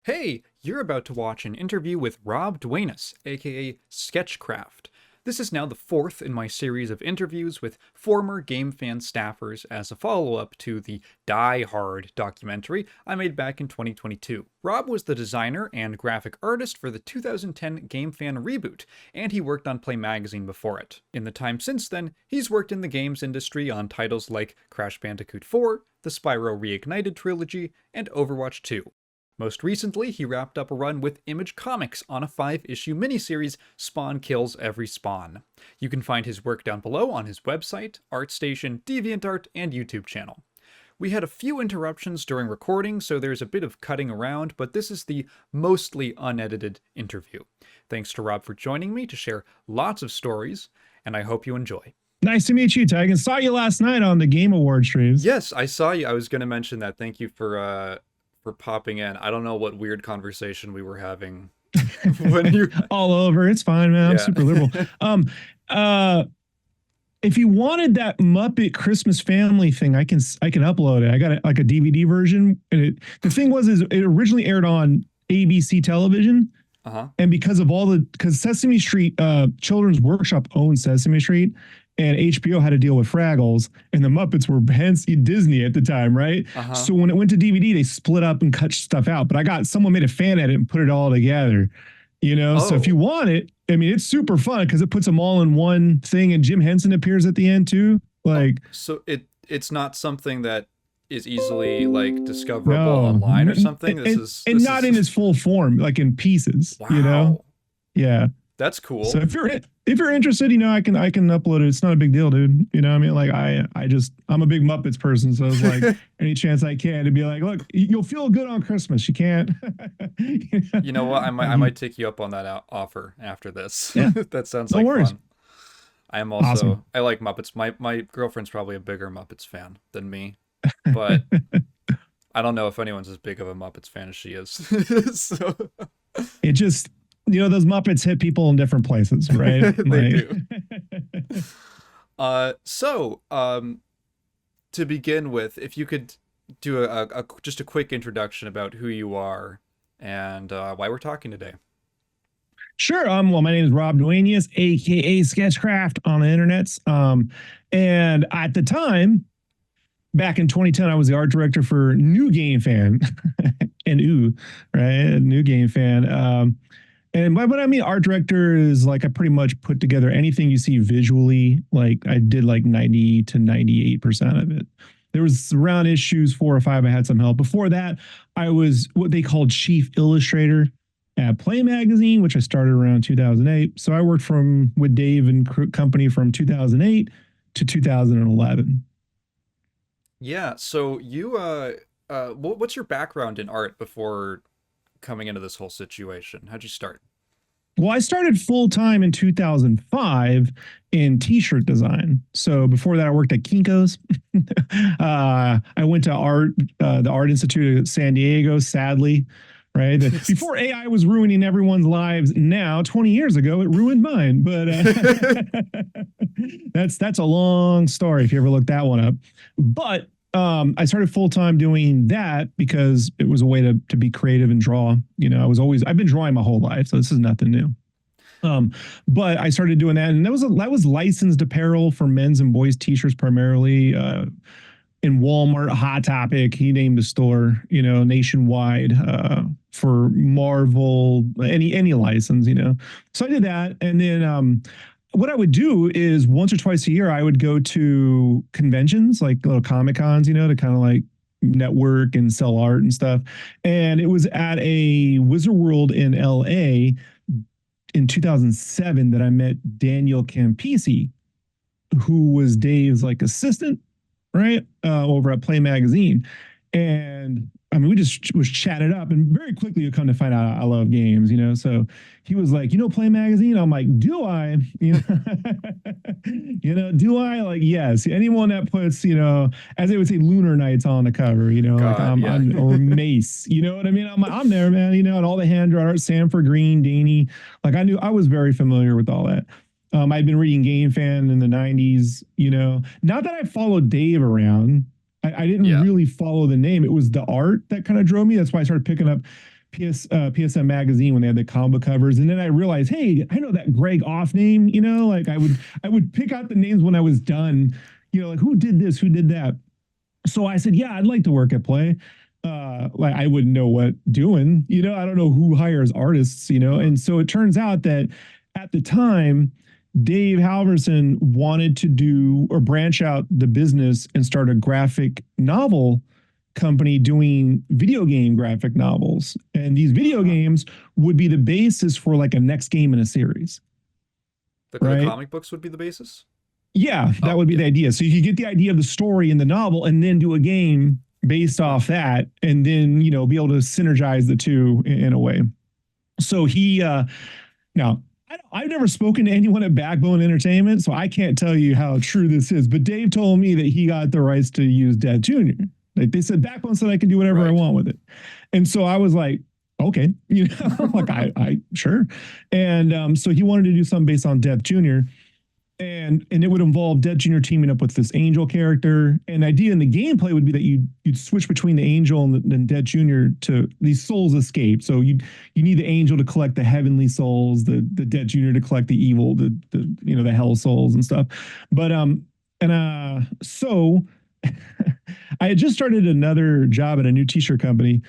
Hey, you're about to watch an interview with Rob Duenas, aka Sketchcraft. This is now the fourth in my series of interviews with former GameFan staffers as a follow-up to the Die Hard documentary I made back in 2022. Rob was the designer and graphic artist for the 2010 GameFan reboot, and he worked on Play Magazine before it. In the time since then, he's worked in the games industry on titles like Crash Bandicoot 4, the Spyro Reignited trilogy, and Overwatch 2. Most recently, he wrapped up a run with Image Comics on a 5-issue miniseries, Spawn Kills Every Spawn. You can find his work down below on his website, ArtStation, DeviantArt, and YouTube channel. We had a few interruptions during recording, so there's a bit of cutting around, but this is the mostly unedited interview. Thanks to Rob for joining me to share lots of stories, and I hope you enjoy. Nice to meet you, Tag. And saw you last night on the Game Award streams. Yes, I saw you. I was going to mention that. Thank you for popping in. I don't know what weird conversation we were having when you all over. It's fine, man. I'm super liberal. If you wanted that Muppet Christmas Family thing, I can upload it. I got like a DVD version. And the thing was, it originally aired on ABC television. And because Sesame Street, Children's Workshop owns Sesame Street, and HBO had to deal with Fraggles, and the Muppets were hence Disney at the time, right? So when it went to DVD, they split up and cut stuff out. But someone made a fan edit and put it all together, So if you want it, I mean, it's super fun because it puts them all in one thing, and Jim Henson appears at the end too. So it's not something that is easily discoverable online or something. This is not in its full form, like in pieces. Wow. Yeah. That's cool. So if you're interested, I can upload it. It's not a big deal, dude. I mean, I'm a big Muppets person, so it's like any chance I can to be like, look, you'll feel good on Christmas. You can't. You know what? I might take you up on that offer after this. Yeah. That sounds like fun. I am also awesome. I like Muppets. My girlfriend's probably a bigger Muppets fan than me, but I don't know if anyone's as big of a Muppets fan as she is. So it just. Those Muppets hit people in different places, right? They do. To begin with, if you could do just a quick introduction about who you are and why we're talking today. Sure. Well, my name is Rob Duenas, aka Sketchcraft on the internets. And at the time, back in 2010, I was the art director for New Game Fan, right? New Game Fan. And by what I mean art director is I pretty much put together anything you see visually. I did 90 to 98% of it. There was around issues 4 or 5. I had some help. Before that, I was what they called chief illustrator at Play Magazine, which I started around 2008. So I worked with Dave and company from 2008 to 2011. Yeah. So you, what's your background in art before coming into this whole situation? How'd you start? Well, I started full-time in 2005 in t-shirt design. So before that, I worked at Kinko's. I went to the Art Institute of San Diego, sadly, right? Before AI was ruining everyone's lives now, 20 years ago, it ruined mine. But that's a long story if you ever look that one up. But I started full-time doing that because it was a way to be creative and draw. I've been drawing my whole life, so this is nothing new. But I started doing that, and that was licensed apparel for men's and boys t-shirts primarily, in Walmart, Hot Topic, he named the store, nationwide, for Marvel, any license, So I did that, and then what I would do is once or twice a year, I would go to conventions, like little Comic Cons, to kind of network and sell art and stuff. And it was at a Wizard World in LA in 2007 that I met Daniel Campisi, who was Dave's assistant, right? Over at Play Magazine. And I mean, we just was chatted up, and very quickly you come to find out I love games, So he was like, Play Magazine? I'm like, do I? Do I? Yes. Anyone that puts, as they would say, Lunar Nights on the cover, or Mace, you know what I mean? I'm there, man, and all the hand drawn art, Sanford Green, Daney. I was very familiar with all that. I'd been reading Game Fan in the 90s, Not that I followed Dave around. I didn't really follow the name. It was the art that kind of drove me. That's why I started picking up PSM magazine when they had the comic covers, and then I realized, hey, I know that Greg Off name. Like I would pick out the names when I was done. Like who did this, who did that. So I said, yeah, I'd like to work at Play. Like I wouldn't know what doing. I don't know who hires artists. And so it turns out that at the time, Dave Halverson wanted to do or branch out the business and start a graphic novel company doing video game graphic novels. And these video games would be the basis for like a next game in a series. The right? comic books would be the basis? Yeah, that would be the idea. So you could get the idea of the story in the novel and then do a game based off that, and then, be able to synergize the two in a way. So now, I've never spoken to anyone at Backbone Entertainment, so I can't tell you how true this is, but Dave told me that he got the rights to use Death Jr. Like they said, Backbone said I can do whatever I want with it. And so I was like, okay, like I sure. And so he wanted to do something based on Death Jr. And it would involve Death Jr. teaming up with this Angel character. And the idea in the gameplay would be that you'd switch between the Angel and Death Jr. to these souls escape. So you need the Angel to collect the heavenly souls, the Death Jr. to collect the evil, the hell souls and stuff. But so I had just started another job at a new t-shirt company,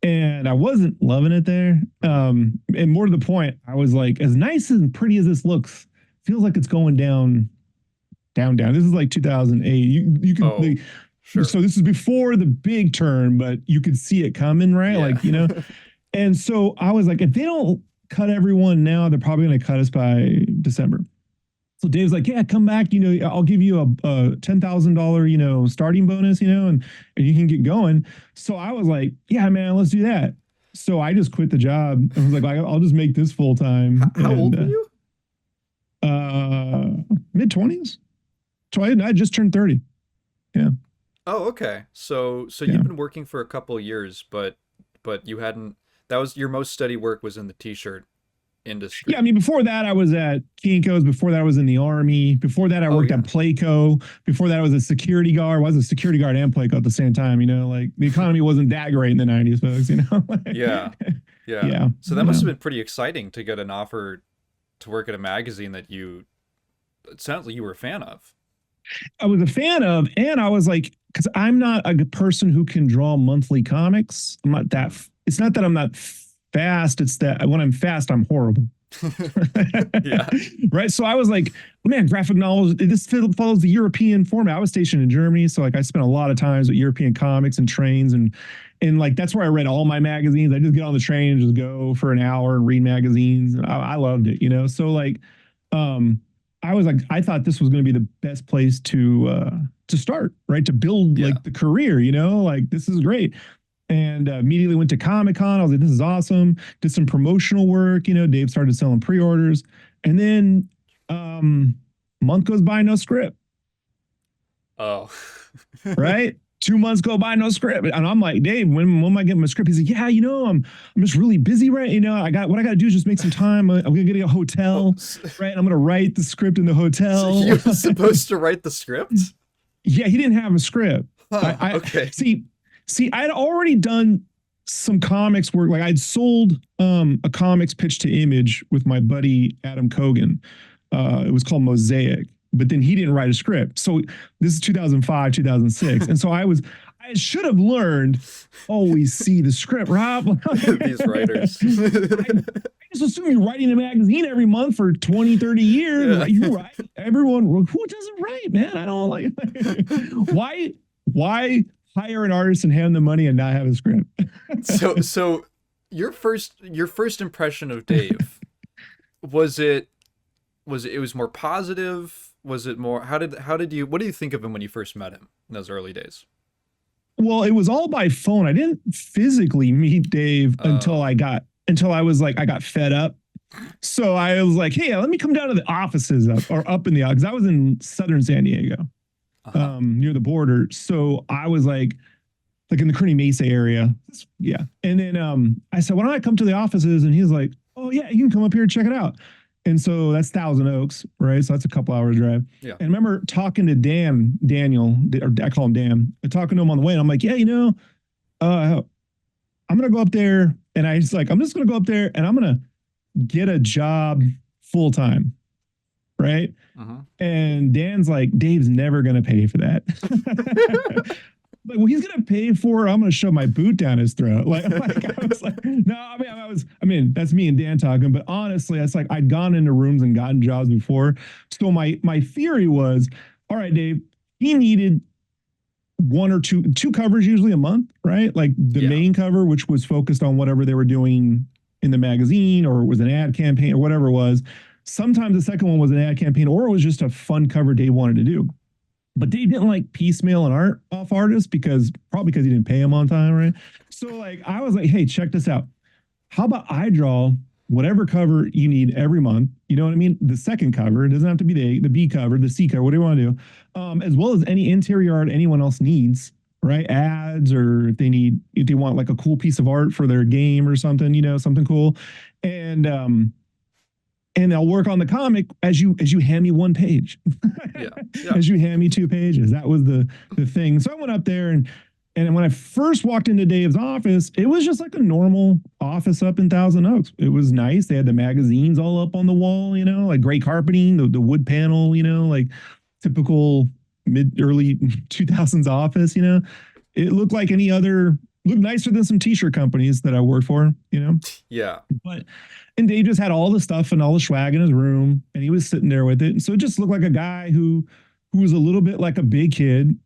and I wasn't loving it there. And more to the point, I was like, as nice and pretty as this looks, feels like it's going down. This is like 2008. You can sure. So this is before the big turn, but you could see it coming, right? Yeah. Like, and so I was like, if they don't cut everyone now, they're probably going to cut us by December. So Dave's like, yeah, come back. I'll give you a $10,000, starting bonus, and you can get going. So I was like, yeah, man, let's do that. So I just quit the job. I was like, I'll just make this full time. How old were you? Mid-20s. So I just turned 30. Yeah. Oh, okay. So you've been working for a couple of years, but you hadn't. That was your most steady work was in the t-shirt industry. Yeah, I mean, before that I was at Kinko's. Before that I was in the Army. Before that I worked at Playco. Before that I was a security guard. I was a security guard and Playco at the same time. Like the economy wasn't that great in the 90s, folks. Yeah. So that must have been pretty exciting to get an offer to work at a magazine that it sounds like you were a fan of. I was a fan of, and I was like, because I'm not a person who can draw monthly comics. I'm not that. It's not that I'm not fast. It's that when I'm fast, I'm horrible. Yeah. Right. So I was like, man, graphic novels. This follows the European format. I was stationed in Germany, so like I spent a lot of times with European comics and trains, and like that's where I read all my magazines. I just get on the train and just go for an hour and read magazines. And I loved it, So like, I was like, I thought this was going to be the best place to start, right? To build like the career, like this is great. And immediately went to Comic-Con. I was like, this is awesome. Did some promotional work. Dave started selling pre-orders. And then month goes by, no script. Oh. Right? 2 months go by, no script. And I'm like, Dave, when am I getting my script? He's like, yeah, I'm just really busy, right? I got to do is just make some time. I'm going to get a hotel, right? And I'm going to write the script in the hotel. So you're supposed to write the script? Yeah, he didn't have a script. Okay. See, I'd already done some comics work. Like I'd sold a comics pitch to Image with my buddy Adam Kogan. It was called Mosaic, but then he didn't write a script. So this is 2005, 2006. And so I should have learned, always see the script, Rob. These writers. I just assume you're writing a magazine every month for 20, 30 years. Yeah. You write. Everyone, who doesn't write, man? I don't like why hire an artist and hand them money and not have a script? So your first impression of Dave, was it more positive? Was it more, what do you think of him when you first met him in those early days? Well, it was all by phone. I didn't physically meet Dave until I got fed up. So I was like, hey, let me come down to the offices up in the, because I was in southern San Diego. Near the border. So I was like in the Kearney Mesa area. Yeah. And then I said, why don't I come to the offices? And he's like, oh yeah, you can come up here and check it out. And so that's Thousand Oaks, right? So that's a couple hours drive. Yeah. And I remember talking to Daniel, or I call him Dan, talking to him on the way. And I'm like, yeah, I'm going to go up there And I was like, I'm just going to go up there and I'm going to get a job full time. Right. Mhm. And Dan's like, Dave's never going to pay for that. Like, well, he's gonna pay for it. I'm gonna shove my boot down his throat. Like I was like, no, I mean, that's me and Dan talking, but honestly, it's like I'd gone into rooms and gotten jobs before. So my theory was, all right, Dave, he needed one or two covers usually a month, right? Like the main cover, which was focused on whatever they were doing in the magazine, or it was an ad campaign or whatever it was. Sometimes the second one was an ad campaign, or it was just a fun cover Dave wanted to do. But Dave didn't like piecemeal and art off artists probably because he didn't pay him on time, right? So like I was like, hey, check this out. How about I draw whatever cover you need every month? You know what I mean? The second cover, it doesn't have to be the B cover, the C cover, whatever you want to do, as well as any interior art anyone else needs, right? Ads, or if they want like a cool piece of art for their game or something, something cool, and I'll work on the comic as you hand me one page. Yeah. As you hand me two pages. That was the thing. So I went up there, and when I first walked into Dave's office, it was just like a normal office up in Thousand Oaks. It was nice. They had the magazines all up on the wall, like gray carpeting, the wood panel, like typical early 2000s office, It looked like any other, looked nicer than some t-shirt companies that I worked for, Yeah. And Dave just had all the stuff and all the swag in his room, and he was sitting there with it. And so it just looked like a guy who was a little bit like a big kid,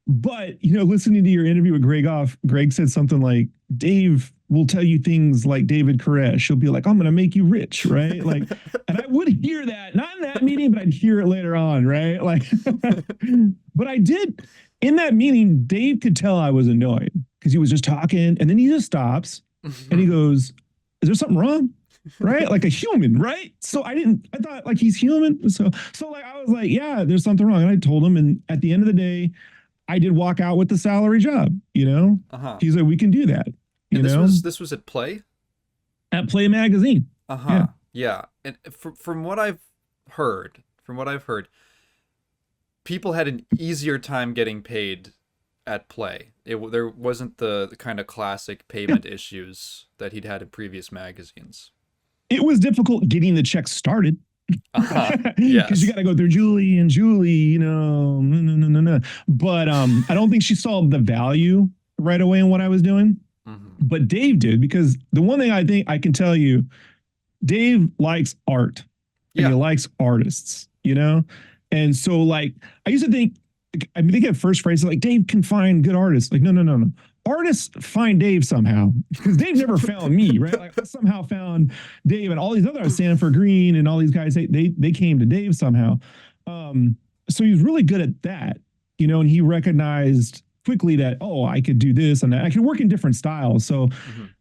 But, listening to your interview with Greg said something like, Dave will tell you things like David Koresh. She'll be like, I'm going to make you rich, right? Like, and I would hear that, not in that meeting, but I'd hear it later on, right? Like, but I did, in that meeting, Dave could tell I was annoyed because he was just talking, and then he just stops. And he goes, is there something wrong? Right? Like a human, right? So I thought like he's human. So like, I was like, yeah, there's something wrong. And I told him, and at the end of the day, I did walk out with the salary job, He's like, we can do that. And this was at Play? At Play Magazine. Yeah. And from what I've heard, people had an easier time getting paid at Play. There wasn't the kind of classic payment issues that he'd had in previous magazines. It was difficult getting the check started. Yes. Because you got to go through Julie, no. But I don't think she saw the value right away in what I was doing. Mm-hmm. But Dave did, because the one thing I think I can tell you, Dave likes art, and he likes artists, And so like, I used to think, I think at first phrase, like, Dave can find good artists. Like, no. Artists find Dave somehow, because Dave never found me, right? Like, I somehow found Dave, and all these other Sanford Green and all these guys, they came to Dave somehow. So he was really good at that, and he recognized quickly that, oh, I could do this and that. I could work in different styles. So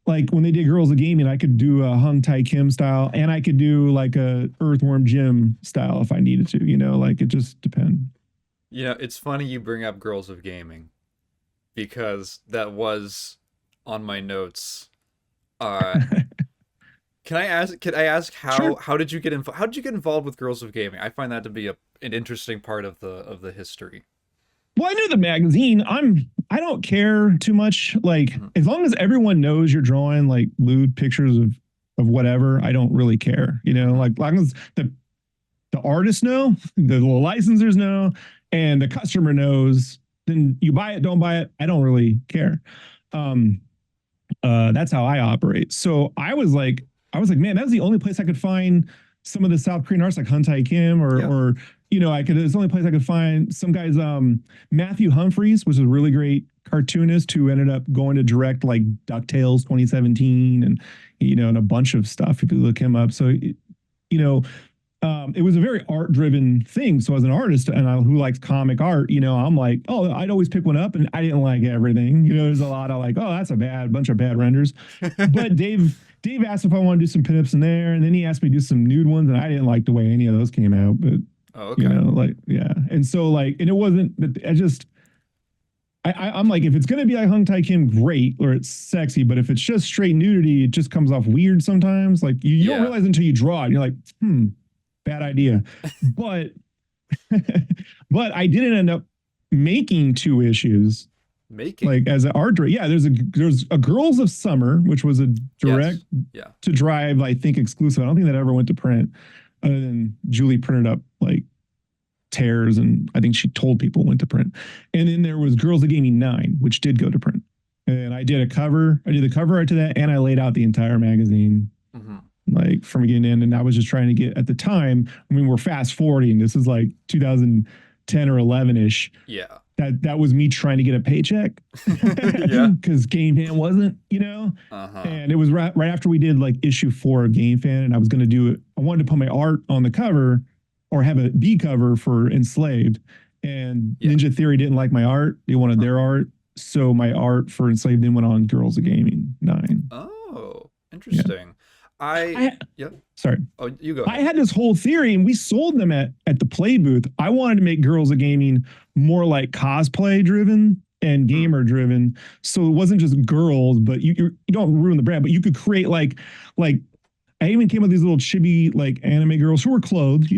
like when they did Girls of Gaming, I could do a Hung Tai Kim style, and I could do like a Earthworm Jim style if I needed to, like it just depends. It's funny you bring up Girls of Gaming, because that was on my notes. Can I ask how Sure. how did you get involved with Girls of Gaming? I find that to be an interesting part of the history. Well, I knew the magazine. I don't care too much. Like, as long as everyone knows you're drawing like lewd pictures of whatever, I don't really care. Like, as long as the artists know, the licensors know, and the customer knows, then you buy it, don't buy it, I don't really care. That's how I operate. So I was like, man, that was the only place I could find some of the South Korean artists, like Hun Tai Kim, or it's the only place I could find some guys. Matthew Humphreys was a really great cartoonist who ended up going to direct like DuckTales 2017, and and a bunch of stuff if you look him up. So it was a very art-driven thing. So as an artist who likes comic art, I'm like, oh, I'd always pick one up, and I didn't like everything. There's a lot of like, oh, that's a bunch of bad renders. But Dave asked if I want to do some pinups in there, and then he asked me to do some nude ones, and I didn't like the way any of those came out. But okay. And so like, and it wasn't that I'm like, if it's gonna be like Hung Tai Kim, great, or it's sexy, but if it's just straight nudity, it just comes off weird sometimes. Like you don't realize until you draw it, and you're like, bad idea. But I didn't end up making 2 issues Making. like as an art director. Yeah, there's a Girls of Summer, which was a direct Yes. Yeah. to drive, I think, exclusive. I don't think that ever went to print, other than Julie printed up like tears, and I think she told people went to print. And then there was Girls of Gaming 9, which did go to print. And I did a cover. I did the cover art to that, and I laid out the entire magazine, like from beginning to end. And I was just trying to get, at the time, I mean, we're fast forwarding. This is like 2010 or 11 ish. Yeah. That was me trying to get a paycheck. Yeah. Because Game Fan wasn't, and it was right after we did like issue 4 of Game Fan, and I was going to do it. I wanted to put my art on the cover, or have a B cover for Enslaved. And Ninja Theory didn't like my art. They wanted their art. So my art for Enslaved then went on Girls of Gaming 9. Oh, interesting. Yeah. Sorry. Oh, you go ahead. I had this whole theory, and we sold them at the play booth. I wanted to make Girls of Gaming more like cosplay driven and gamer driven. So it wasn't just girls, but you don't ruin the brand, but you could create like I even came up with these little chibi like anime girls who were clothed,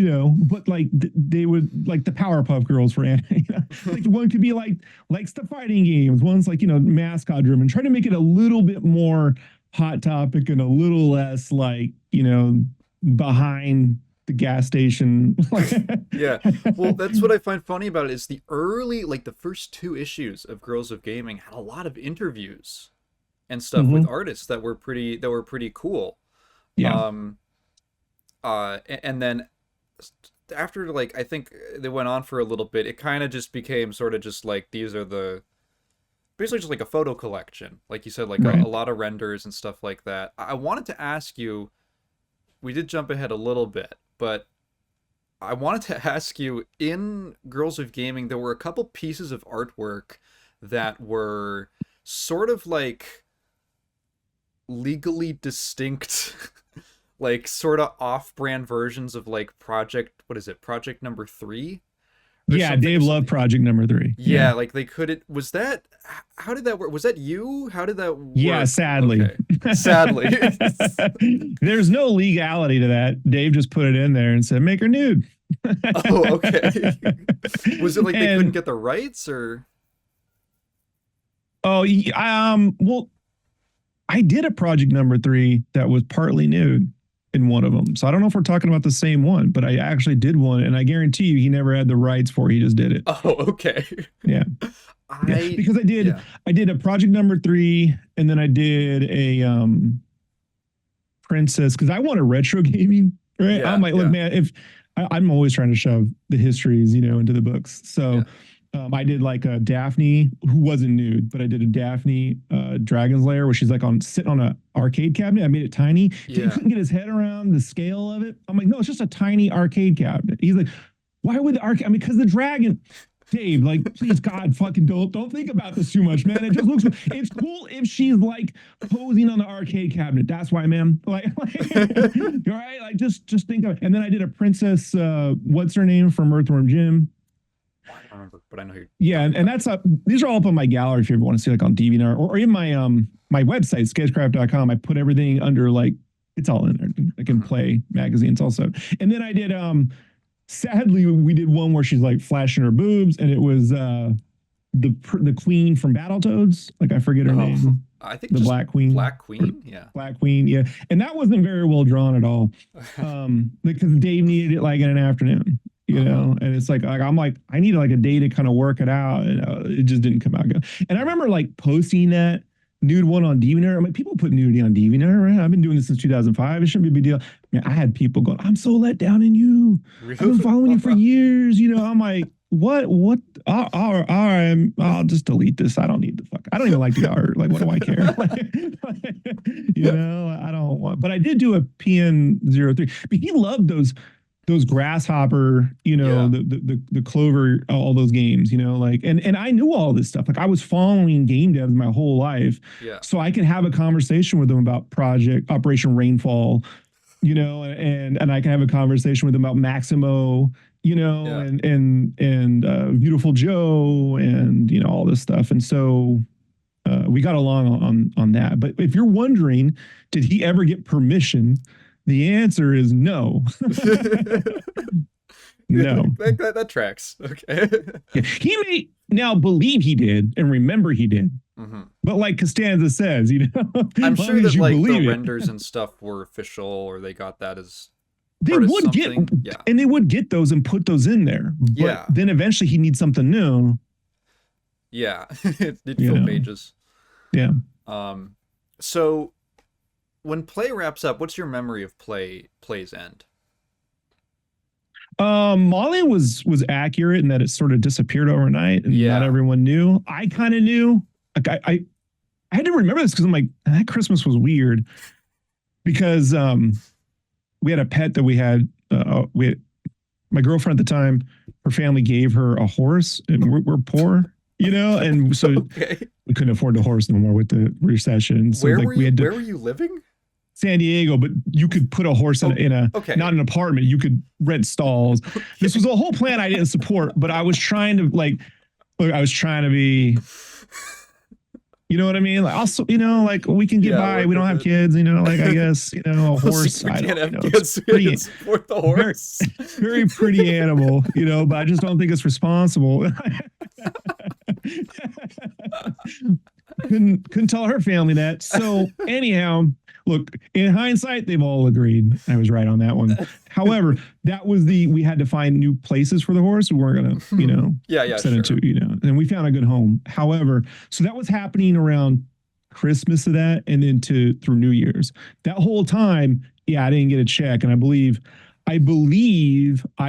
but like they would, like the Powerpuff Girls for anime. Like one could be like likes the fighting games. One's like, mascot driven. Try to make it a little bit more Hot Topic and a little less like, behind the gas station. Yeah. Well, that's what I find funny about it is the early, like the first 2 issues of Girls of Gaming had a lot of interviews and stuff with artists that were pretty cool. Yeah. And then after, like, I think they went on for a little bit, it kind of just became sort of just like, these are basically just like a photo collection. Like you said, like a lot of renders and stuff like that. I wanted to ask you, we did jump ahead a little bit, but I wanted to ask you, in Girls of Gaming, there were a couple pieces of artwork that were sort of like legally distinct like sort of off-brand versions of like Project number 3? Yeah, Dave loved Project number 3. Yeah, like they couldn't. How did that work? Was that you? How did that work? Yeah, sadly. Okay. Sadly. There's no legality to that. Dave just put it in there and said, make her nude. Oh, okay. Was it like they couldn't get the rights, or? Oh, well, I did a Project number 3 that was partly nude in one of them. So I don't know if we're talking about the same one, but I actually did one, and I guarantee you he never had the rights for it. He just did it. Oh, okay. Yeah. Because I did a Project number 3, and then I did a Princess, because I wanted retro gaming, right? Yeah, I'm like, look, man, if I'm always trying to shove the histories, into the books. So I did like a Daphne, who wasn't nude, but I did a Daphne Dragon's Lair, where she's like sitting on an arcade cabinet. I made it tiny. He couldn't get his head around the scale of it. I'm like, no, it's just a tiny arcade cabinet. He's like, why would the arcade? I mean, because the dragon. Dave, like, please, God, fucking don't think about this too much, man. It just looks. It's cool if she's like posing on the arcade cabinet. That's why, man. Like all right, like just think of it. And then I did a Princess. What's her name from Earthworm Jim? I don't remember, but I know who. Yeah, and that's up. These are all up on my gallery if you ever want to see, like on DeviantArt or in my my website sketchcraft.com. I put everything under like it's all in there. I can play magazines also. And then I did sadly we did one where she's like flashing her boobs, and it was the queen from Battletoads. Like I forget her name. I think the Black Queen. Black Queen, yeah. Black Queen, yeah. And that wasn't very well drawn at all. Because Dave needed it like in an afternoon. And it's like I'm like, I need like a day to kind of work it out, and it just didn't come out good. And I remember like posting that nude one on DeviantArt. I'm like, people put nudity on DeviantArt, right? I've been doing this since 2005. It shouldn't be a big deal. Man, I had people going, I'm so let down in you. I've been following you for years. I'm like, what? I'll just delete this. I don't need the fuck. I don't even like the art. Like, what do I care? I don't want. But I did do a PN03. But he loved those Grasshopper, the Clover, all those games, like, and I knew all this stuff. Like I was following game devs my whole life. Yeah. So I could have a conversation with them about Operation Rainfall, and I can have a conversation with them about Maximo, and Beautiful Joe and, all this stuff. And so we got along on that. But if you're wondering, did he ever get permission? The answer is no. No. That tracks. Okay. Yeah. He may now believe he did and remember he did. But like Costanza says, I'm as long sure that as you like the believe it, renders and stuff were official, or they got that as they part of would get, something. Yeah. and they would get those and put those in there. But Yeah. then eventually he needs something new. Yeah. It filled pages. Yeah. So when play wraps up, what's your memory of play's end? Molly was accurate in that it sort of disappeared overnight and not everyone knew. I kind of knew. Like I had to remember this because I'm like, that Christmas was weird because we had a pet that we had my girlfriend at the time, her family gave her a horse, and we're poor, and so we couldn't afford the horse no more with the recession. So where were you living? San Diego, but you could put a horse in a not an apartment. You could rent stalls. This was a whole plan I didn't support, but I was trying to be, you know what I mean? Like also, like we can get by. We don't have kids, like I guess, a horse. I don't know. It's pretty, support the horse. Very pretty animal, but I just don't think it's responsible. couldn't tell her family that. So anyhow, look, in hindsight, they've all agreed I was right on that one. However, that was we had to find new places for the horse. We weren't gonna, send it to, and we found a good home. However, so that was happening around Christmas of that, and then through New Year's. That whole time, I didn't get a check, and I believe I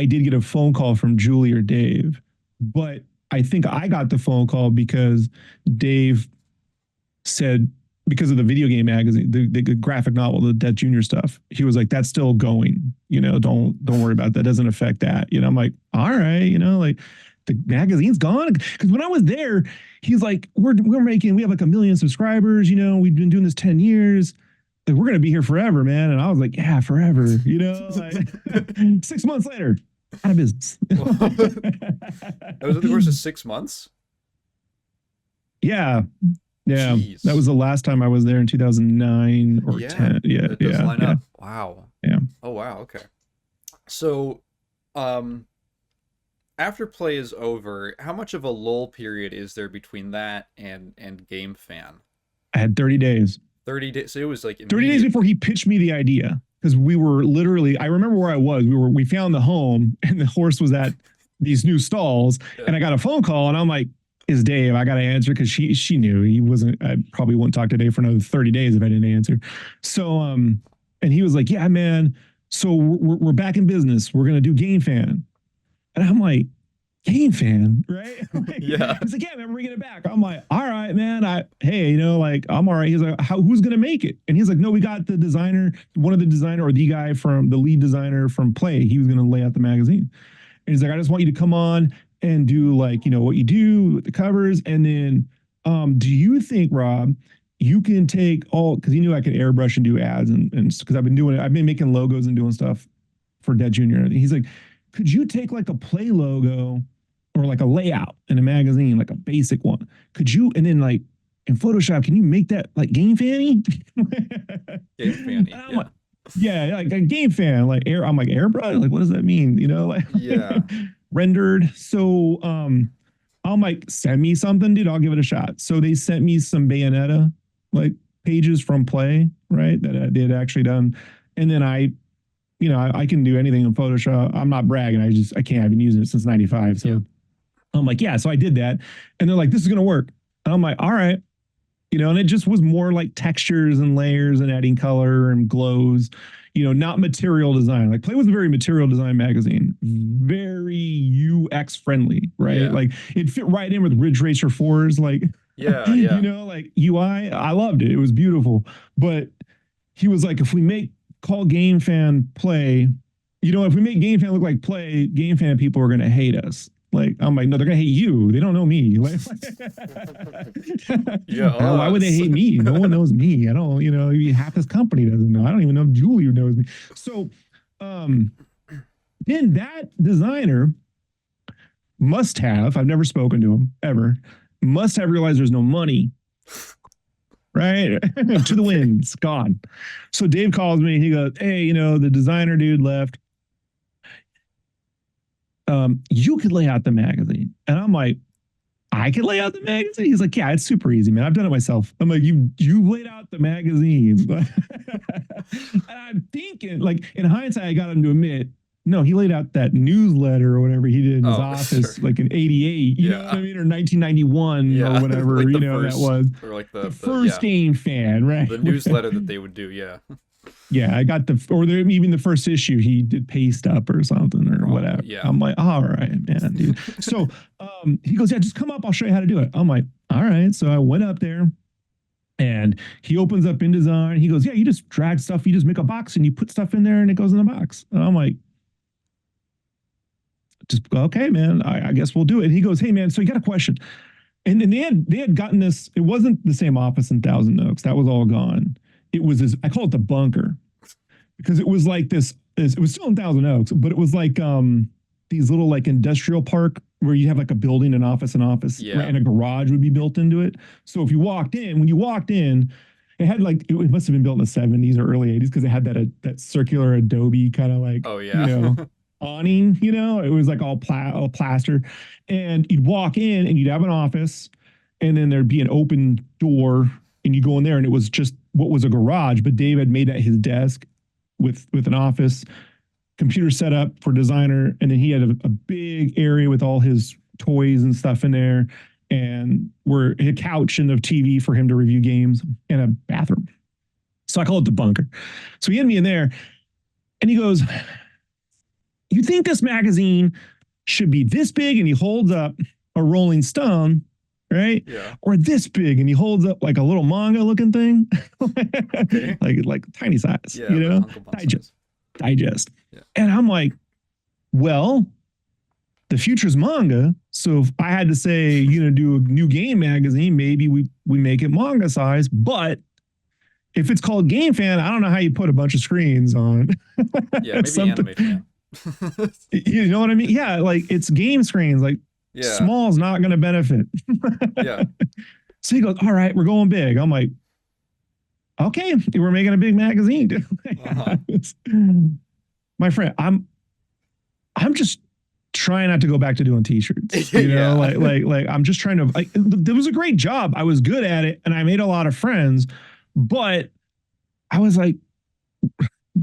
did get a phone call from Julie or Dave, but I think I got the phone call because Dave said, because of the video game magazine, the graphic novel, the Death Junior stuff, he was like, that's still going, don't worry about that. Doesn't affect that. I'm like, all right, like the magazine's gone. Because when I was there, he's like, we have like 1 million subscribers, we've been doing this 10 years. Like, we're going to be here forever, man. And I was like, yeah, forever, like 6 months later, out of business. That was the course of 6 months? Yeah. Yeah, Jeez. That was the last time I was there in 2009 or 10. Yeah, it does line up. Wow. Yeah. Oh wow. Okay. So, after play is over, how much of a lull period is there between that and Game Fan? I had 30 days. 30 days. So it was like 30 days before he pitched me the idea, because we were literally. I remember where I was. We found the home, and the horse was at these new stalls, and I got a phone call, and I'm like, is Dave. I got to answer because she knew he wasn't. I probably wouldn't talk to Dave for another 30 days if I didn't answer. So, and he was like, yeah, man. So we're back in business. We're going to do Game Fan. And I'm like, Game Fan, right? Yeah. He's like, yeah, man, we're bringing it back. I'm like, all right, man. I'm all right. He's like, who's going to make it? And he's like, no, we got the designer, one of the designer or the guy from the lead designer from Play. He was going to lay out the magazine. And he's like, I just want you to come on and do what you do with the covers. And then do you think, Rob, you can take because he knew I could airbrush and do ads and because I've been making logos and doing stuff for Dead Junior. And he's like, could you take like a Play logo or like a layout in a magazine, like a basic one? Could you, and then like in Photoshop, can you make that like Game Fanny? Game Fanny, like a Game Fan, like I'm like airbrush, like what does that mean? Rendered. So I'm like, send me something, dude. I'll give it a shot. So they sent me some Bayonetta like pages from Play, right? That they had actually done. And then I can do anything in Photoshop. I'm not bragging. I can't. I've been using it since 95. So I'm like, yeah. So I did that. And they're like, this is going to work. And I'm like, all right. And it just was more like textures and layers and adding color and glows, not material design. Like Play was a very material design magazine, very UX friendly, right? Yeah. Like it fit right in with Ridge Racer 4s, like, like UI. I loved it. It was beautiful. But he was like, if we call Game Fan Play, if we make Game Fan look like Play, Game Fan people are going to hate us. Like, I'm like, no, they're going to hate you. They don't know me. Like, why would they hate me? No one knows me. I don't, half this company doesn't know. I don't even know if Julie knows me. So then that designer must have, I've never spoken to him ever, must have realized there's no money. Right? To the winds, gone. So Dave calls me. He goes, hey, the designer dude left. You could lay out the magazine. And I'm like, I could lay out the magazine. He's like, yeah, it's super easy, man. I've done it myself. I'm like, you laid out the magazine. And I'm thinking, like, in hindsight, I got him to admit, no, he laid out that newsletter or whatever he did in his office, like in '88, you know what I mean, or 1991 or whatever, like you know, first, that was or like the first Game Fan, right? The newsletter that they would do, Yeah, I got even the first issue he did paste up or something or whatever. Yeah. I'm like, all right, man, dude. So he goes, yeah, just come up. I'll show you how to do it. I'm like, all right. So I went up there and he opens up InDesign. He goes, yeah, you just drag stuff. You just make a box and you put stuff in there and it goes in the box. And I'm like, just okay, man, I guess we'll do it. And he goes, hey, man, so you got a question. And then they had gotten this. It wasn't the same office in Thousand Oaks. That was all gone. It was this, I call it the bunker because it was like this, it was still in Thousand Oaks, but it was like these little like industrial park where you have like a building, an office, right, and a garage would be built into it. So if you walked in, when you walked in, it had like, it must have been built in the 70s or early 80s because it had that circular adobe kind of like, you know, awning, you know, it was like all plaster. And you'd walk in and you'd have an office and then there'd be an open door and you go in there and it was just what was a garage, but Dave had made that his desk with an office, computer set up for designer. And then he had a big area with all his toys and stuff in there and a couch and a TV for him to review games and a bathroom. So I call it the bunker. So he had me in there and he goes, you think this magazine should be this big? And he holds up a Rolling Stone, right? Yeah. Or this big, and he holds up like a little manga looking thing, okay. like tiny size, you know, digest. Yeah. And I'm like, well, the future's manga. So if I had to say, you know, do a new game magazine, maybe we make it manga size. But if it's called Game Fan, I don't know how you put a bunch of screens on. Yeah, maybe animation. You know what I mean? Yeah, like it's game screens. Like small is not going to benefit. Yeah. So he goes, all right, we're going big. I'm like, okay, we're making a big magazine. My friend, I'm just trying not to go back to doing t-shirts. You know, like I'm just trying to. Like, there was a great job. I was good at it, and I made a lot of friends. But I was like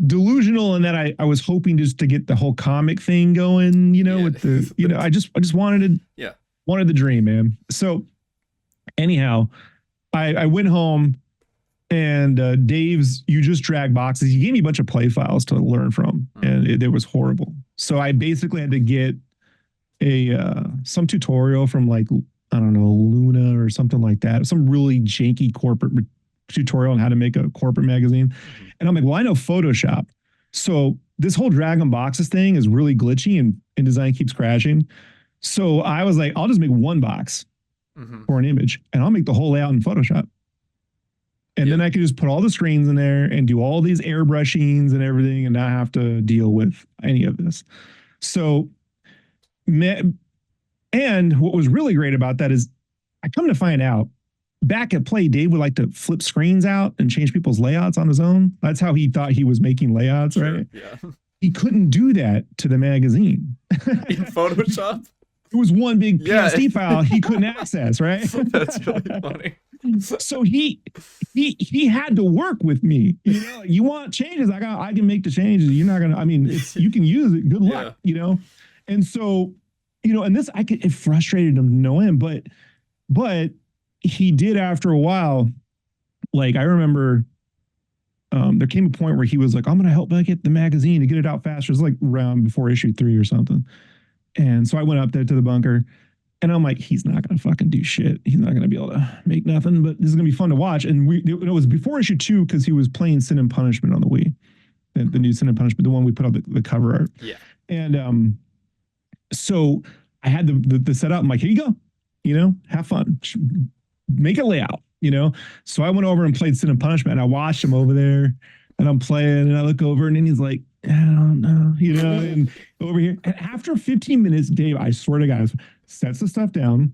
delusional in that I was hoping just to get the whole comic thing going, you know, with the, you know, I just wanted the dream, man. So anyhow, I went home and Dave's, you just drag boxes. He gave me a bunch of play files to learn from and it was horrible. So I basically had to get some tutorial from like, I don't know, Luna or something like that. Some really janky corporate tutorial on how to make a corporate magazine. And I'm like, well, I know Photoshop. So this whole Dragon Boxes thing is really glitchy and InDesign keeps crashing. So I was like, I'll just make one box for an image and I'll make the whole layout in Photoshop. And then I could just put all the screens in there and do all these airbrushings and everything and not have to deal with any of this. So, and what was really great about that is I come to find out back at Play, Dave would like to flip screens out and change people's layouts on his own. That's how he thought he was making layouts, right? Yeah. He couldn't do that to the magazine. In Photoshop? It was one big PSD file he couldn't access, right? That's really funny. So he had to work with me. You know, you want changes? I can make the changes. You're not gonna. I mean, you can use it. Good luck. You know, and so you know, and this it frustrated him to no end, but he did after a while. Like I remember, there came a point where he was like, "I'm gonna help get the magazine to get it out faster." It was like around before issue 3 or something. And so I went up there to the bunker. And I'm like, he's not going to fucking do shit. He's not going to be able to make nothing, but this is going to be fun to watch. And it was before issue 2 because he was playing Sin and Punishment on the Wii. The new Sin and Punishment, the one we put on the cover art. Yeah. And so I had the setup. I'm like, here you go. You know, have fun. Make a layout, you know? So I went over and played Sin and Punishment. And I watched him over there. And I'm playing. And I look over and then he's like, I don't know, you know, and over here. And after 15 minutes, Dave, I swear to God, sets the stuff down,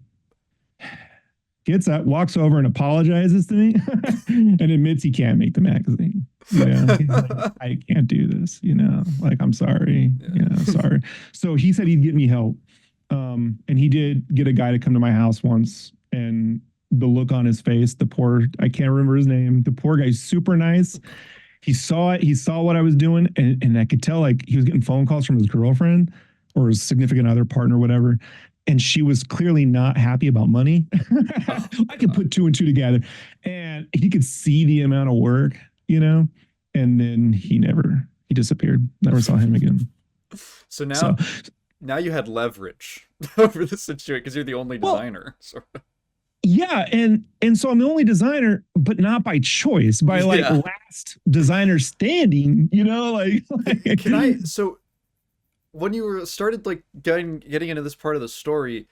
gets up, walks over and apologizes to me and admits he can't make the magazine. You know, he's like, I can't do this, you know, like, I'm sorry, Yeah. you know, sorry. So he said he'd get me help. And he did get a guy to come to my house once, and the look on his face, the poor, I can't remember his name. The poor guy's super nice. He saw it. He saw what I was doing, and I could tell like he was getting phone calls from his girlfriend or his significant other, partner, whatever. And she was clearly not happy about money. Oh I could God. put two and two together, and he could see the amount of work, you know. And then he disappeared. Never saw him again. So So, now you had leverage over the situation because you're the only well, designer. So yeah, and so I'm the only designer, but not by choice, by like yeah. last designer standing, you know, like Can I? So when you were started like getting into this part of the story,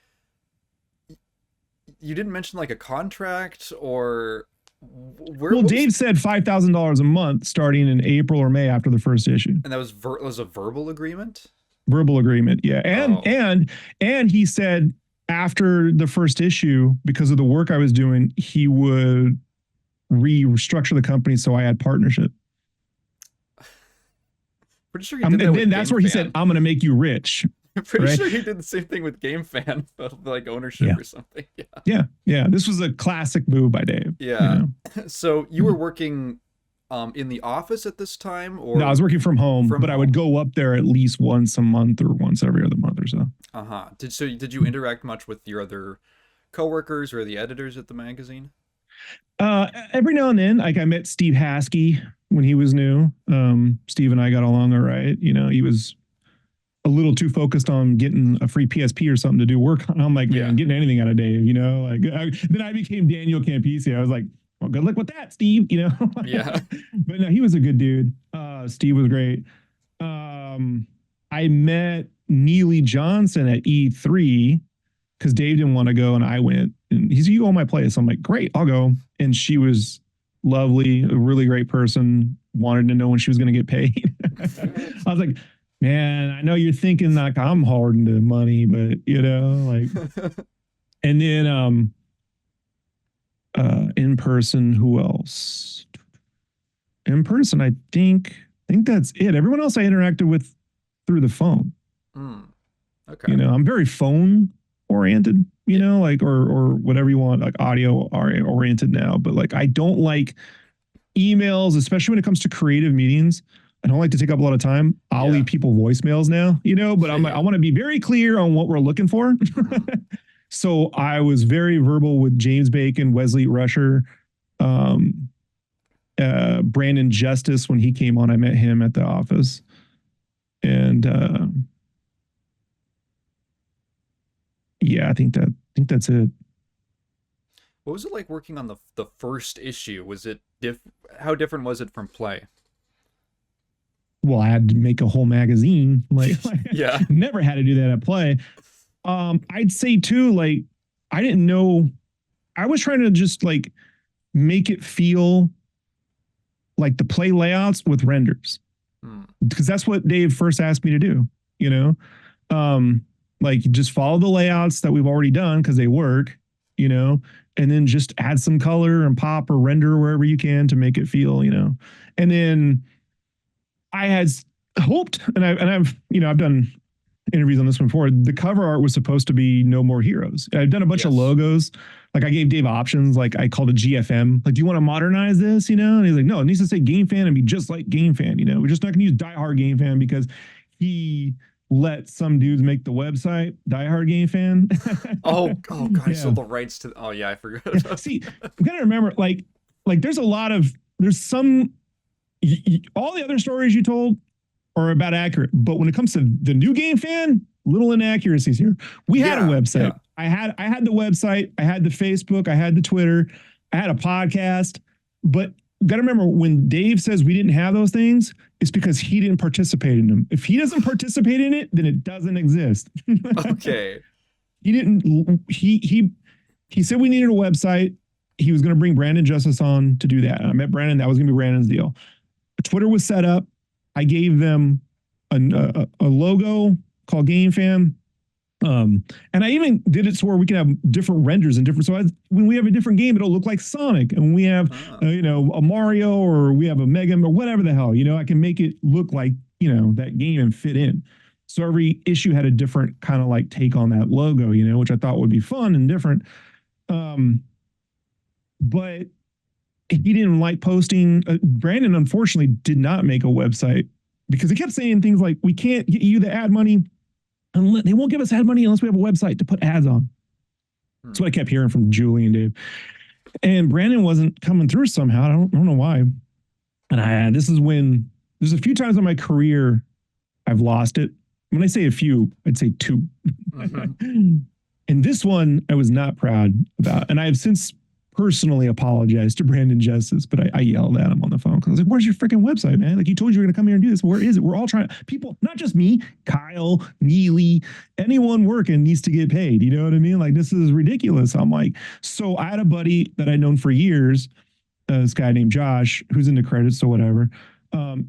you didn't mention like a contract or where well, what was, Dave said $5,000 a month starting in April or May after the first issue. and that was a verbal agreement. Verbal agreement, yeah. And Oh, and he said after the first issue, because of the work I was doing, he would restructure the company so I had partnership. pretty sure he did that And with then that's Game where he said, Fan. I'm going to make you rich. Pretty Right. sure he did the same thing with Game Fan, but like ownership Yeah. or something. Yeah. Yeah. Yeah. This was a classic move by Dave. You Yeah. know? So you were working in the office at this time, No, I or was working from home, from but I would home? go up there at least once a month or once every other month or so. Uh-huh. Did you interact much with your other coworkers or the editors at the magazine? Every now and then, like I met Steve Haskey when he was new. Steve and I got along all right. You know, he was a little too focused on getting a free PSP or something to do work on. I'm like, Yeah. man, getting anything out of Dave, you know, like then I became Daniel Campisi. I was like, well, good luck with that, Steve, you know. Yeah. But no, he was a good dude. Steve was great. I met Neely Johnson at E3 because Dave didn't want to go and I went. And he's, you go on my place. I'm like, great, I'll go. And she was lovely, a really great person, wanted to know when she was going to get paid. I was like, man, I know you're thinking like I'm hoarding the money, but you know, like, and then in person, who else? In person, I think that's it. Everyone else I interacted with through the phone. Hmm. Okay. You know, I'm very phone oriented, you Yeah. know, like or whatever you want, like audio oriented now. But like I don't like emails, especially when it comes to creative meetings. I don't like to take up a lot of time. I'll Yeah. leave people voicemails now, you know, but I'm like, I want to be very clear on what we're looking for. Mhm. So I was very verbal with James Bacon, Wesley Rusher, um, Brandon Justice. When he came on, I met him at the office. And yeah, I think that's it. What was it like working on the first issue? Was it how different was it from Play? Well, I had to make a whole magazine. Like Yeah. never had to do that at Play. I'd say too, like I didn't know. I was trying to just like make it feel like the Play layouts with renders, Hmm. because that's what Dave first asked me to do. You know, like just follow the layouts that we've already done because they work. You know, and then just add some color and pop or render wherever you can to make it feel. You know, and then I had hoped, and I've you know I've done interviews on this one before. The cover art was supposed to be No More Heroes. I've done a bunch of Yes. logos. Like I gave Dave options. Like I called it GFM. Like, do you want to modernize this? You know, and he's like, no, it needs to say Game Fan and be just like Game Fan. You know, we're just not going to use DieHard Game Fan because he let some dudes make the website DieHard Game Fan. Oh God! I Yeah. sold the rights to. Oh yeah, I forgot about. See, you gotta remember, like there's a lot of there's some all the other stories you told are about accurate, but when it comes to the new Game Fan, little inaccuracies here. We had a Yeah, website. yeah. I had the website. I had the Facebook. I had the Twitter. I had a podcast. But got to remember, when Dave says we didn't have those things, it's because he didn't participate in them. If he doesn't participate in it, then it doesn't exist. Okay. He didn't. He said we needed a website. He was going to bring Brandon Justice on to do that. And I met Brandon. That was going to be Brandon's deal. Twitter was set up. I gave them a logo called Game Fan. And I even did it so where we can have different renders and different. So when we have a different game, it'll look like Sonic, and when we have, a Mario, or we have a Mega, or whatever the hell, I can make it look like, that game and fit in. So every issue had a different kind of like take on that logo, which I thought would be fun and different. But he didn't like posting. Brandon, unfortunately, did not make a website because he kept saying things like, we can't get you the ad money. They won't give us ad money unless we have a website to put ads on. That's what I kept hearing from Julie and Dave. And Brandon wasn't coming through somehow. I don't know why. And this is when there's a few times in my career I've lost it. When I say a few, I'd say two. And this one I was not proud about. And I have since personally apologized to Brandon Justice, but I yelled at him on the phone because I was like, where's your freaking website, man? Like, you told you were going to come here and do this. Where is it? We're all trying. People, not just me, Kyle, Neely, anyone working needs to get paid. You know what I mean? Like, this is ridiculous. I'm like, so I had a buddy that I'd known for years, this guy named Josh, who's in the credits or whatever. I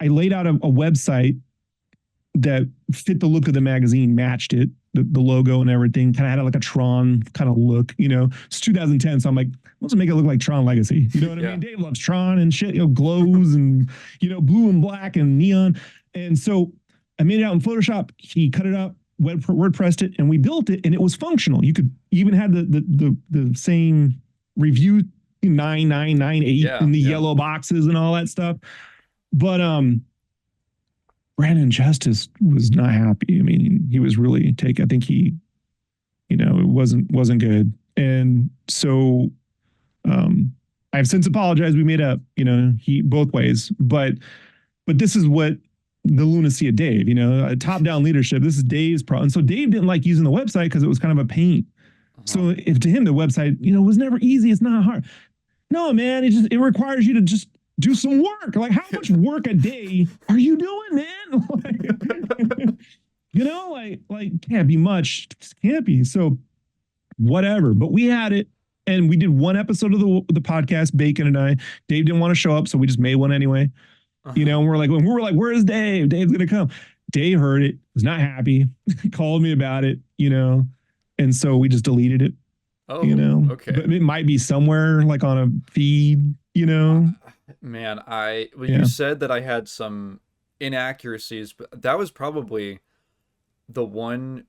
laid out a website that fit the look of the magazine, matched it, the logo and everything, kind of had like a Tron kind of look, It's 2010, so I'm like, let's make it look like Tron Legacy. You know what I mean? Dave loves Tron and shit, glows and, blue and black and neon. And so I made it out in Photoshop. He cut it up, WordPressed it, and we built it, and it was functional. You could even have the same review 9998 in the yellow boxes and all that stuff. But Brandon Justice was not happy. I mean, he was really I think he, it wasn't good. And so I've since apologized. We made up, he both ways. But this is what the lunacy of Dave, top-down leadership. This is Dave's problem. And so Dave didn't like using the website because it was kind of a pain. So if to him the website, was never easy. It's not hard. No, man, it requires you to just do some work. Like, how much work a day are you doing, man? Like can't be much. Just can't be. So whatever. But we had it, and we did one episode of the podcast, Bacon and I. Dave didn't want to show up, so we just made one anyway. And we're like, where's Dave? Dave's gonna come. Dave heard it, was not happy, called me about it, and so we just deleted it. Okay. But it might be somewhere like on a feed, Man, you said that I had some inaccuracies, but that was probably the one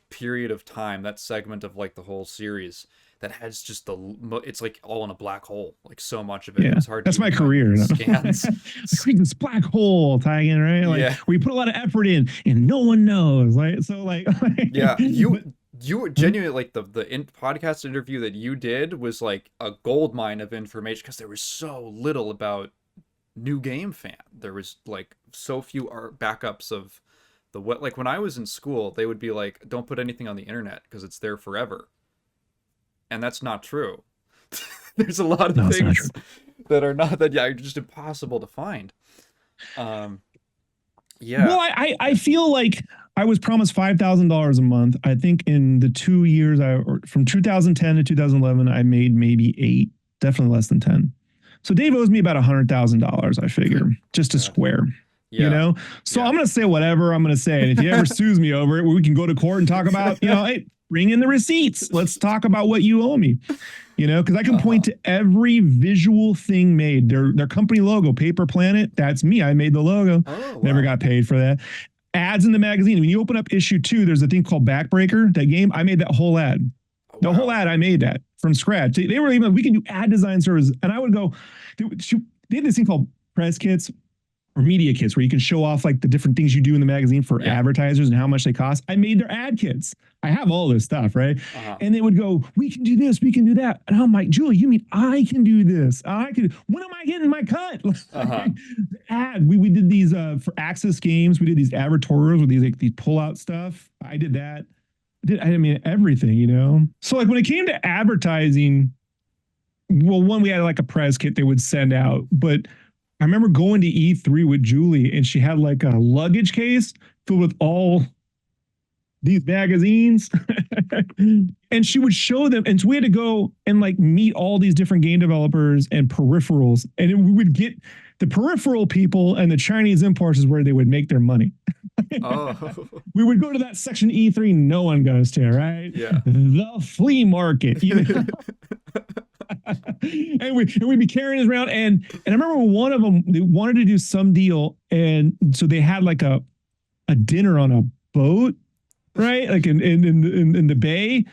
period of time, that segment of like the whole series, that has just it's like all in a black hole. Like, so much of it. It's hard. That's my career. Scans. Like this black hole tagging, right? Like, where you put a lot of effort in and no one knows. Like, so like, you were genuinely, like, the podcast interview that you did was like a gold mine of information, because there was so little about New Game Fan. There was like so few backups of like when I was in school, they would be like, don't put anything on the internet because it's there forever. And that's not true. There's a lot of things that are not, that are just impossible to find. Well, I feel like I was promised $5,000 a month. I think in the 2 years, from 2010 to 2011, I made maybe 8, definitely less than 10. So Dave owes me about $100,000, I figure, just to square. So I'm going to say whatever I'm going to say. And if he ever sues me over it, we can go to court and talk about, hey, bring in the receipts. Let's talk about what you owe me, because I can point to every visual thing made. Their company logo, Paper Planet, that's me. I made the logo. Never got paid for that. Ads in the magazine. When you open up issue 2, there's a thing called Backbreaker, that game. I made that whole ad. The whole ad, I made that from scratch. They were even, we can do ad design services. And I would go, they had this thing called press kits or media kits where you can show off like the different things you do in the magazine for advertisers and how much they cost. I made their ad kits. I have all this stuff, right? And they would go, we can do this, we can do that. And I'm like, Julie, you mean I can do this? When am I getting my cut? We did these for Access Games. We did these advertorials with these pull-out stuff. I did that. I mean, everything, So like when it came to advertising, well, one, we had like a press kit they would send out, but I remember going to E3 with Julie, and she had like a luggage case filled with all these magazines. And And she would show them. And so we had to go and like meet all these different game developers and peripherals. And we would get the peripheral people, and the Chinese imports is where they would make their money. Oh. We would go to that section E3 no one goes to, right? Yeah. The flea market. You know? and we'd be carrying this around. And I remember one of them, they wanted to do some deal. And so they had like a dinner on a boat, right? Like in the bay.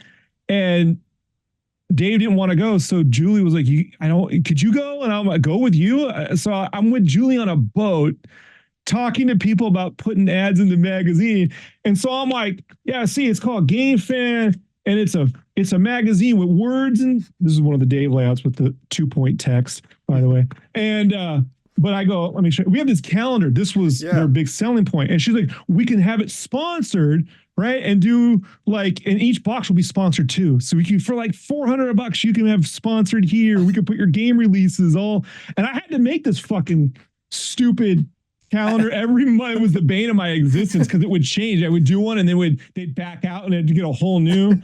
And Dave didn't want to go. So Julie was like, could you go? And I'm like, go with you. So I'm with Julie on a boat talking to people about putting ads in the magazine. And so I'm like, yeah, see, it's called Game Fan. And it's a magazine with words. And this is one of the Dave layouts with the 2-point text, by the way. And, but I go, let me show you. We have this calendar. This was their big selling point. And she's like, we can have it sponsored, right? And do like, and each box will be sponsored too. So we can, for like $400, you can have sponsored here. We can put your game releases all. And I had to make this fucking stupid calendar every month. It was the bane of my existence because it would change. I would do one and they'd back out and I'd get a whole new,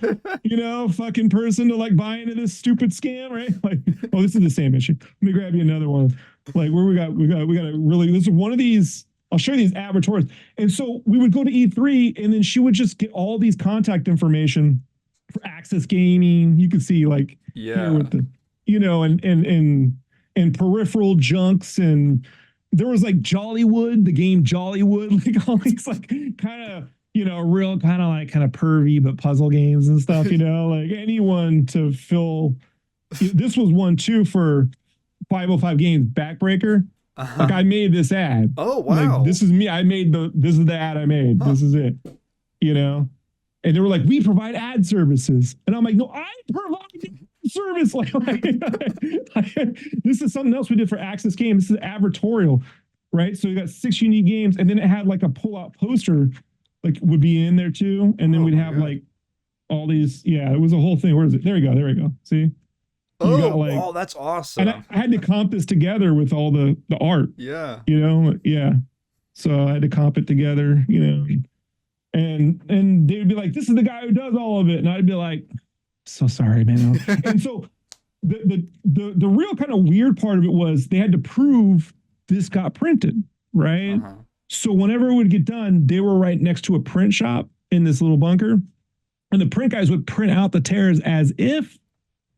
fucking person to like buy into this stupid scam, right? Like, oh, this is the same issue. Let me grab you another one. Like where we got a really, this is one of these, I'll show you these avatars. And so we would go to E3 and then she would just get all these contact information for Access Gaming. You could see like, here with the, and peripheral junks, and there was like Jollywood, the game Jollywood, like all these like kind of, real kind of pervy, but puzzle games and stuff, like anyone to fill. This was one too for 505 Games Backbreaker. Like I made this ad. Oh, wow. Like, this is me. This is the ad I made. This is it, And they were like, we provide ad services. And I'm like, no, I provide service. Like, this is something else we did for Access Games. This is advertorial, right? So we got 6 unique games, and then it had like a pull-out poster, like would be in there too. And then we'd have like all these. Yeah, it was a whole thing. Where is it? There we go. There we go. See? Oh, that's awesome. And I had to comp this together with all the art. Yeah. Yeah. So I had to comp it together, and they would be like, this is the guy who does all of it. And I'd be like, so sorry, man. And so the real kind of weird part of it was they had to prove this got printed, right? So whenever it would get done, they were right next to a print shop in this little bunker. And the print guys would print out the tears as if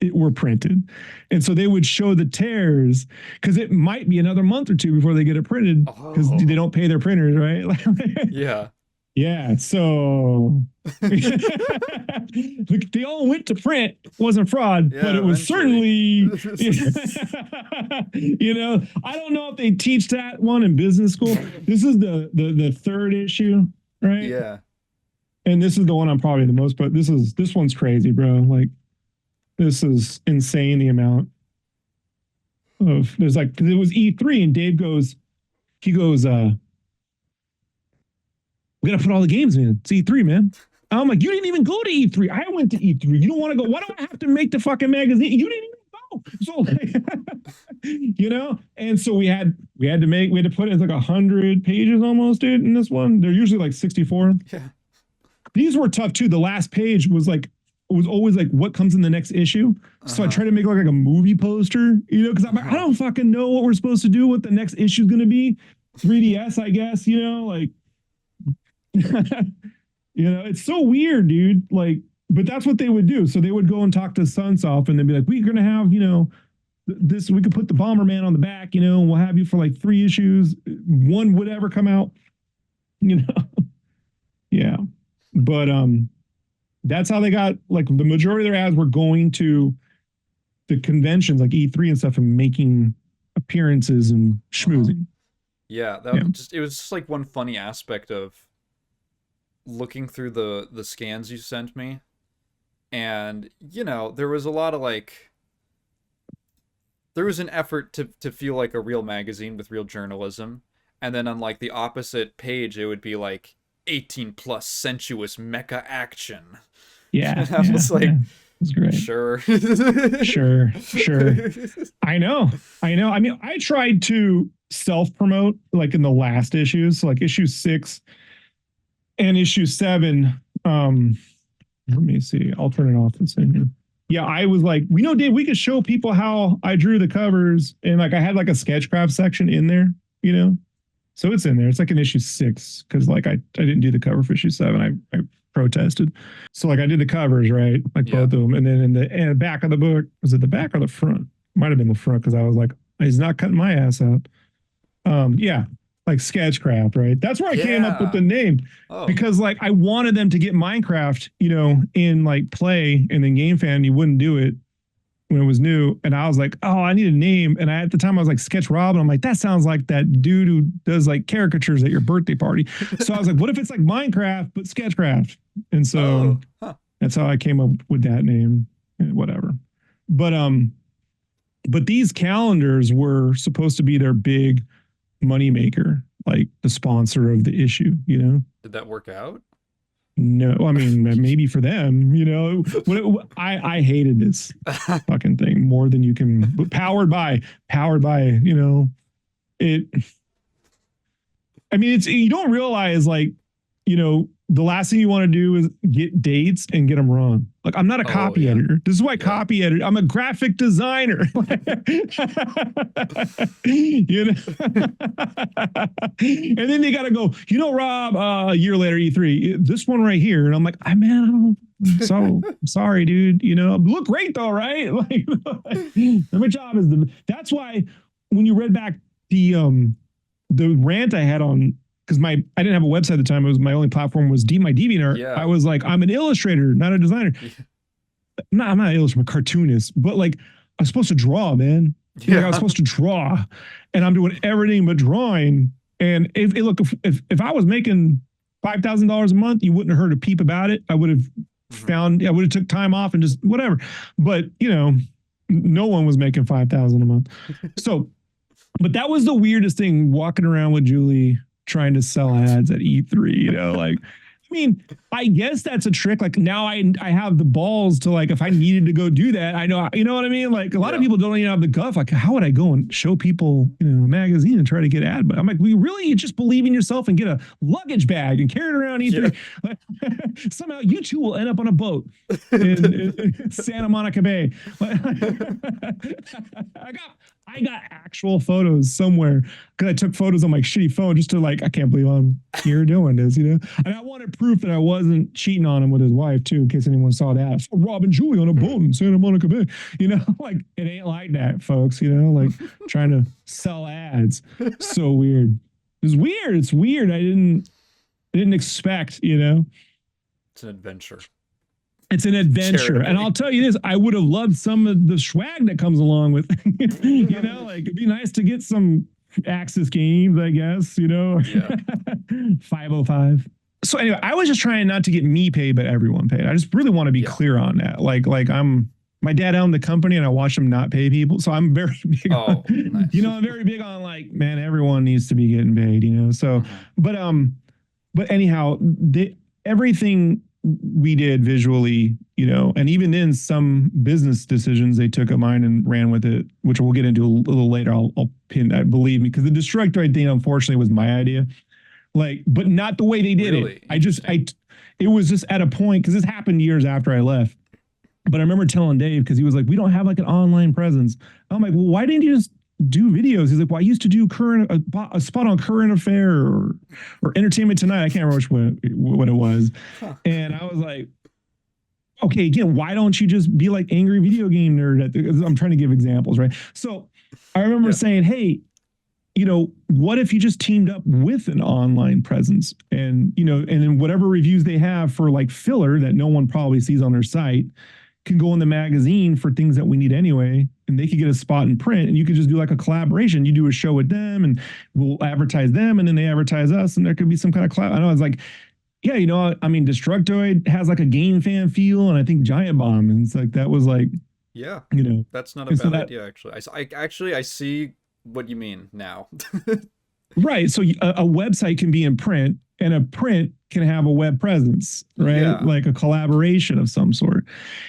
it were printed. And so they would show the tears because it might be another month or two before they get it printed because they don't pay their printers, right? Yeah. Yeah. So look, they all went to print. It wasn't fraud, but it was certainly, I don't know if they teach that one in business school. This is the 3rd issue, right? Yeah. And this is the one I'm probably the most, but this one's crazy, bro. Like, this is insane, the amount of, there's like, because it was E3 and Dave goes, we got to put all the games in. It's E3, man. I'm like, you didn't even go to E3. I went to E3. You don't want to go. Why do I have to make the fucking magazine? You didn't even go. So, and so we had to put it as like 100 pages almost, dude, in this one. They're usually like 64. Yeah. These were tough too. The last page was always like what comes in the next issue. So I try to make like a movie poster, because I'm like, I don't fucking know what we're supposed to do, what the next issue is going to be. 3DS, I guess, like, it's so weird, dude. Like, but that's what they would do. So they would go and talk to Sunsoft and they'd be like, we're going to have, this, we could put the Bomberman on the back, and we'll have you for like 3 issues. One would ever come out, Yeah. But, that's how they got, like, the majority of their ads were going to the conventions like E3 and stuff and making appearances and schmoozing. Yeah, it was just like one funny aspect of looking through the scans you sent me. And, there was a lot of like, there was an effort to feel like a real magazine with real journalism. And then on like the opposite page, it would be like 18+ sensuous mecha action. Yeah. And I was like, it's great. Sure. Sure. I know. I mean, I tried to self-promote like in the last issues, so like issue 6 and issue 7. Let me see. I'll turn it off and send you. Yeah, I was like, we know, Dave, we could show people how I drew the covers. And like I had like a sketchcraft section in there, you know? So it's in there. It's like an issue 6 because like I didn't do the cover for issue 7. I protested. So like I did the covers, right? Like both of them. And then in the back of the book, was it the back or the front? Might have been the front because I was like, he's not cutting my ass out. Yeah, like Sketchcraft, right? That's where I came up with the name because like I wanted them to get Minecraft, you know, in like play, and then GameFan, you wouldn't do it when it was new. And I was like, oh, I need a name. And at the time I was like Sketch Rob. And I'm like, that sounds like that dude who does like caricatures at your birthday party. So I was like, what if it's like Minecraft, but Sketchcraft? And so that's how I came up with that name, whatever. But these calendars were supposed to be their big moneymaker, like the sponsor of the issue, you know? Did that work out? No, I mean, maybe for them, you know, I hated this fucking thing more than you can, but powered by, you know, I mean, you don't realize like, you know, the last thing you want to do is get dates and get them wrong. Like I'm not a copy editor. This is why copy editor. I'm a graphic designer. You know? And then they got to go, you know, Rob, a year later, E3, this one right here. And I'm like, man, I'm sorry, dude. You know, look great though, right? Like my job is that's why when you read back the rant I had on, because I didn't have a website at the time. It was my only platform was my DeviantArt. I was like, I'm an illustrator, not a designer. I'm not an illustrator, I'm a cartoonist, but like I'm supposed to draw, man. Like, I was supposed to draw, and I'm doing everything but drawing. And if I was making $5,000 a month, you wouldn't have heard a peep about it. I would have took time off and just whatever. But you know, no one was making $5,000 a month. So, but that was the weirdest thing, walking around with Julie trying to sell ads at E3, you know, like, I mean, I guess that's a trick. Like now I have the balls to like, if I needed to go do that, I know, you know what I mean? Like a lot of people don't even have the guff. Like, how would I go and show people, you know, a magazine and try to get ad? But I'm like, you just believe in yourself and get a luggage bag and carry it around E3. Like, somehow you two will end up on a boat in Santa Monica Bay. I got actual photos somewhere because I took photos on my shitty phone just to like, I can't believe I'm here doing this, you know? And I wanted proof that I wasn't cheating on him with his wife too, in case anyone saw that. I saw Rob and Julie on a boat in Santa Monica Bay, you know? Like, it ain't like that, folks, you know? Like trying to sell ads. So weird. It's weird. I didn't expect, you know? It's an adventure. It's an adventure. And I'll tell you this, I would have loved some of the swag that comes along with, you know, like it'd be nice to get some Axis games, I guess, you know, 505. So anyway, I was just trying not to get me paid, but everyone paid. I just really want to be clear on that. Like my dad owned the company and I watched him not pay people. So I'm very big on, nice. You know, I'm very big on like, man, everyone needs to be getting paid, you know? So, but anyhow, everything we did visually, you know, and even then some business decisions they took of mine and ran with it, which we'll get into a little later. I'll pin that, believe me, because the Destructoid thing, unfortunately, was my idea. Like, but not the way they did it. It was just at a point, because this happened years after I left. But I remember telling Dave, because he was like, we don't have like an online presence. I'm like, well, why didn't you just do videos? He's like, well, I used to do a spot on Current Affair or Entertainment Tonight. I can't remember what it was. And I was like, okay, again, why don't you just be like Angry Video Game Nerd? I'm trying to give examples, right? So I remember saying, hey, you know, what if you just teamed up with an online presence and, you know, and then whatever reviews they have for like filler that no one probably sees on their site can go in the magazine for things that we need anyway, and they could get a spot in print, and you could just do like a collaboration. You do a show with them and we'll advertise them, and then they advertise us, and there could be some kind of collab. I know it's like, yeah, you know, I mean, Destructoid has like a game fan feel, and I think Giant Bomb, and it's like, that was like, yeah, you know, that's not a bad idea, actually. I see what you mean now. Right. So a website can be in print, and a print can have a web presence, right? Yeah. Like a collaboration of some sort.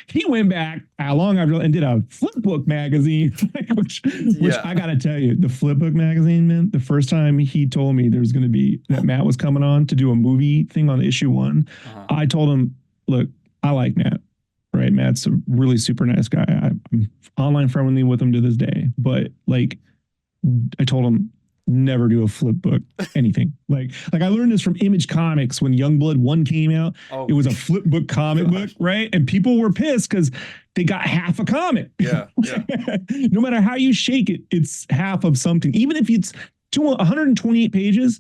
He went back long after and did a flipbook magazine, which I got to tell you, the flipbook magazine, man, the first time he told me there's going to be that Matt was coming on to do a movie thing on issue 1, I told him, look, I like Matt. Right, Matt's a really super nice guy. I'm online friendly with him to this day. But like, I told him never do a flip book anything. Like I learned this from Image Comics when Youngblood 1 came out. Oh, it was a flip book comic book, right? And people were pissed because they got half a comic. Yeah, yeah. No matter how you shake it, it's half of something. Even if it's 128 pages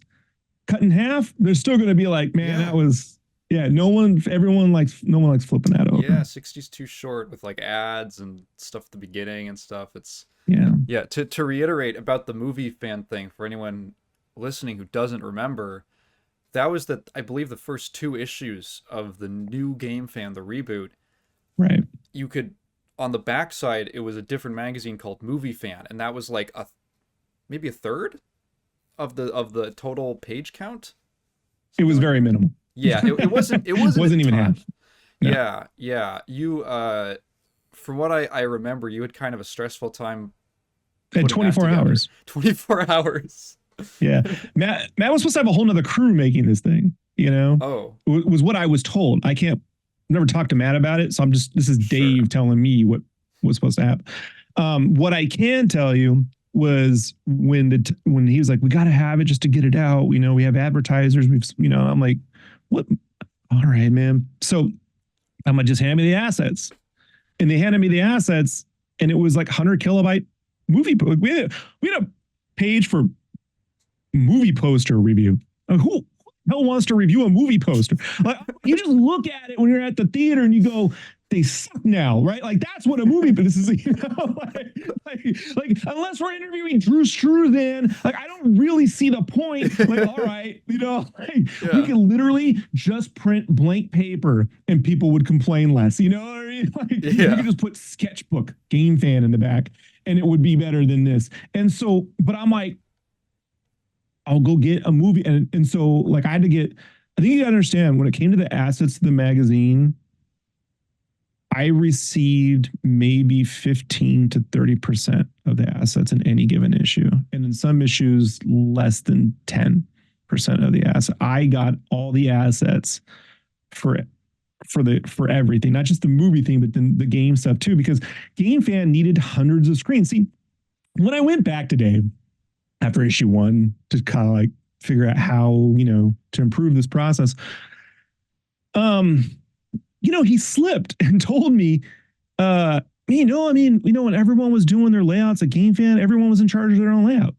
cut in half, they're still going to be like, man, that was. Yeah, no one likes flipping that over. Yeah, 60's too short with like ads and stuff at the beginning and stuff. It's yeah. To reiterate about the movie fan thing for anyone listening who doesn't remember, that was I believe the first 2 issues of the new Game Fan, the reboot. Right. You could on the backside it was a different magazine called Movie Fan, and that was like maybe a third of the total page count. It was very minimal. Yeah, it wasn't even half. No. Yeah. You from what I remember, you had kind of a stressful time at 24 hours. 24 hours. Yeah. Matt was supposed to have a whole nother crew making this thing, you know? Oh. Was what I was told. I never talked to Matt about it, so this is Dave telling me what was supposed to happen. What I can tell you was when he was like, we got to have it just to get it out. You know, we have advertisers. I'm like, what? All right, man. So I'm gonna just hand me the assets, and they handed me the assets, and it was like 100 kilobyte movie. We had a page for movie poster review. Who the hell wants to review a movie poster? Like, you just look at it when you're at the theater and you go, they suck now, right? Like that's what a movie. But this is, like unless we're interviewing Drew Struzan, like I don't really see the point. Like, all right, we could literally just print blank paper and people would complain less. You know what I mean? Like you could just put sketchbook Game Fan in the back and it would be better than this. And so, but I'm like, I'll go get a movie, and so like I had to get. I think you gotta understand when it came to the assets of the magazine. I received maybe 15 to 30% of the assets in any given issue. And in some issues, less than 10% of the assets. I got all the assets for everything, not just the movie thing, but then the game stuff too, because Game Fan needed hundreds of screens. See, when I went back today after issue 1 to kind of like figure out how, to improve this process, he slipped and told me, when everyone was doing their layouts at Game Fan, everyone was in charge of their own layout.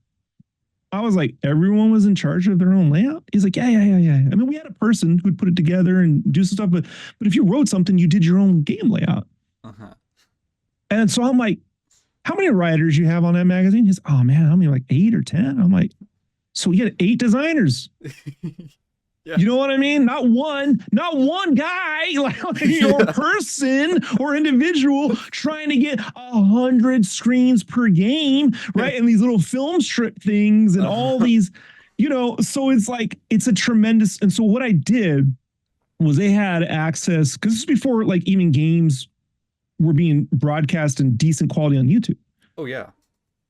I was like, everyone was in charge of their own layout? He's like, yeah. I mean, we had a person who'd put it together and do some stuff, but if you wrote something, you did your own game layout. Uh-huh. And so I'm like, how many writers you have on that magazine? He's, oh man, how many, like 8 or 10? I'm like, so we had 8 designers. Yeah. You know what I mean? Not one guy, or person or individual trying to get 100 screens per game, right? And these little film strip things and all these, so it's like, it's a tremendous. And so what I did was they had access, because this is before like even games were being broadcast in decent quality on YouTube. Oh, yeah.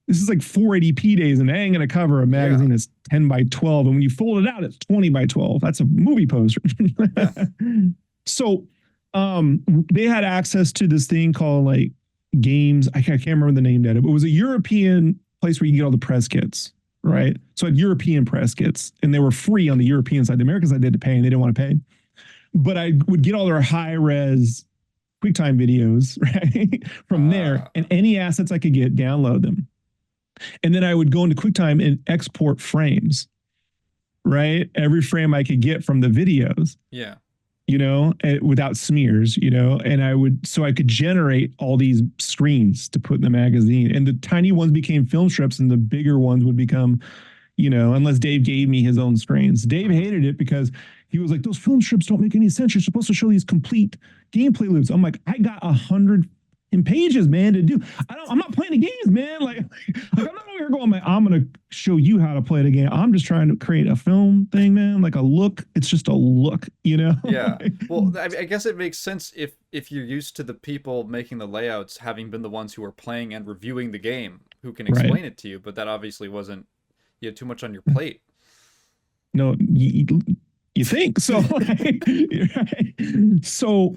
This is like 480p days, and they ain't going to cover a magazine that's 10 by 12. And when you fold it out, it's 20 by 12. That's a movie poster. So they had access to this thing called like games. I can't remember the name of it, but it was a European place where you get all the press kits, right? So I had European press kits, and they were free on the European side. The American side, they had to pay, and they didn't want to pay. But I would get all their high-res QuickTime videos, right? From there, and any assets I could get, download them. And then I would go into QuickTime and export frames, right? Every frame I could get from the videos. Yeah. Without smears, and so I could generate all these screens to put in the magazine. And the tiny ones became film strips and the bigger ones would become, unless Dave gave me his own screens. Dave hated it because he was like, those film strips don't make any sense. You're supposed to show these complete gameplay loops. I'm like, I got 100 in pages, man, to do. I'm not playing the games, man. Like I'm not over here going, I'm going to show you how to play the game. I'm just trying to create a film thing, man. Like a look. It's just a look, Yeah. Well, I guess it makes sense if you're used to the people making the layouts having been the ones who are playing and reviewing the game, who can explain it to you. But that obviously wasn't. You had too much on your plate. No, you think so? So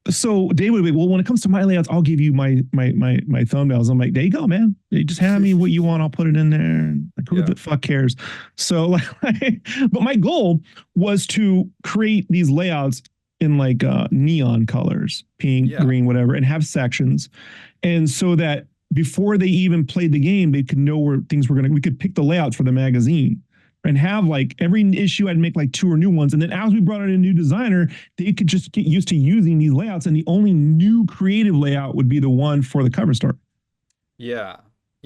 So Dave would be, well, when it comes to my layouts, I'll give you my thumbnails. I'm like, there you go, man. You just hand me what you want. I'll put it in there. Like, who the fuck cares? So like, but my goal was to create these layouts in like neon colors, pink, green, whatever, and have sections. And so that before they even played the game, they could know where things were we could pick the layouts for the magazine and have like every issue I'd make like 2 or new ones. And then as we brought in a new designer, they could just get used to using these layouts. And the only new creative layout would be the one for the cover story. Yeah.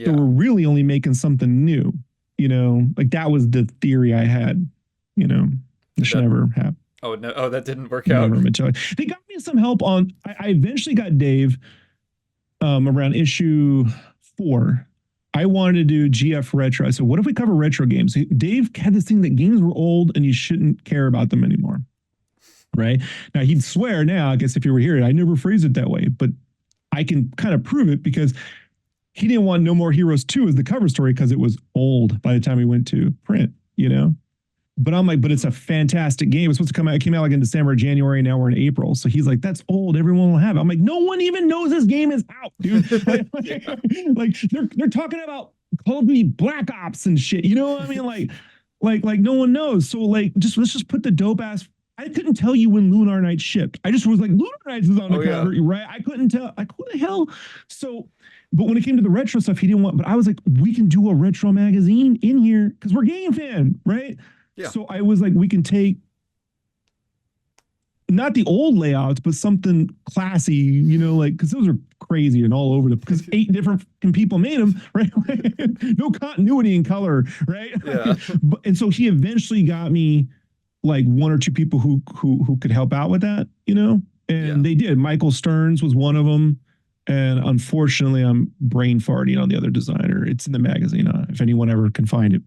So we're really only making something new, like that was the theory I had, this should never happen. Oh, no. Oh, that didn't work out. They got me some help on, I eventually got Dave around issue 4. I wanted to do GF retro. I said, what if we cover retro games? Dave had this thing that games were old and you shouldn't care about them anymore. Right? Now, he'd swear now, I guess if you were here, I never phrased it that way, but I can kind of prove it because he didn't want No More Heroes 2 as the cover story because it was old by the time we went to print, But I'm like, but it's a fantastic game. It's supposed to come out. It came out like in December, January. Now we're in April. So he's like, that's old. Everyone will have it. I'm like, no one even knows this game is out, dude. like they're talking about Call of Duty Black Ops and shit. You know what I mean? Like no one knows. So like, let's just put the dope ass. I couldn't tell you when Lunar Nights shipped. I just was like, Lunar Nights is on the cover, right? I couldn't tell. Like, who the hell? So, but when it came to the retro stuff, he didn't want. But I was like, we can do a retro magazine in here because we're game fan, right? Yeah. So I was like, we can take not the old layouts, but something classy, like, because those are crazy and all over because 8 different people made them, right? No continuity in color, right? Yeah. And so he eventually got me like 1 or 2 people who could help out with that, and they did. Michael Stearns was one of them. And unfortunately, I'm brain farting on the other designer. It's in the magazine, if anyone ever can find it.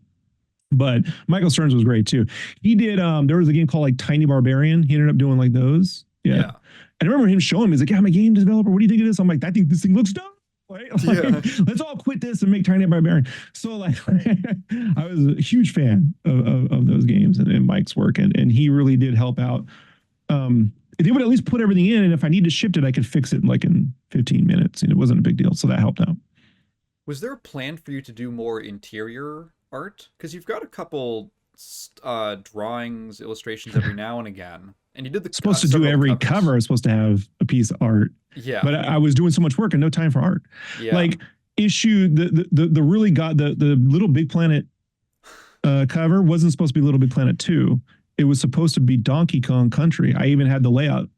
But Michael Stearns was great too. He did, there was a game called like Tiny Barbarian. He ended up doing like those. Yeah. And I remember him showing me, he's like, yeah, I'm a game developer. What do you think of this? I'm like, I think this thing looks dumb. Right? Let's all quit this and make Tiny Barbarian. So like, I was a huge fan of those games and Mike's work. And he really did help out. They would at least put everything in. And if I need to shift it, I could fix it like in 15 minutes. And it wasn't a big deal. So that helped out. Was there a plan for you to do more interior art? Because you've got a couple drawings, illustrations every now and again, and you did the supposed to do every cover is supposed to have a piece of art. Yeah, but I was doing so much work and no time for art. Yeah, like the really got the Little Big Planet cover wasn't supposed to be Little Big Planet 2. It was supposed to be Donkey Kong Country. I even had the layout.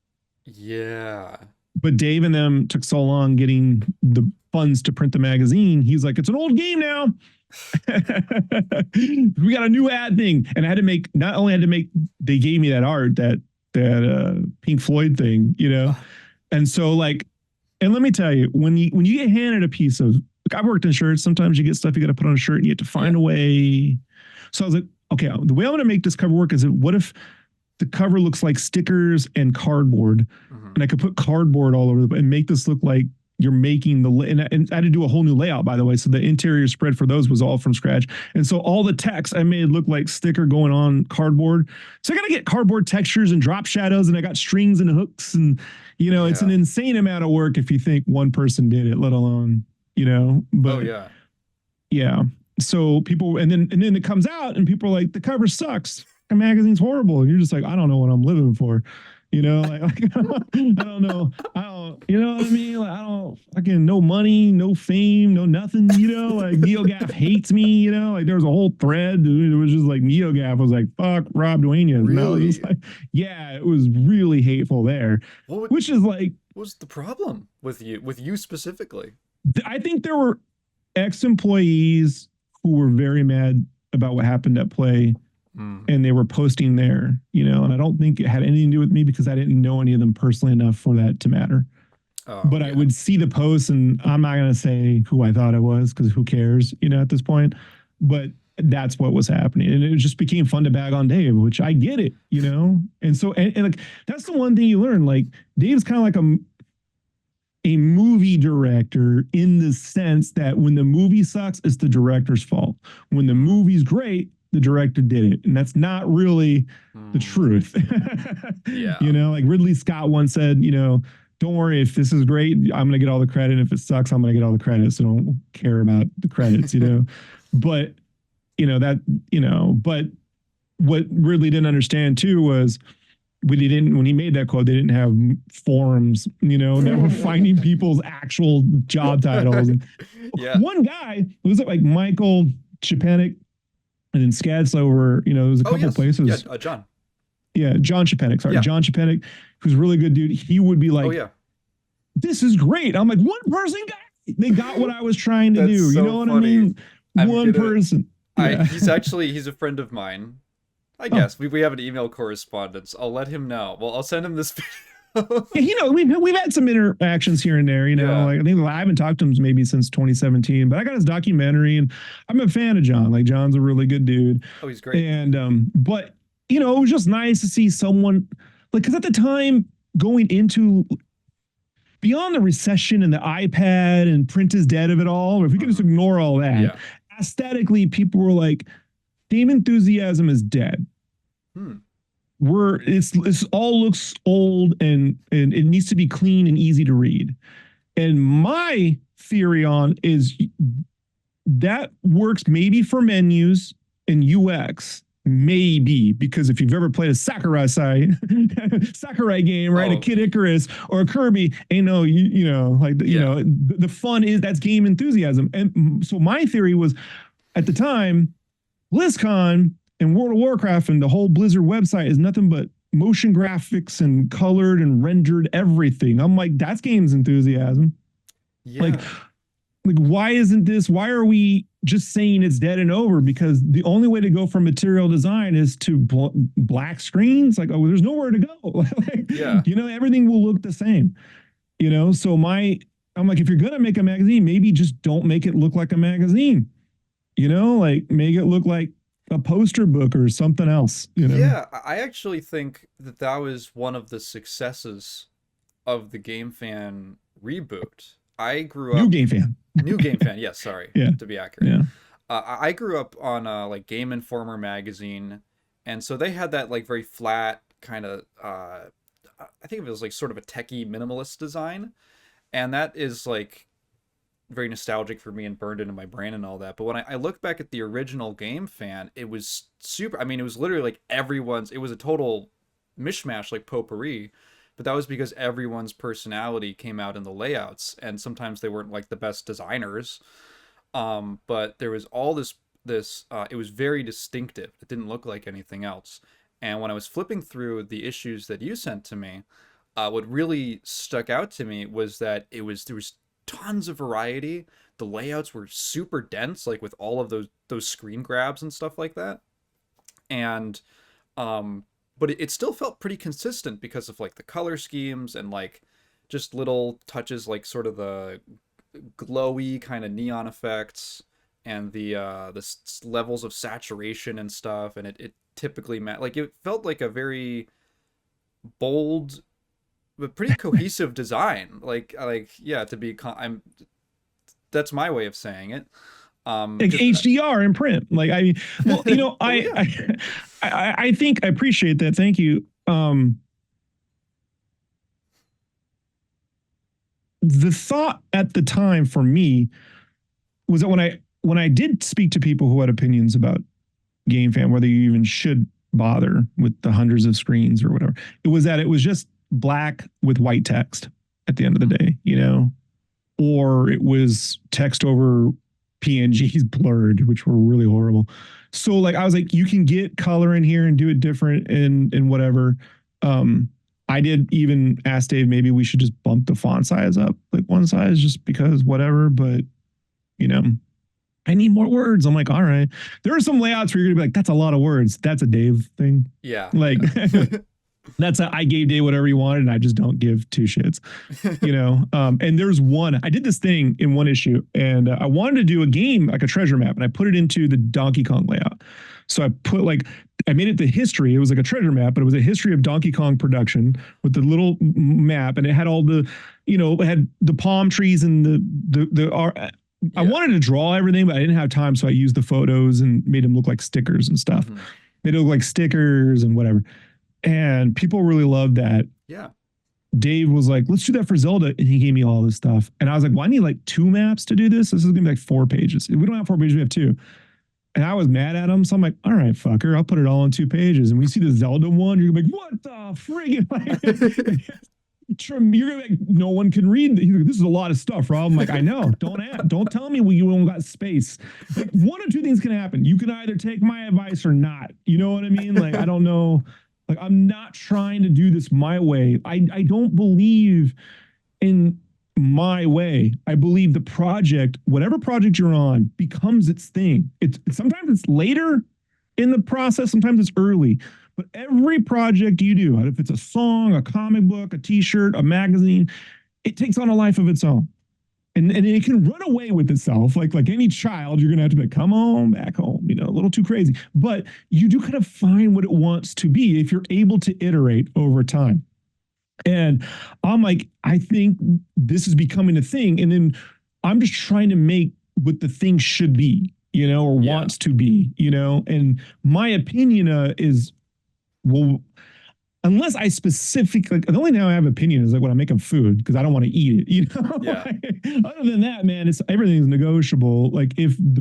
Yeah, but Dave and them took so long getting the funds to print the magazine. He's like, it's an old game now. We got a new ad thing, and I had to make. Not only had to make, they gave me that art, that Pink Floyd thing, and so like, and let me tell you, when you get handed a piece of, like, I've worked in shirts. Sometimes you get stuff you got to put on a shirt, and you have to find a way. So I was like, okay, the way I'm going to make this cover work is, what if the cover looks like stickers and cardboard, and I could put cardboard all over and make this look like you're making and I had to do a whole new layout, by the way. So the interior spread for those was all from scratch. And so all the text I made look like sticker going on cardboard. So I got to get cardboard textures and drop shadows, and I got strings and hooks, and, it's an insane amount of work if you think one person did it, let alone, but yeah. So people, and then it comes out and people are like, the cover sucks. The magazine's horrible. And you're just like, I don't know what I'm living for. Like I don't know. You know what I mean? Like, I don't fucking, no money, no fame, no nothing, like NeoGaf hates me, like there was a whole thread, dude. It was just like NeoGaf was like, fuck Rob Duenas. Really? Like, yeah, it was really hateful there. Which is like, what was the problem with you specifically? I think there were ex-employees who were very mad about what happened at Play. And they were posting there, and I don't think it had anything to do with me because I didn't know any of them personally enough for that to matter. But I would see the posts, and I'm not going to say who I thought it was because who cares, at this point. But that's what was happening. And it just became fun to bag on Dave, which I get it, And so, and like, that's the one thing you learn. Like, Dave's kind of like a movie director in the sense that when the movie sucks, it's the director's fault. When the movie's great, the director did it. And that's not really the truth. Yeah. Like Ridley Scott once said, don't worry, if this is great, I'm gonna get all the credit. If it sucks, I'm gonna get all the credit. So don't care about the credits, you know. But that, but what Ridley didn't understand too was when he made that quote, they didn't have forums, that were finding people's actual job titles. And Yeah. one guy, it was like Michael Chepanik and then Skadslow were, there was a couple places. Yeah, John. Yeah, John Chepanik. Sorry, John Chepanik, who's a really good dude. He would be like, this is great. I'm like, one person they got what I was trying to do. So you know what funny. I mean? One person. Yeah. He's a friend of mine. I guess we have an email correspondence. I'll let him know. Well, I'll send him this video. Yeah, we've had some interactions here and there. Like I think I haven't talked to him maybe since 2017, but I got his documentary, and I'm a fan of John. Like John's a really good dude. Oh, he's great. And but it was just nice to see someone like, because at the time going into beyond the recession and the iPad and print is dead of it all, or if we can just ignore all that, aesthetically, people were like, game enthusiasm is dead. It's all looks old and it needs to be clean and easy to read. And my theory on is that works maybe for menus and UX, maybe, because if you've ever played a Sakurai game, right, a Kid Icarus or a Kirby, the fun is that's game enthusiasm. And so my theory was, at the time, BlizzCon and World of Warcraft and the whole Blizzard website is nothing but motion graphics and colored and rendered everything. I'm like, that's games enthusiasm. Yeah. Like why are we just saying it's dead and over? Because the only way to go from material design is to black screens. Like, there's nowhere to go. Everything will look the same. So I'm like, if you're gonna make a magazine, maybe just don't make it look like a magazine. Like make it look like a poster book or something else. Yeah, I actually think that was one of the successes of the Game Fan reboot. I grew up New Game Fan. Yes, sorry. To be accurate. Yeah. I grew up on like Game Informer magazine, and so they had that like very flat kind of I think it was like sort of a techie minimalist design, and that is like very nostalgic for me and burned into my brain and all that. But when I look back at the original Game Fan, it was super. I mean, it was literally like it was a total mishmash, like potpourri. But that was because everyone's personality came out in the layouts, and sometimes they weren't like the best designers. But there was all this it was very distinctive. It didn't look like anything else. And when I was flipping through the issues that you sent to me, what really stuck out to me was that there was tons of variety. The layouts were super dense, like with all of those screen grabs and stuff like that. And but it still felt pretty consistent because of like the color schemes and like just little touches, like sort of the glowy kind of neon effects and the levels of saturation and stuff. And it typically like it felt like a very bold but pretty cohesive design. That's my way of saying it. Like HDR in print. Like I think I appreciate that. Thank you. The thought at the time for me was that when I did speak to people who had opinions about Game Fan, whether you even should bother with the hundreds of screens or whatever, it was just black with white text at the end of the day, or it was text over PNGs blurred, which were really horrible. So like, I was like, you can get color in here and do it different and whatever. I did even ask Dave, maybe we should just bump the font size up like one size just because whatever, but I need more words. I'm like, all right. There are some layouts where you're gonna be like, that's a lot of words. That's a Dave thing. Yeah. Like I gave Dave whatever he wanted and I just don't give two shits, and there's one, I did this thing in one issue and I wanted to do a game, like a treasure map, and I put it into the Donkey Kong layout. So I made it the history. It was like a treasure map, but it was a history of Donkey Kong production with the little map. And it had all the, it had the palm trees and I wanted to draw everything, but I didn't have time. So I used the photos and made them look like stickers and stuff. Made it look like stickers and whatever. And people really loved that. Yeah. Dave was like, let's do that for Zelda. And he gave me all this stuff. And I was like, well, I need like 2 maps to do this. This is going to be like 4 pages. We don't have 4 pages, we have 2. And I was mad at him. So I'm like, all right, fucker, I'll put it all on 2 pages. And we see the Zelda one, you're like, what the friggin'? You're gonna be like, no one can read. He's like, this is a lot of stuff, Rob. I'm like, I know. Don't tell me you don't got space. Like, 1 or 2 things can happen. You can either take my advice or not. You know what I mean? Like, I don't know. Like, I'm not trying to do this my way. I don't believe in my way. I believe the project, whatever project you're on, becomes its thing. It's sometimes it's later in the process, sometimes it's early. But every project you do, if it's a song, a comic book, a t-shirt, a magazine, it takes on a life of its own. And it can run away with itself. Like any child, you're going to have to be like, come on back home, a little too crazy. But you do kind of find what it wants to be if you're able to iterate over time. And I'm like, I think this is becoming a thing. And then I'm just trying to make what the thing should be, or wants to be, and my opinion is, well, unless I specifically, like, the only now I have opinion is like when I'm making food because I don't want to eat it. Yeah. Other than that, man, everything's negotiable. Like if the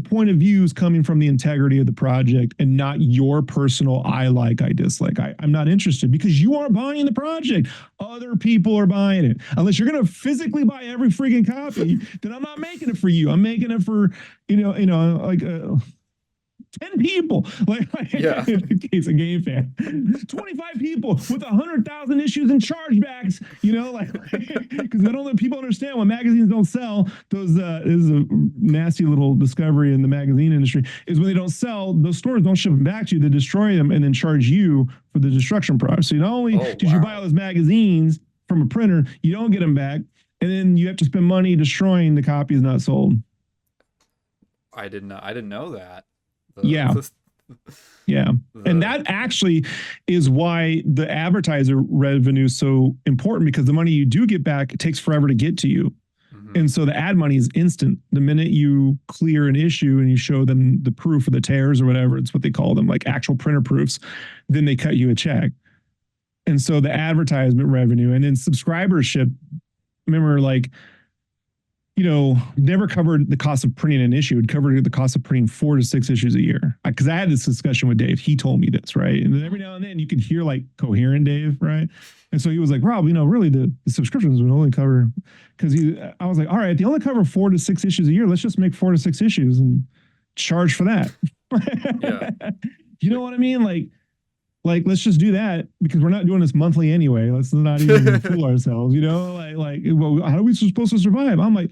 point of view is coming from the integrity of the project and not your personal I dislike, I'm not interested because you aren't buying the project. Other people are buying it. Unless you're gonna physically buy every freaking copy, then I'm not making it for you. I'm making it for 10 people, like Yeah. in the case of Game Fan, 25 people with 100,000 issues and chargebacks, because I don't let people understand when magazines don't sell. Those is a nasty little discovery in the magazine industry is when they don't sell, those stores don't ship them back to you, they destroy them and then charge you for the destruction process. So not only did you buy all those magazines from a printer, you don't get them back, and then you have to spend money destroying the copies not sold. I didn't know that. Yeah. And that actually is why the advertiser revenue is so important, because the money you do get back, it takes forever to get to you. Mm-hmm. And so the ad money is instant. The minute you clear an issue and you show them the proof of the tears or whatever, it's what they call them, like actual printer proofs, then they cut you a check. And so the advertisement revenue and then subscribership, remember, like, never covered the cost of printing an issue. It covered the cost of printing 4 to 6 issues a year. Because I had this discussion with Dave. He told me this, right? And then every now and then you could hear like coherent Dave, right? And so he was like, Rob, really the subscriptions would only cover, because I was like, all right, they only cover 4 to 6 issues a year. Let's just make 4 to 6 issues and charge for that. Yeah. You know what I mean? Like, let's just do that because we're not doing this monthly anyway. Let's not even fool ourselves, well, how are we supposed to survive? I'm like,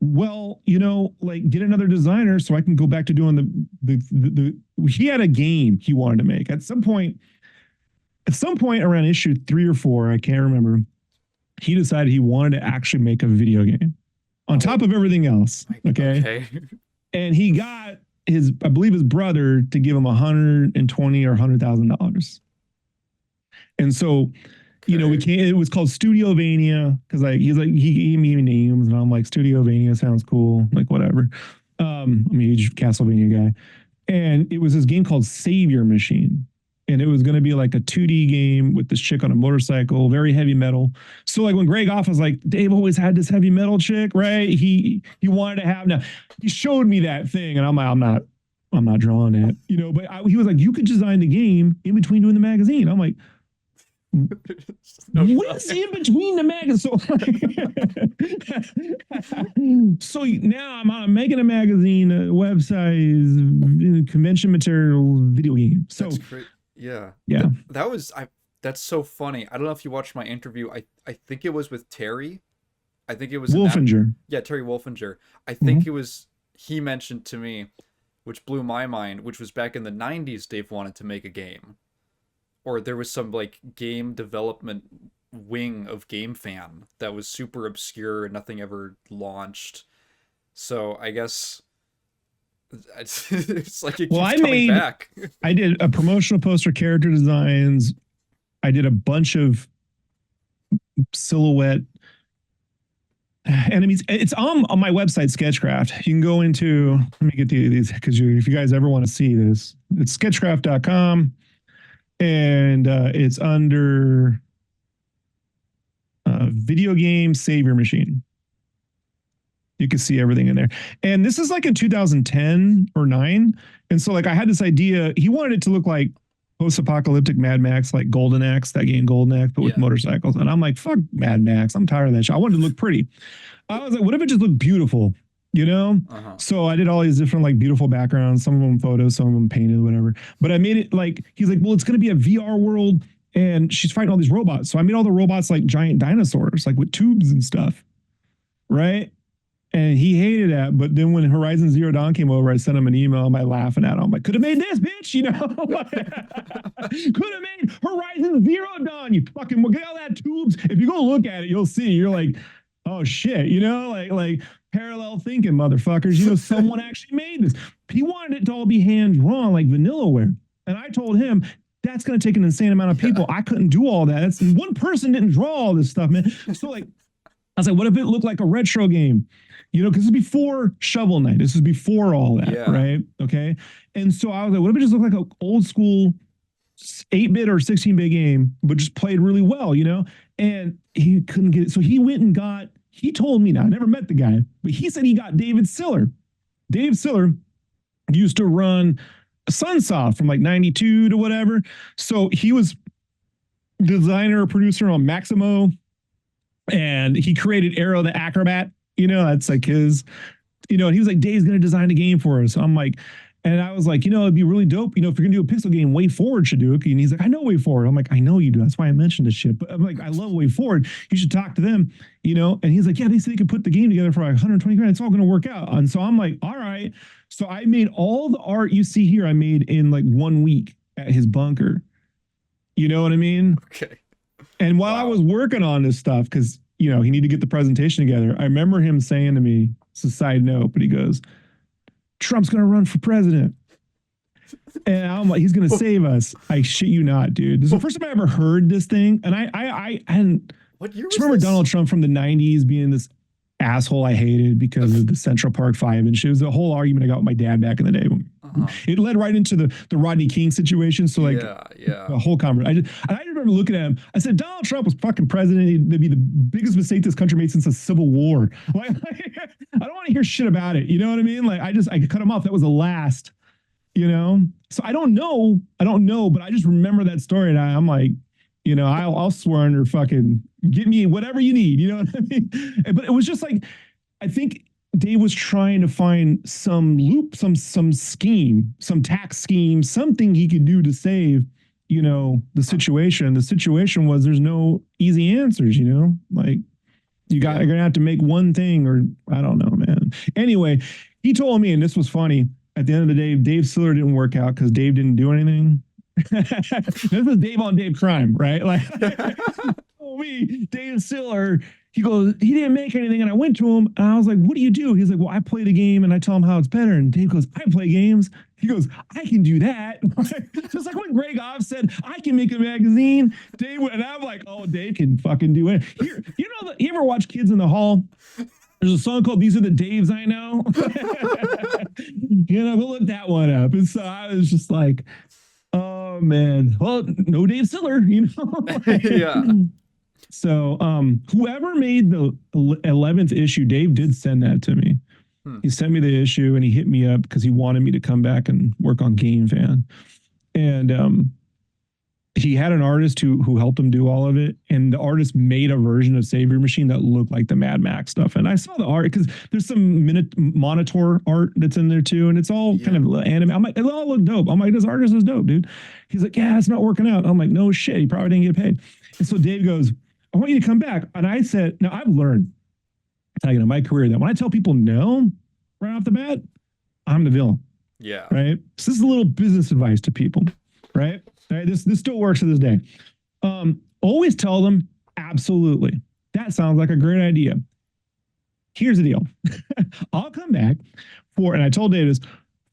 well, get another designer so I can go back to doing he had a game he wanted to make at some point around issue 3 or 4, I can't remember. He decided he wanted to actually make a video game on top of everything else. Okay. And he got I believe his brother to give him $120,000 or $100,000. And so, it was called Studiovania because he gave me names and I'm like, Studiovania sounds cool, like whatever. I'm a huge Castlevania guy. And it was this game called Savior Machine. And it was going to be like a 2D game with this chick on a motorcycle, very heavy metal. So like when Greg Off was like, Dave always had this heavy metal chick, right? He wanted to have, now he showed me that thing and I'm like, I'm not drawing it, but he was like, you could design the game in between doing the magazine. I'm like, what's in between the magazine? So now I'm making a magazine, a website, convention material, video game. So that's great. Yeah. That's so funny. I don't know if you watched my interview. I think it was with Terry. I think it was Wolfinger. Terry Wolfinger. I think he mentioned to me, which blew my mind, which was back in the 90s, Dave wanted to make a game. Or there was some like game development wing of Game Fan that was super obscure and nothing ever launched. So I guess it's like it keeps coming back. I did a promotional poster, character designs. I did a bunch of silhouette enemies. It's on my website, Sketchcraft. You can go let me get these because if you guys ever want to see this, it's sketchcraft.com. and it's under video game savior machine. You can see everything in there. And this is like in 2010 or 9. And so like I had this idea. He wanted it to look like post-apocalyptic Mad Max, like Golden Axe, that game Golden Axe, but with motorcycles. And I'm like, fuck Mad Max. I'm tired of that shit. I wanted to look pretty. I was like, what if it just looked beautiful? You know? So I did all these different like beautiful backgrounds, some of them photos, some of them painted, whatever. But I made it like, he's like, well, it's going to be a VR world and she's fighting all these robots. So I made all the robots like giant dinosaurs, like with tubes and stuff. Right? And he hated that. But then when Horizon Zero Dawn came over, I sent him an email. I'm laughing at him. I'm like, could have made this, bitch, you know? Could have made Horizon Zero Dawn. You fucking look at all that tubes. If you go look at it, you'll see. You're like, oh shit, you know, like parallel thinking, motherfuckers. You know, someone actually made this. He wanted it to all be hand drawn like Vanillaware. And I told him, that's going to take an insane amount of people. I couldn't do all that. That's, one person didn't draw all this stuff, man. So like, I was like, what if it looked like a retro game? You know, because this is before Shovel Knight. This is before all that, right? Okay. And so I was like, what if it just looked like an old school 8-bit or 16-bit game, but just played really well, you know? And he couldn't get it. So he went and got, he told me, now I never met the guy, but he said he got David Siller. Dave Siller used to run Sunsoft from like 92 to whatever. So he was designer, producer on Maximo, and he created Arrow the Acrobat. You know, that's like his, you know, and he was like, Dave's going to design a game for us. I'm like, and I was like, you know, it'd be really dope. You know, if you're going to do a pixel game, Way Forward should do it. And he's like, I know Way Forward. I'm like, I know you do. That's why I mentioned this shit. But I'm like, I love Way Forward. You should talk to them, you know? And he's like, yeah, they said they could put the game together for like 120 grand. It's all going to work out. And so I'm like, all right. So I made all the art you see here, I made in like 1 week at his bunker. You know what I mean? Okay. And while I was working on this stuff, because, you know, he needed to get the presentation together. I remember him saying to me, it's a side note, but he goes, Trump's going to run for president. And I'm like, he's going to save us. I shit you not, dude. This is the first time I ever heard this thing. And I hadn't. What year was just remember this? Donald Trump from the 90s being this asshole I hated because of the Central Park 5 and shit. It was the whole argument I got with my dad back in the day. It led right into the Rodney King situation. So like the whole conversation. I just remember looking at him. I said, Donald Trump was fucking president. He'd be the biggest mistake this country made since the Civil War. Like, I don't want to hear shit about it. You know what I mean? Like I cut him off. That was the last, you know? So I don't know, but I just remember that story. And I'm like, you know, I'll swear under fucking get me whatever you need. You know what I mean? But it was just like, I think Dave was trying to find some loop, some scheme, some tax scheme, something he could do to save, you know, the situation. The situation was there's no easy answers, you know, like you're going to have to make one thing or I don't know, man. Anyway, he told me, and this was funny, at the end of the day, Dave Siller didn't work out because Dave didn't do anything. This is Dave on Dave crime, right? Like, oh, me, Dave Siller. He goes, he didn't make anything. And I went to him and I was like, what do you do? He's like, well, I play the game and I tell him how it's better. And Dave goes, I play games. He goes, I can do that. Just like when Greg Off said, I can make a magazine. Dave, and I'm like, oh, Dave can fucking do it. Here, you know, you ever watch Kids in the Hall? There's a song called These Are the Daves I Know. You know, we'll look that one up. And so I was just like, oh, man. Well, no Dave Siller, you know? Yeah. So whoever made the 11th issue, Dave did send that to me. He sent me the issue and he hit me up because he wanted me to come back and work on Game Fan. And he had an artist who helped him do all of it. And the artist made a version of Savior Machine that looked like the Mad Max stuff. And I saw the art because there's some monitor art that's in there too. And it's all kind of anime. I'm like, it all looked dope. I'm like, this artist is dope, dude. He's like, yeah, it's not working out. I'm like, no shit. He probably didn't get paid. And so Dave goes, I want you to come back. And I said, now I've learned, you know, my career that when I tell people no right off the bat, I'm the villain. Yeah. Right. So this is a little business advice to people. Right. All right. This still works to this day. Always tell them absolutely. That sounds like a great idea. Here's the deal. I'll come back and I told Davis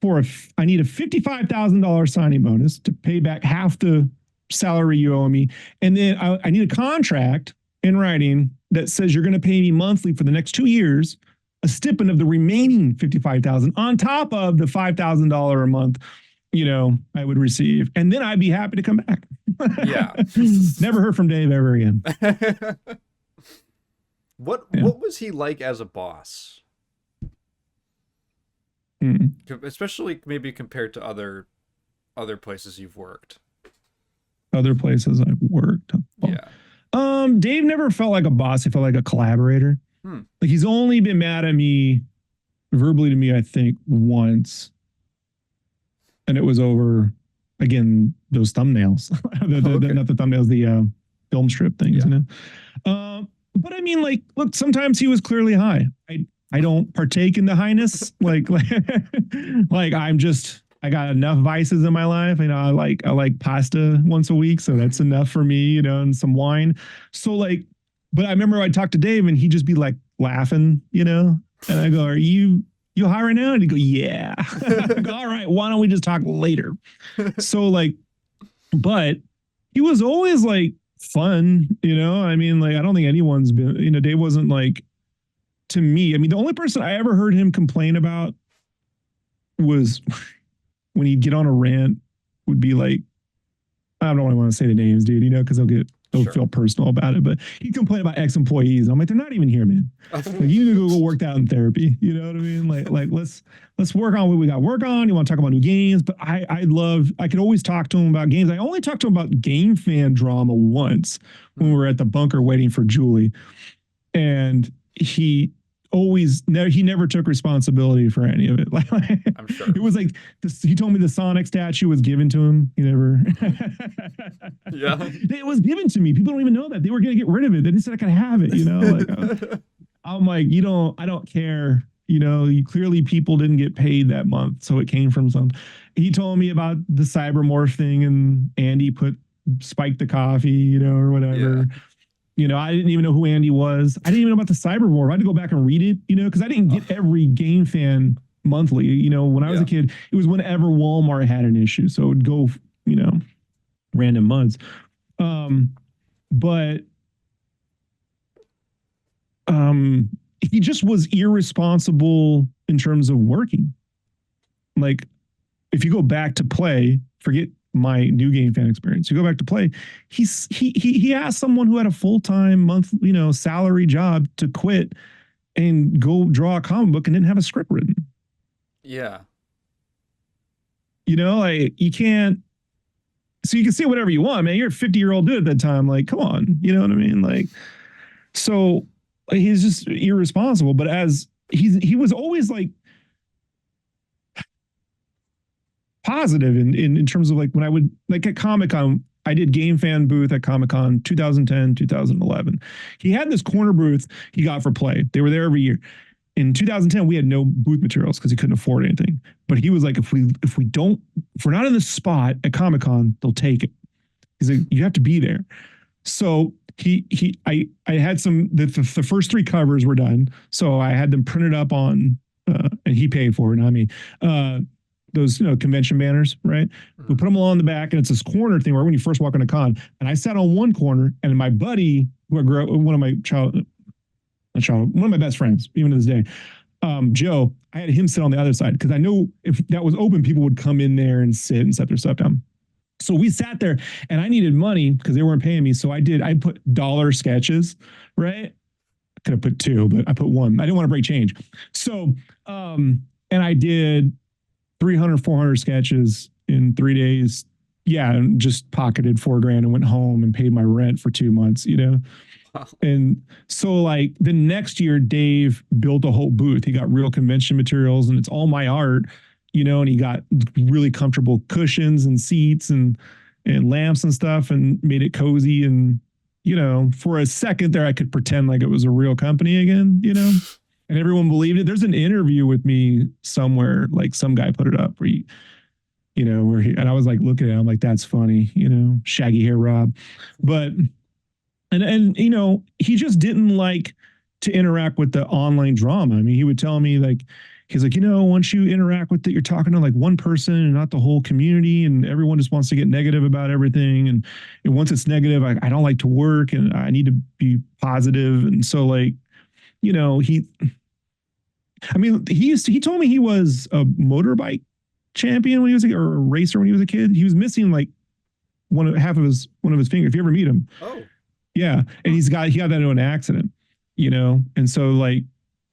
I need a $55,000 signing bonus to pay back half the salary you owe me. And then I need a contract in writing that says you're going to pay me monthly for the next 2 years, a stipend of the remaining $55,000 on top of the $5,000 a month I would receive. And then I'd be happy to come back. Yeah. Never heard from Dave ever again. Yeah. What was he like as a boss? Mm. Especially maybe compared to other places you've worked. Other places I've worked. Yeah. Dave never felt like a boss. He felt like a collaborator. Like he's only been mad at me verbally to me, I think, once. And it was over, again, those thumbnails. Not the thumbnails, the film strip things, But I mean, like, look, sometimes he was clearly high. I don't partake in the highness. like I got enough vices in my life. I like pasta once a week, so that's enough for me, and some wine. So like, but I remember I'd talk to Dave and he'd just be like laughing, and I go, "Are you high right now?" And he'd go, "Yeah." I go, "All right, why don't we just talk later?" So like, but he was always like fun, I mean, like, I don't think anyone's been, Dave wasn't like, to me, I mean, the only person I ever heard him complain about was when he'd get on a rant, would be like, I don't want to say the names, dude, because they'll feel personal about it, but he'd complain about ex-employees. I'm like, they're not even here, man. Like, you need to go work that in therapy. You know what I mean? Like let's work on what we got to work on. You want to talk about new games, but I could always talk to him about games. I only talked to him about game fan drama once when we were at the bunker waiting for Julie, and he never took responsibility for any of it. Like, I'm sure it was like this, he told me the Sonic statue was given to him. He never. Yeah, it was given to me. People don't even know that they were going to get rid of it. They said I could have it. Like, I'm like, I don't care. Clearly people didn't get paid that month, so it came from some. He told me about the cybermorph thing, and Andy spiked the coffee, or whatever. Yeah. I didn't even know who Andy was. I didn't even know about the Cyberwar. I had to go back and read it, because I didn't get every Game Fan monthly. When I was a kid, it was whenever Walmart had an issue. So it would go, random months. But he just was irresponsible in terms of working. Like, if you go back to play, forget my new Game Fan experience. You go back to play, he asked someone who had a full-time month, salary job to quit and go draw a comic book and didn't have a script written. Yeah. Like, you can't, so you can say whatever you want, man. You're a 50-year-old dude at that time. Like, come on. You know what I mean? Like, so he's just irresponsible, but he was always like, positive in terms of like when I would like at Comic-Con, I did Game Fan booth at Comic-Con 2010, 2011. He had this corner booth he got for play. They were there every year. In 2010, we had no booth materials because he couldn't afford anything. But he was like, if we're not in the spot at Comic-Con, they'll take it. He's like, you have to be there. So I had the first 3 covers were done. So I had them printed up on and he paid for it, not me. Those convention banners, right? We put them along the back, and it's this corner thing where when you first walk on a con, and I sat on one corner, and my buddy, who I grew up, one of my best friends, even to this day, Joe, I had him sit on the other side because I know if that was open, people would come in there and sit and set their stuff down. So we sat there, and I needed money because they weren't paying me. So I put dollar sketches, right? I could have put 2, but I put 1. I didn't want to break change. So, and I did 300, 400 sketches in 3 days. Yeah. And just pocketed $4,000 and went home and paid my rent for 2 months, Wow. And so like the next year, Dave built a whole booth. He got real convention materials and it's all my art, and he got really comfortable cushions and seats and lamps and stuff and made it cozy. And, for a second there, I could pretend like it was a real company again, and everyone believed it. There's an interview with me somewhere, like some guy put it up where and I was like looking at him like, that's funny, shaggy hair Rob. But, and he just didn't like to interact with the online drama. I mean, he would tell me like, he's like, once you interact with it, you're talking to like one person and not the whole community, and everyone just wants to get negative about everything. And once it's negative, I don't like to work and I need to be positive. And so like, he told me he was a motorbike champion when he was or a racer when he was a kid. He was missing like one of his fingers. If you ever meet him, Oh, yeah, and he got that into an accident, you know, and so like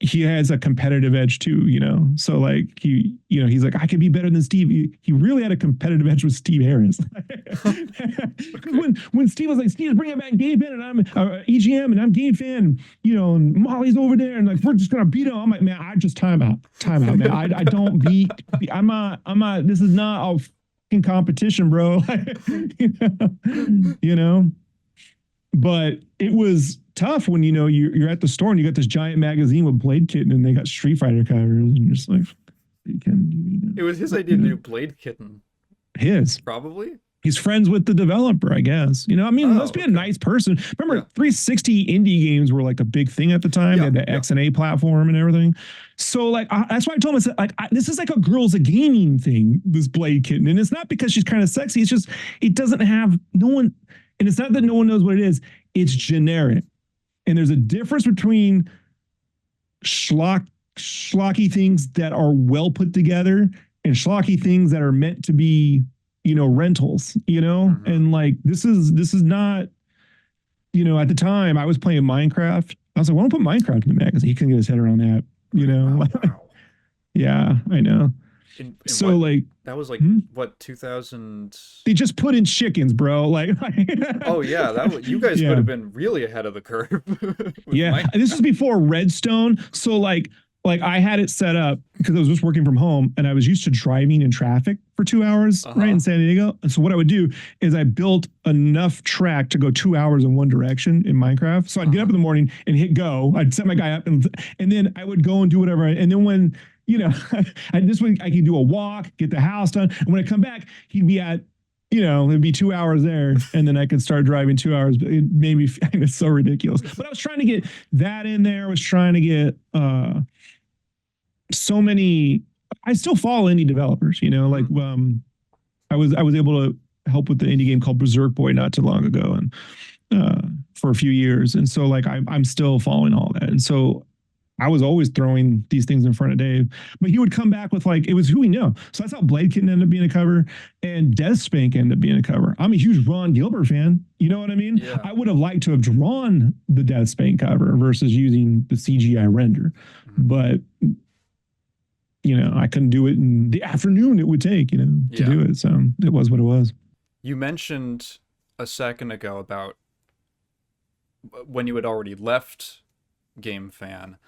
he has a competitive edge too, you know. So like he's like, I could be better than Steve. He really had a competitive edge with Steve Harris. okay. when Steve was like, Steve, bring it back game fan, and I'm EGM, and I'm game fan, you know, and Molly's over there, and like we're just gonna beat him. I'm like, man, I just time out, man. I don't beat. I'm not. This is not a fucking competition, bro. You know. But it was tough when you're at the store and you got this giant magazine with Blade Kitten and they got Street Fighter covers and you're just like, It was his idea to do Blade Kitten, his. probably. He's friends with the developer, I guess. You know, I mean, he must be a nice person. Remember, 360 indie games were like a big thing at the time. They had the X and A platform and everything. So, like, that's why I told him, this is like a girls a gaming thing, this Blade Kitten. And it's not because she's kind of sexy. It's just, it doesn't have, no one, and it's not that no one knows what it is. It's generic. And there's a difference between schlocky things that are well put together and schlocky things that are meant to be, rentals, and like, this is not, at the time I was playing Minecraft. I was like, why don't put Minecraft in the magazine? He couldn't get his head around that, Wow. Yeah, I know. So like, that was like, what, 2000? They just put in chickens, bro. Like, oh yeah, you guys could have been really ahead of the curve. Yeah, this was before Redstone. So like I had it set up because I was just working from home and I was used to driving in traffic for 2 hours, right, in San Diego. And so what I would do is I built enough track to go 2 hours in one direction in Minecraft. So I'd get up in the morning and hit go. I'd set my guy up and then I would go and do whatever. And then when, this way I could do a walk, get the house done. And when I come back, he'd be at, it'd be 2 hours there, and then I could start driving 2 hours. But it made me feel so ridiculous. But I was trying to get that in there. I was trying to get so many. I still follow indie developers. Like I was able to help with the indie game called Berserk Boy not too long ago, and for a few years. And so like I'm still following all that. And so I was always throwing these things in front of Dave, but he would come back with like, it was who we know. So that's how Blade Kitten ended up being a cover and Death Spank ended up being a cover. I'm a huge Ron Gilbert fan. You know what I mean? Yeah. I would have liked to have drawn the Death Spank cover versus using the CGI render, but I couldn't do it in the afternoon it would take, to do it. So it was what it was. You mentioned a second ago about when you had already left Game Fan.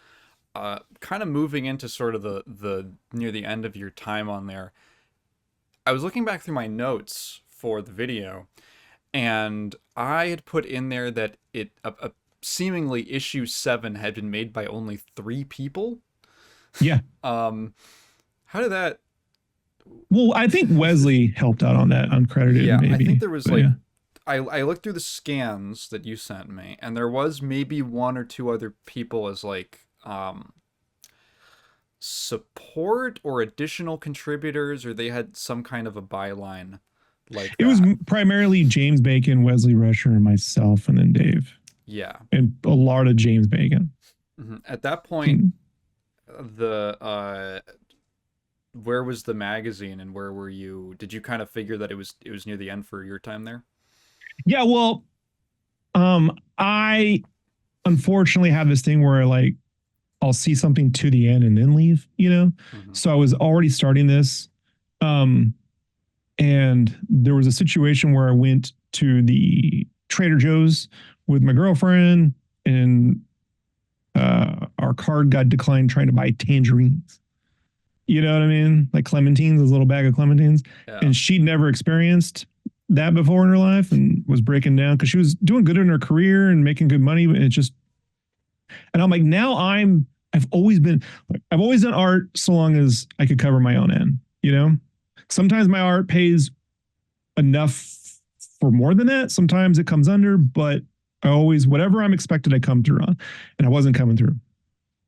Kind of moving into sort of the near the end of your time on there, I was looking back through my notes for the video, and I had put in there that seemingly issue 7 had been made by only 3 people. Yeah. How did that? Well, I think Wesley helped out on that, uncredited. Yeah, maybe. I think there was I looked through the scans that you sent me, and there was maybe 1 or 2 other people as like support or additional contributors, or they had some kind of a byline like it was primarily James Bacon, Wesley Rusher, and myself, and then Dave. Yeah, and a lot of James Bacon. At that point, where was the magazine, and where were you? Did you kind of figure that it was near the end for your time there? Yeah, well, I unfortunately have this thing where like I'll see something to the end and then leave, So I was already starting this. And there was a situation where I went to the Trader Joe's with my girlfriend and our card got declined trying to buy tangerines. You know what I mean? Like clementines, this little bag of clementines. Yeah. And she'd never experienced that before in her life and was breaking down because she was doing good in her career and making good money. And I'm like, now I've always done art so long as I could cover my own end, Sometimes my art pays enough for more than that. Sometimes it comes under, but whatever I'm expected, I come through on, and I wasn't coming through.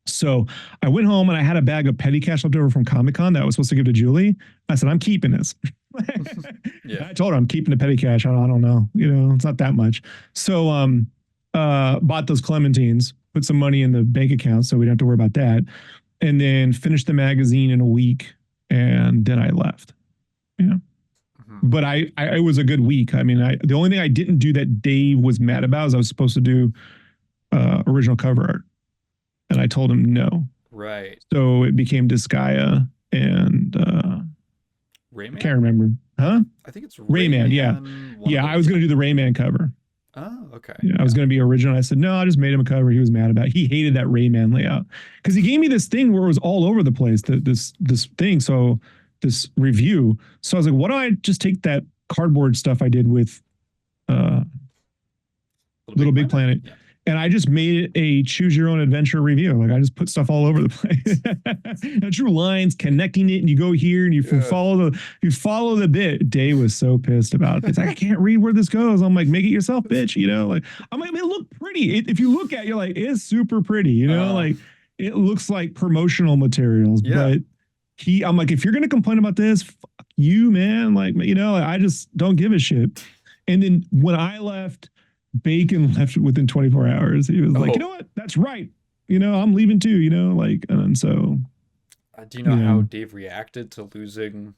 So I went home and I had a bag of petty cash left over from Comic-Con that I was supposed to give to Julie. I said, I'm keeping this. Yeah. I told her I'm keeping the petty cash. I don't know. It's not that much. So bought those clementines, put some money in the bank account so we don't have to worry about that. And then finished the magazine in a week. and then I left. Yeah. But I it was a good week. I mean, the only thing I didn't do that Dave was mad about is I was supposed to do original cover art, and I told him no. Right. So it became Disgaea and Rayman? I can't remember. Huh? I think it's Rayman. Yeah. Yeah, I was going to do the Rayman cover. Oh, okay. Yeah, I was going to be original. I said, no, I just made him a cover. He was mad about it. He hated that Rayman layout because he gave me this thing where it was all over the place, this thing. So this review. So I was like, why don't I just take that cardboard stuff I did with Little Big Planet? Yeah. And I just made it a choose your own adventure review. Like I just put stuff all over the place. I drew lines connecting it, and you go here and you follow the bit. Dave was so pissed about it. It's like, I can't read where this goes. I'm like, make it yourself, bitch. You know, like I'm like, it look pretty. If you look at it, you're like, it's super pretty. You know, like it looks like promotional materials. Yeah. But I'm like, if you're gonna complain about this, fuck you, man. Like, you know, like, I just don't give a shit. And then when I left, Bacon left within 24 hours. He was like, you know what? That's right. You know, I'm leaving too, you know, like, and so. Do you know how Dave reacted to losing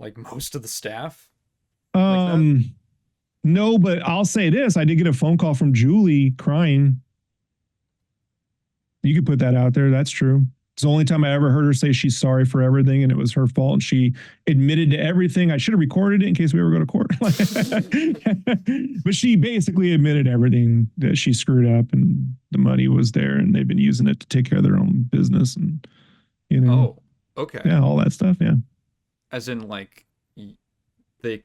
like most of the staff? No, but I'll say this. I did get a phone call from Julie crying. You could put that out there. That's true. It's the only time I ever heard her say she's sorry for everything and it was her fault. And she admitted to everything. I should have recorded it in case we ever go to court. But she basically admitted everything, that she screwed up and the money was there and they've been using it to take care of their own business and, you know. Oh, okay. Yeah, all that stuff. Yeah. As in, like, they've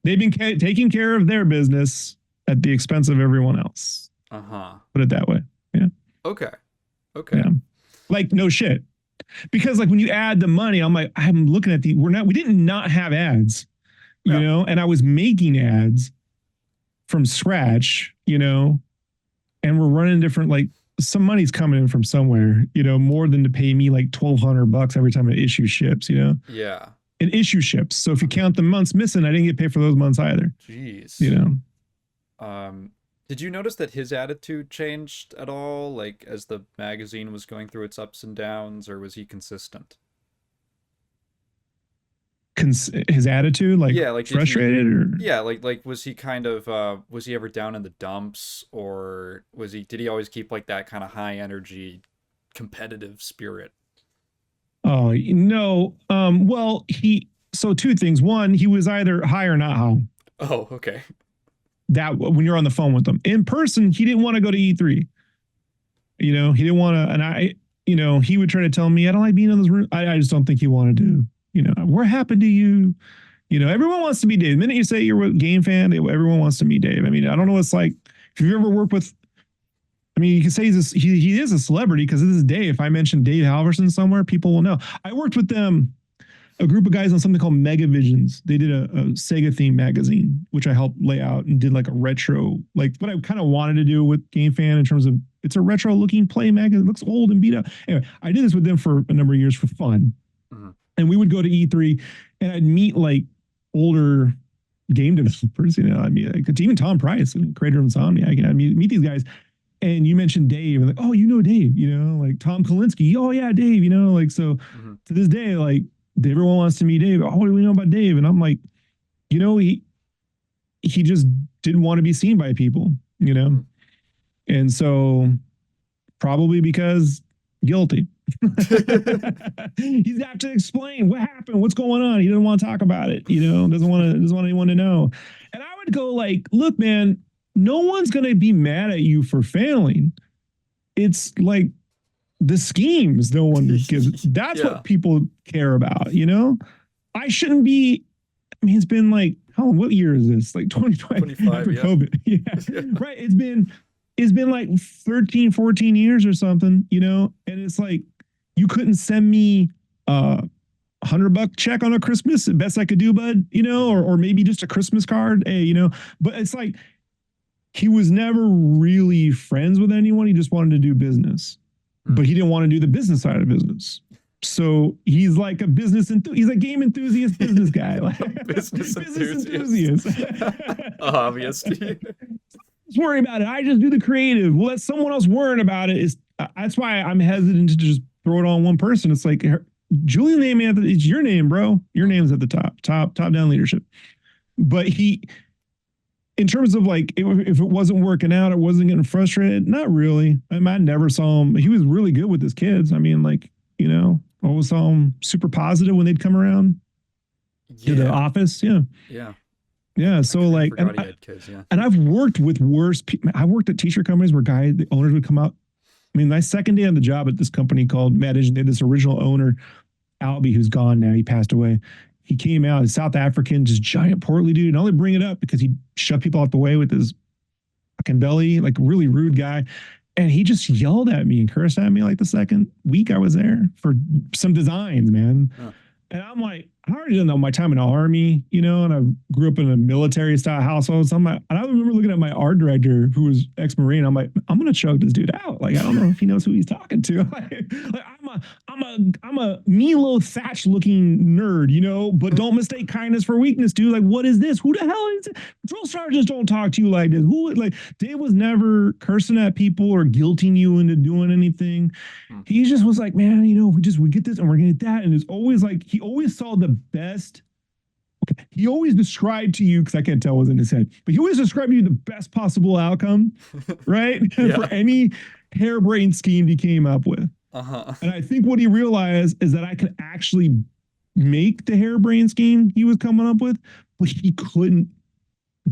been taking care of their business at the expense of everyone else. Put it that way. Yeah. Okay. Okay. Yeah. Like, no shit. Because like when you add the money, I'm like, I'm looking at we didn't not have ads, you know, and I was making ads from scratch, you know, and we're running different, like some money's coming in from somewhere, you know, more than to pay me like $1,200 every time an issue ships, you know? Yeah. An issue ships. So if you count the months missing, I didn't get paid for those months either. Jeez. You know? Did you notice that his attitude changed at all, like as the magazine was going through its ups and downs, or was he consistent? His attitude, like, yeah, like frustrated, or yeah, like was he kind of was he ever down in the dumps, or did he always keep like that kind of high energy, competitive spirit? Oh no, well so two things. One, he was either high or not high. Oh, okay. That when you're on the phone with them in person, he didn't want to go to E3. You know, he didn't want to, and you know, he would try to tell me, I don't like being in this room. I just don't think he wanted to, you know, what happened to you? You know, everyone wants to be Dave. The minute you say you're a game fan, everyone wants to meet Dave. I mean, I don't know what it's like. If you've ever worked with, I mean, you can say he is a celebrity because this is Dave. If I mention Dave Halverson somewhere, people will know. I worked with them. A group of guys on something called Megavisions. They did a Sega themed magazine, which I helped lay out and did like a retro, like what I kind of wanted to do with Game Fan in terms of it's a retro looking play magazine. It looks old and beat up. Anyway, I did this with them for a number of years for fun. And we would go to E3 and I'd meet like older game developers, you know, I mean, like, even Tom Price, creator of Insomniac, you know, I meet these guys. And you mentioned Dave, and like, oh, you know Dave, you know, like Tom Kalinske. Oh yeah, Dave, you know, like, so to this day, like, everyone wants to meet Dave. Oh, what do we know about Dave? And I'm like, you know, he just didn't want to be seen by people, you know? And so probably because guilty. He's got to explain what happened, what's going on. He doesn't want to talk about it, you know, doesn't want anyone to know. And I would go like, look, man, no one's going to be mad at you for failing. It's like, the schemes no one gives. That's what people care about, you know? I shouldn't be, I mean, it's been like, what year is this? Like 2020 after COVID. Yeah. Right. It's been like 13, 14 years or something, you know? And it's like, you couldn't send me $100 check on a Christmas, the best I could do, bud, you know, or maybe just a Christmas card, hey, you know, but it's like, he was never really friends with anyone. He just wanted to do business. But he didn't want to do the business side of business. So he's like a he's a game enthusiast business guy. Like, business enthusiast. Obviously. Just worry about it. I just do the creative. Let someone else worry about it. That's why I'm hesitant to just throw it on one person. It's like, Julian name, Anthony, it's your name, bro. Your name's at the top down leadership. But he, in terms of like, if it wasn't working out, it wasn't getting frustrated. Not really. I mean, I never saw him. He was really good with his kids. I mean, like, you know, I always saw him super positive when they'd come around to the office. Yeah. Yeah. Yeah. So like, he had kids, yeah. And I've worked with worse people. I worked at t-shirt companies where the owners would come out. I mean, my second day on the job at this company called Manage, they had this original owner, Albie, who's gone now. He passed away. He came out, he's South African, just giant portly dude. And I only bring it up because he shoved people out the way with his fucking belly, like really rude guy. And he just yelled at me and cursed at me like the second week I was there for some designs, man. Huh. And I'm like, I already didn't know my time in the army, you know, and I grew up in a military style household. So and I remember looking at my art director who was ex-Marine. I'm like, I'm going to choke this dude out. Like, I don't know if he knows who he's talking to. like I'm a Milo Thatch looking nerd, you know, but don't mistake kindness for weakness, dude. Like, what is this? Who the hell is it? Drill sergeants don't talk to you like this. Who, like, Dave was never cursing at people or guilting you into doing anything. He just was like, man, you know, we get this and we're going to get that. And it's always like, he always saw the best. Okay. He always described to you, because I can't tell what was in his head, but he always described to you the best possible outcome, right? Yeah. For any harebrained scheme he came up with. Uh-huh. And I think what he realized is that I could actually make the harebrained scheme he was coming up with, but he couldn't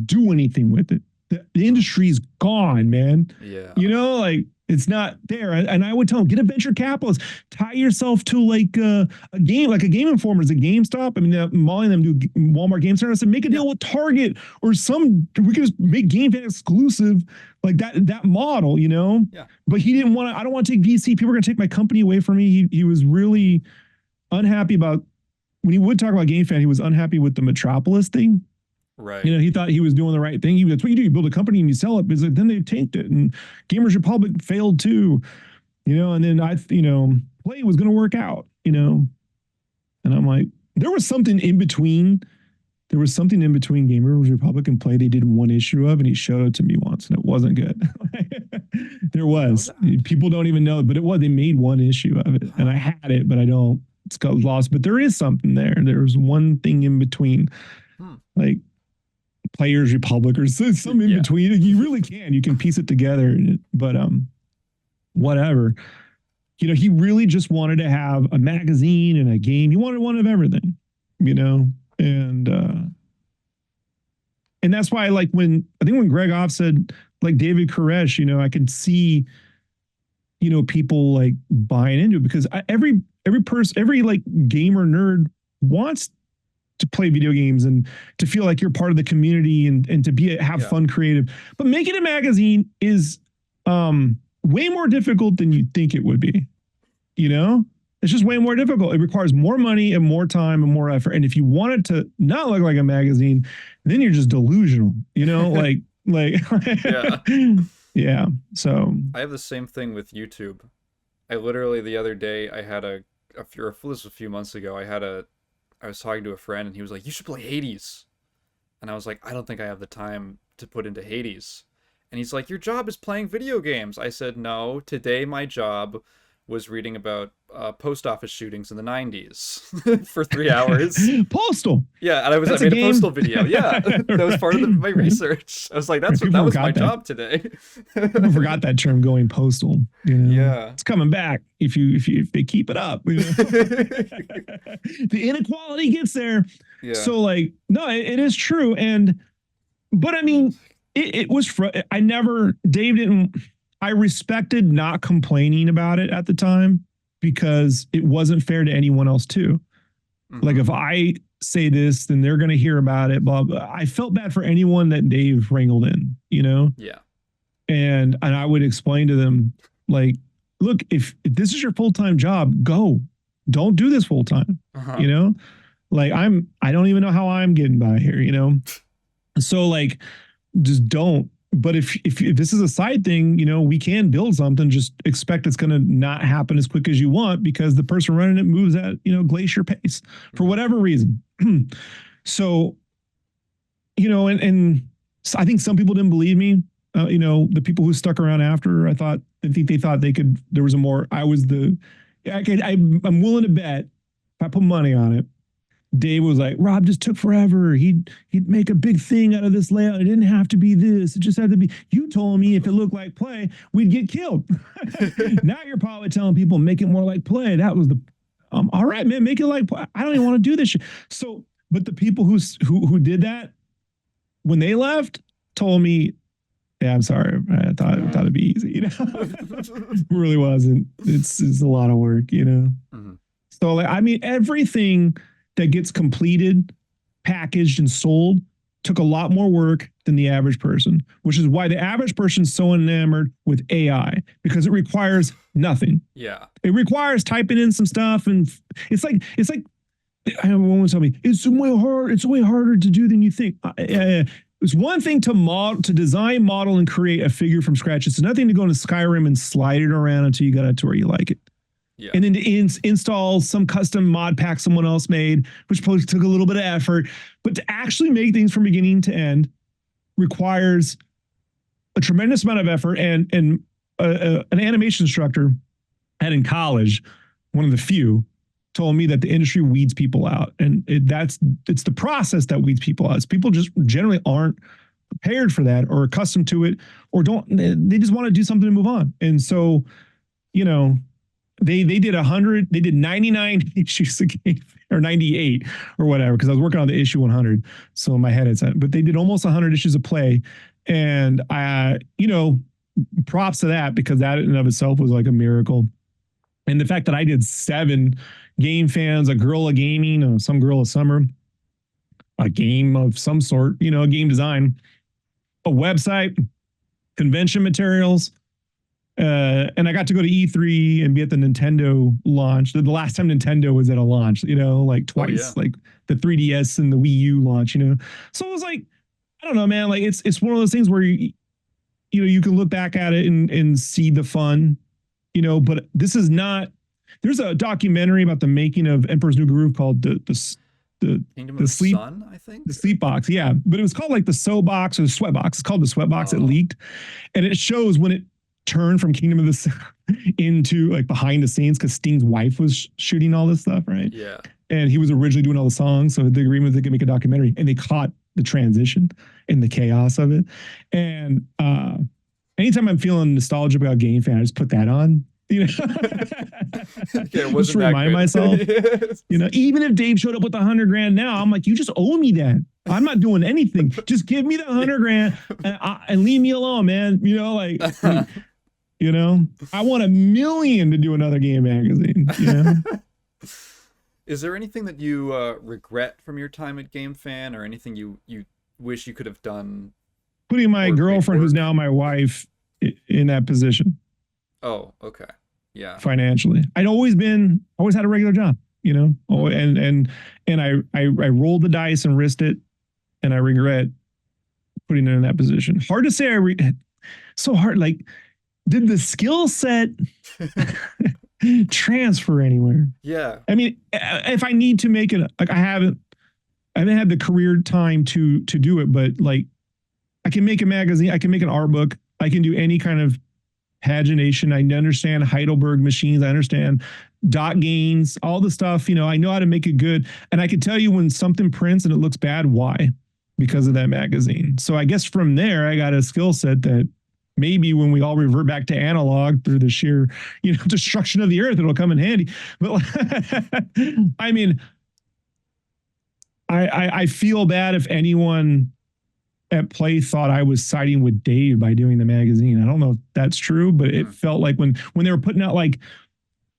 do anything with it. The industry's gone, man. Yeah. You know, like, it's not there. And I would tell him, get a venture capitalist, tie yourself to like a Game Informer, is a GameStop. I mean, Molly and them do Walmart Game Center. I said, make a deal with Target or we could just make Game Fan exclusive, like that model, you know? Yeah. But he didn't want to, I don't want to take VC. People are going to take my company away from me. He was really unhappy about, when he would talk about Game Fan, he was unhappy with the Metropolis thing. Right. You know, he thought he was doing the right thing. That's what you do. You build a company and you sell it. But like, then they tanked it. And Gamers Republic failed too. You know, and then Play was going to work out, you know. And I'm like, there was something in between. There was something in between Gamers Republic and Play they did one issue of, and he showed it to me once, and it wasn't good. There was. People don't even know, but it was. They made one issue of it, and I had it, but I don't. It's got lost. But there is something there. There was one thing in between. Like, Players Republic or some in between. You really can. You can piece it together. But whatever. You know, he really just wanted to have a magazine and a game. He wanted one of everything, you know? And that's why, like, when Greg Off said, like, David Koresh, you know, I could see, you know, people like buying into it, because every person, every like gamer nerd wants to play video games and to feel like you're part of the community and to have fun, creative. But making a magazine is way more difficult than you think it would be. You know, it's just way more difficult. It requires more money and more time and more effort. And if you want it to not look like a magazine, then you're just delusional. You know, like yeah. So I have the same thing with YouTube. I literally, the other day, I had this was a few months ago, I was talking to a friend and he was like, you should play Hades. And I was like, I don't think I have the time to put into Hades. And he's like, your job is playing video games. I said, no, today my job was reading about post office shootings in the 90s for 3 hours. Postal. Yeah, and I made a Postal video. Yeah, that was part of my research. I was like, that was my job today. People forgot that term, going postal. You know? Yeah, it's coming back if they keep it up. You know? The inequality gets there. Yeah. So like, no, it is true. But I mean, it was. Dave didn't. I respected not complaining about it at the time, because it wasn't fair to anyone else too. Mm-hmm. Like, if I say this, then they're going to hear about it. Blah, blah. I felt bad for anyone that Dave wrangled in, you know? Yeah. And I would explain to them, like, look, if this is your full-time job, go. Don't do this full-time, you know? Like, I don't even know how I'm getting by here, you know? So like, just don't. But if this is a side thing, you know, we can build something. Just expect it's going to not happen as quick as you want, because the person running it moves at, you know, glacier pace for whatever reason. So, you know, and I think some people didn't believe me. You know, the people who stuck around after, I think they thought they could. There was a more. I'm willing to bet if I put money on it, Dave was like, Rob just took forever. He'd make a big thing out of this layout. It didn't have to be this. It just had to be. You told me if it looked like play, we'd get killed. Now you're probably telling people make it more like play. That was the all right, man, make it like play. I don't even want to do this shit. So, but the people who did that when they left told me, yeah, I'm sorry. I thought it'd be easy. You know, it really wasn't. It's a lot of work. You know. Mm-hmm. So like, I mean, everything that gets completed, packaged, and sold took a lot more work than the average person, which is why the average person's so enamored with AI, because it requires nothing. Yeah. It requires typing in some stuff, and it's like I have one tell me it's way harder to do than you think. It's one thing to design, model, and create a figure from scratch. It's another thing to go into Skyrim and slide it around until you got it to where you like it. Yeah. And then to install some custom mod pack someone else made, which probably took a little bit of effort. But to actually make things from beginning to end requires a tremendous amount of effort. And an animation instructor I had in college, one of the few, told me that the industry weeds people out. And it's the process that weeds people out. People just generally aren't prepared for that or accustomed to it, or they just want to do something to move on. And so, you know, they did 99 issues a game, or 98 or whatever, because I was working on the issue 100. So in my head it's, but they did almost 100 issues of play. And you know, props to that, because that in and of itself was like a miracle. And the fact that I did 7 game fans, a girl of gaming, some girl of summer, a game of some sort, you know, a game design, a website, convention materials, and I got to go to E3 and be at the Nintendo launch. The last time Nintendo was at a launch, you know, like twice, like the 3DS and the Wii U launch, you know. So it was like, I don't know, man. Like it's one of those things where you know, you can look back at it and see the fun, you know. But this is not. There's a documentary about the making of Emperor's New Groove called the Kingdom of the Sleep Sun, I think. The Sleep Box, yeah. But it was called like the So Box or the Sweat Box. It's called the Sweat Box. It leaked, and it shows when it turned from Kingdom of the Sun into like behind the scenes, because Sting's wife was shooting all this stuff, right? Yeah. And he was originally doing all the songs, so the agreement they could make a documentary, and they caught the transition and the chaos of it. And anytime I'm feeling nostalgic about Game Fan, I just put that on. You know, just to remind myself. Yes. You know, even if Dave showed up with $100,000 now, I'm like, you just owe me that. I'm not doing anything. Just give me the $100,000 and leave me alone, man. You know, like, you know, I want $1 million to do another game magazine. You know? Is there anything that you regret from your time at Game Fan, or anything you wish you could have done? Putting my girlfriend, who's now my wife, in that position. Oh, okay. Yeah. Financially, I'd always had a regular job, you know. Oh, and I rolled the dice and risked it, and I regret putting it in that position. Hard to say. So hard. Like, did the skill set transfer anywhere? Yeah. I mean, if I need to make it, like, I haven't had the career time to do it, but like, I can make a magazine. I can make an art book. I can do any kind of pagination. I understand Heidelberg machines. I understand dot gains, all the stuff. You know, I know how to make it good. And I can tell you when something prints and it looks bad, why? Because of that magazine. So I guess from there, I got a skill set that maybe when we all revert back to analog through the sheer, you know, destruction of the earth, it'll come in handy. But I mean, I feel bad if anyone at Play thought I was siding with Dave by doing the magazine. I don't know if that's true, but it felt like when they were putting out, like,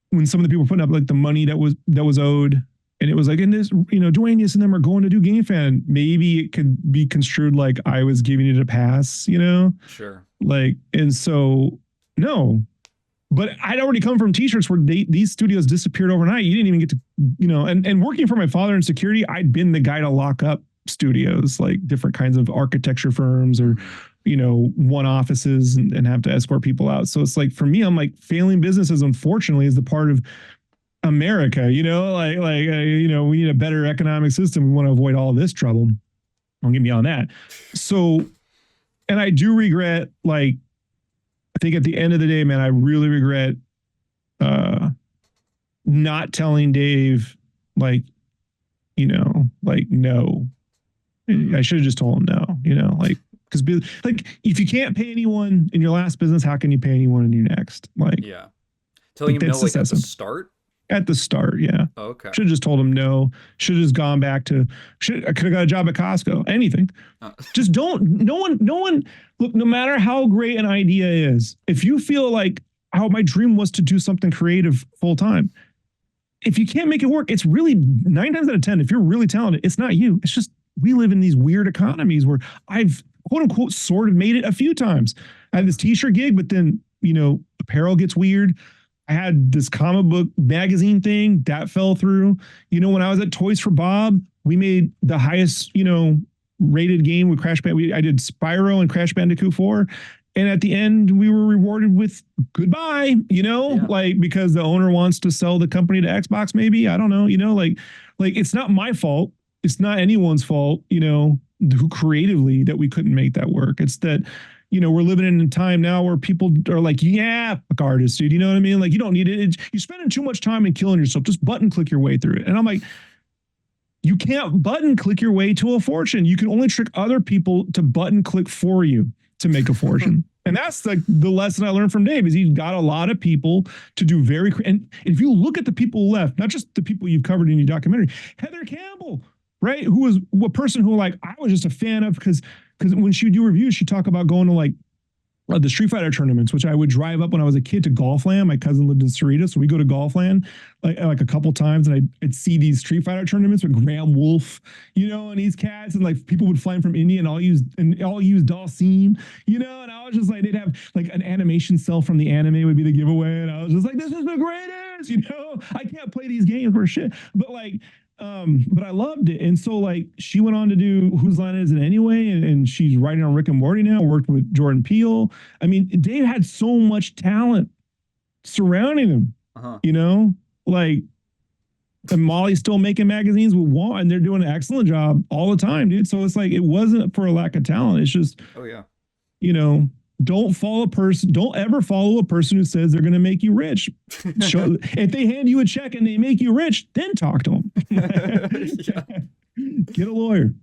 when some of the people were putting up like the money that was owed, and it was like, in this, you know, Duenas and them are going to do Game Fan, maybe it could be construed like I was giving it a pass, you know? Sure. Like, and so no, but I'd already come from t-shirts where these studios disappeared overnight. You didn't even get to, you know, and working for my father in security, I'd been the guy to lock up studios, like different kinds of architecture firms, or, you know, one offices, and have to escort people out. So it's like, for me, I'm like, failing businesses, unfortunately, is the part of America, you know, like, you know, we need a better economic system. We want to avoid all this trouble. Don't get me on that. So, and I do regret, like, I think at the end of the day, man, I really regret not telling Dave like, like, no. Mhm. I should have just told him no, like, because like, if you can't pay anyone in your last business, how can you pay anyone in your next? Yeah. Telling him no, That's just like that at the simple. start? At the start, yeah. Okay. Should have just told him no. Should have just gone back to. I could have got a job at Costco. Anything. Uh, Just don't. No one. Look, no matter how great an idea is, if you feel like how my dream was to do something creative full time, if you can't make it work, it's really 9 times out of 10. If you're really talented, it's not you. It's just we live in these weird economies where I've quote unquote sort of made it a few times. I had this t-shirt gig, but then apparel gets weird. I had this comic book magazine thing that fell through. When I was at Toys for Bob, we made the highest rated game with Crash Bandicoot. I did Spyro and Crash Bandicoot 4. And at the end, we were rewarded with goodbye, yeah. like because the owner wants to sell the company to Xbox, maybe. I don't know, like it's not my fault. It's not anyone's fault, who creatively that we couldn't make that work. It's that, we're living in a time now where people are like, yeah, fuck artists, dude. You know what I mean? Like, you don't need it. You're spending too much time in killing yourself. Just button click your way through it. And I'm like, you can't button click your way to a fortune. You can only trick other people to button click for you to make a fortune. And that's like the lesson I learned from Dave is he's got a lot of people to do and if you look at the people left, not just the people you've covered in your documentary, Heather Campbell, right? Who was a person who like I was just a fan of because when she would do reviews, she'd talk about going to like the Street Fighter tournaments, which I would drive up when I was a kid to Golfland. My cousin lived in Cerritos, so we go to Golfland like a couple times, and I'd see these Street Fighter tournaments with Graham Wolf, and these cats, and like people would fly in from India and all use Dalsim, and I was just like, they'd have like an animation cell from the anime would be the giveaway, and I was just like, this is the greatest, I can't play these games for shit, but like. But I loved it. And so like she went on to do Whose Line Is It Anyway? And she's writing on Rick and Morty now, worked with Jordan Peele. I mean, Dave had so much talent surrounding him, like, and Molly's still making magazines with Walt and they're doing an excellent job all the time, dude. So it's like, it wasn't for a lack of talent. It's just, oh yeah. Don't ever follow a person who says they're going to make you rich. If they hand you a check and they make you rich, then talk to them. Yeah. Get a lawyer.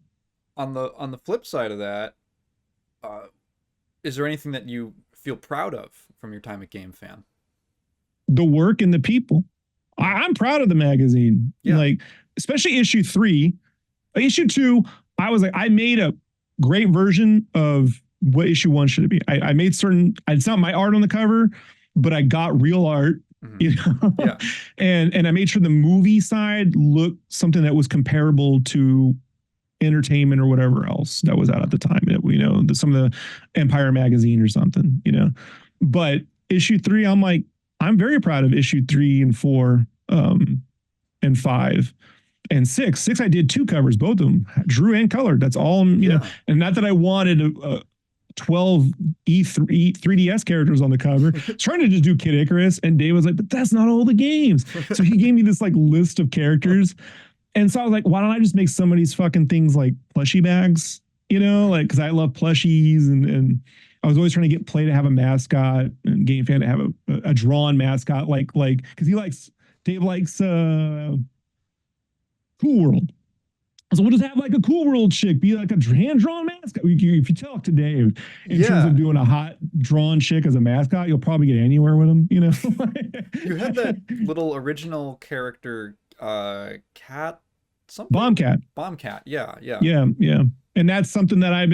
On the flip side of that, is there anything that you feel proud of from your time at Game Fan? The work and the people. I'm proud of the magazine. Yeah. Like, especially issue 3. Issue 2, I was like, I made a great version of what issue 1 should it be. I made certain, it's not my art on the cover, but I got real art, Yeah. and I made sure the movie side looked something that was comparable to entertainment or whatever else that was out at the time. Some of the Empire magazine or something, but issue 3, I'm very proud of issue 3 and 4, and 5. And 6, I did 2 covers, both of them, drew and colored. That's all, and not that I wanted a 12 3DS characters on the cover. Trying to just do Kid Icarus, and Dave was like, but that's not all the games. So he gave me this like list of characters. And so I was like, why don't I just make some of these fucking things like plushie bags, like, because I love plushies, and I was always trying to get Play to have a mascot and Game Fan to have a drawn mascot, like because Dave likes Cool World. So we'll just have like a Cool World chick be like a hand-drawn mascot. If you talk to Dave in terms of doing a hot drawn chick as a mascot, you'll probably get anywhere with him, You had that little original character, cat, something? Bombcat, yeah. And that's something that I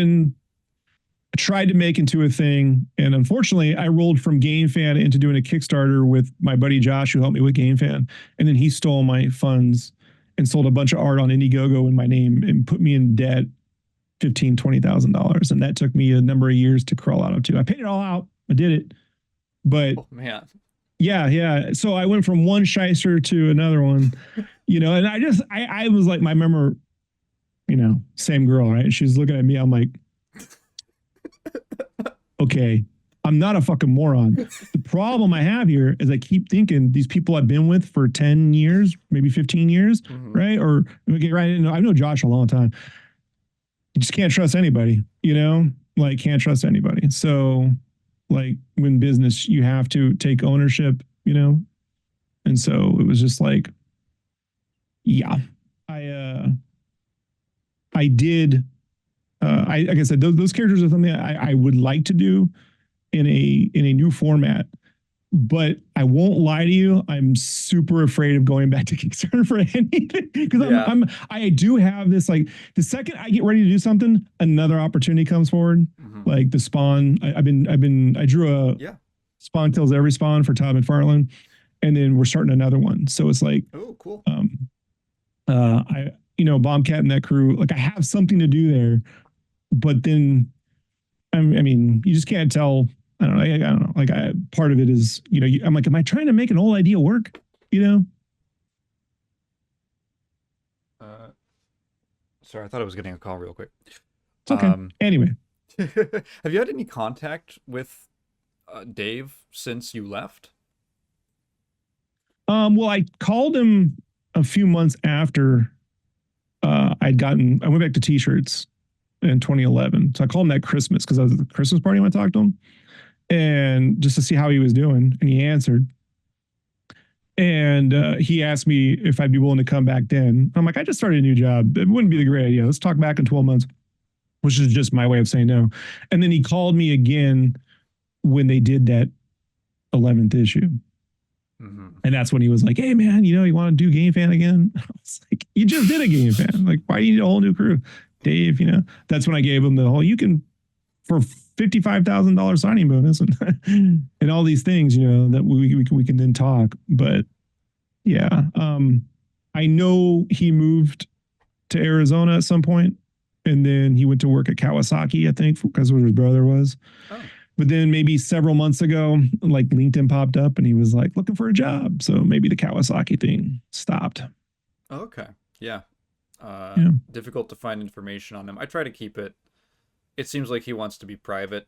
tried to make into a thing. And unfortunately, I rolled from Game Fan into doing a Kickstarter with my buddy Josh, who helped me with Game Fan. And then he stole my funds and sold a bunch of art on Indiegogo in my name and put me in debt $15,000, $20,000. And that took me a number of years to crawl out of too. I paid it all out. I did it. But man. Yeah. So I went from one shyster to another one, and I was like, I remember, same girl, right? She's looking at me. I'm like, okay, I'm not a fucking moron. The problem I have here is I keep thinking these people I've been with for 10 years, maybe 15 years, right? Or okay, right? I know Josh a long time. You just can't trust anybody, like can't trust anybody. So like when business, you have to take ownership, And so it was just like, Yeah, I I did. I like I said, those characters are something I would like to do in a new format. But I won't lie to you, I'm super afraid of going back to Kickstarter for anything because Yeah. I do have this like the second I get ready to do something, another opportunity comes forward. Hmm. Like the Spawn, I drew a Yeah. Spawn Kills Every Spawn for Todd McFarlane, and then we're starting another one. So it's like, Oh, cool. I Bombcat and that crew, like I have something to do there, but then I mean, you just can't tell. I don't know. I don't know. Like, part of it is, I'm like, am I trying to make an old idea work? You know? Uh, Sorry, I thought I was getting a call real quick. It's okay. Um, Anyway, have you had any contact with Dave since you left? well, I called him a few months after I went back to T-shirts in 2011. So I called him that Christmas because I was at the Christmas party when I talked to him, and just to see how he was doing, and he answered. And he asked me if I'd be willing to come back then. I'm like, I just started a new job. It wouldn't be the great idea. Let's talk back in 12 months, which is just my way of saying no. And then he called me again when they did that 11th issue. Mm-hmm. And that's when he was like, hey, man, you want to do Game Fan again? I was like, you just did a Game Fan. Like, why do you need a whole new crew? Dave, that's when I gave him the whole, you can, for $55,000 signing bonus and all these things, that we can then talk. But yeah, I know he moved to Arizona at some point, and then he went to work at Kawasaki, I think, because where his brother was. Oh, But then maybe several months ago, like LinkedIn popped up and he was like looking for a job. So maybe the Kawasaki thing stopped. okay. Yeah. Yeah. Difficult to find information on him. I try to keep it. It seems like he wants to be private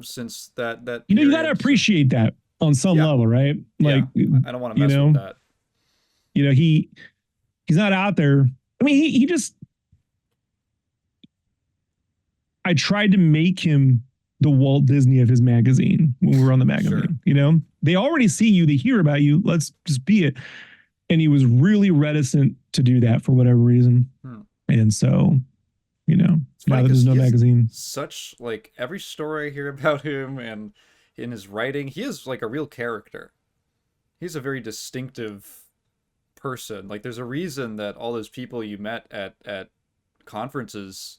since that You got to period. So, appreciate that on some yeah, level, right? yeah. Like, I don't want to mess with that. He's not out there. I mean, he just, I tried to make him the Walt Disney of his magazine when we were on the magazine. Sure. They already see you, they hear about you. Let's just be it. And he was really reticent to do that for whatever reason. And so, now that there's no magazine. Such like every story I hear about him and in his writing, he is like a real character. He's a very distinctive person. Like there's a reason that all those people you met at conferences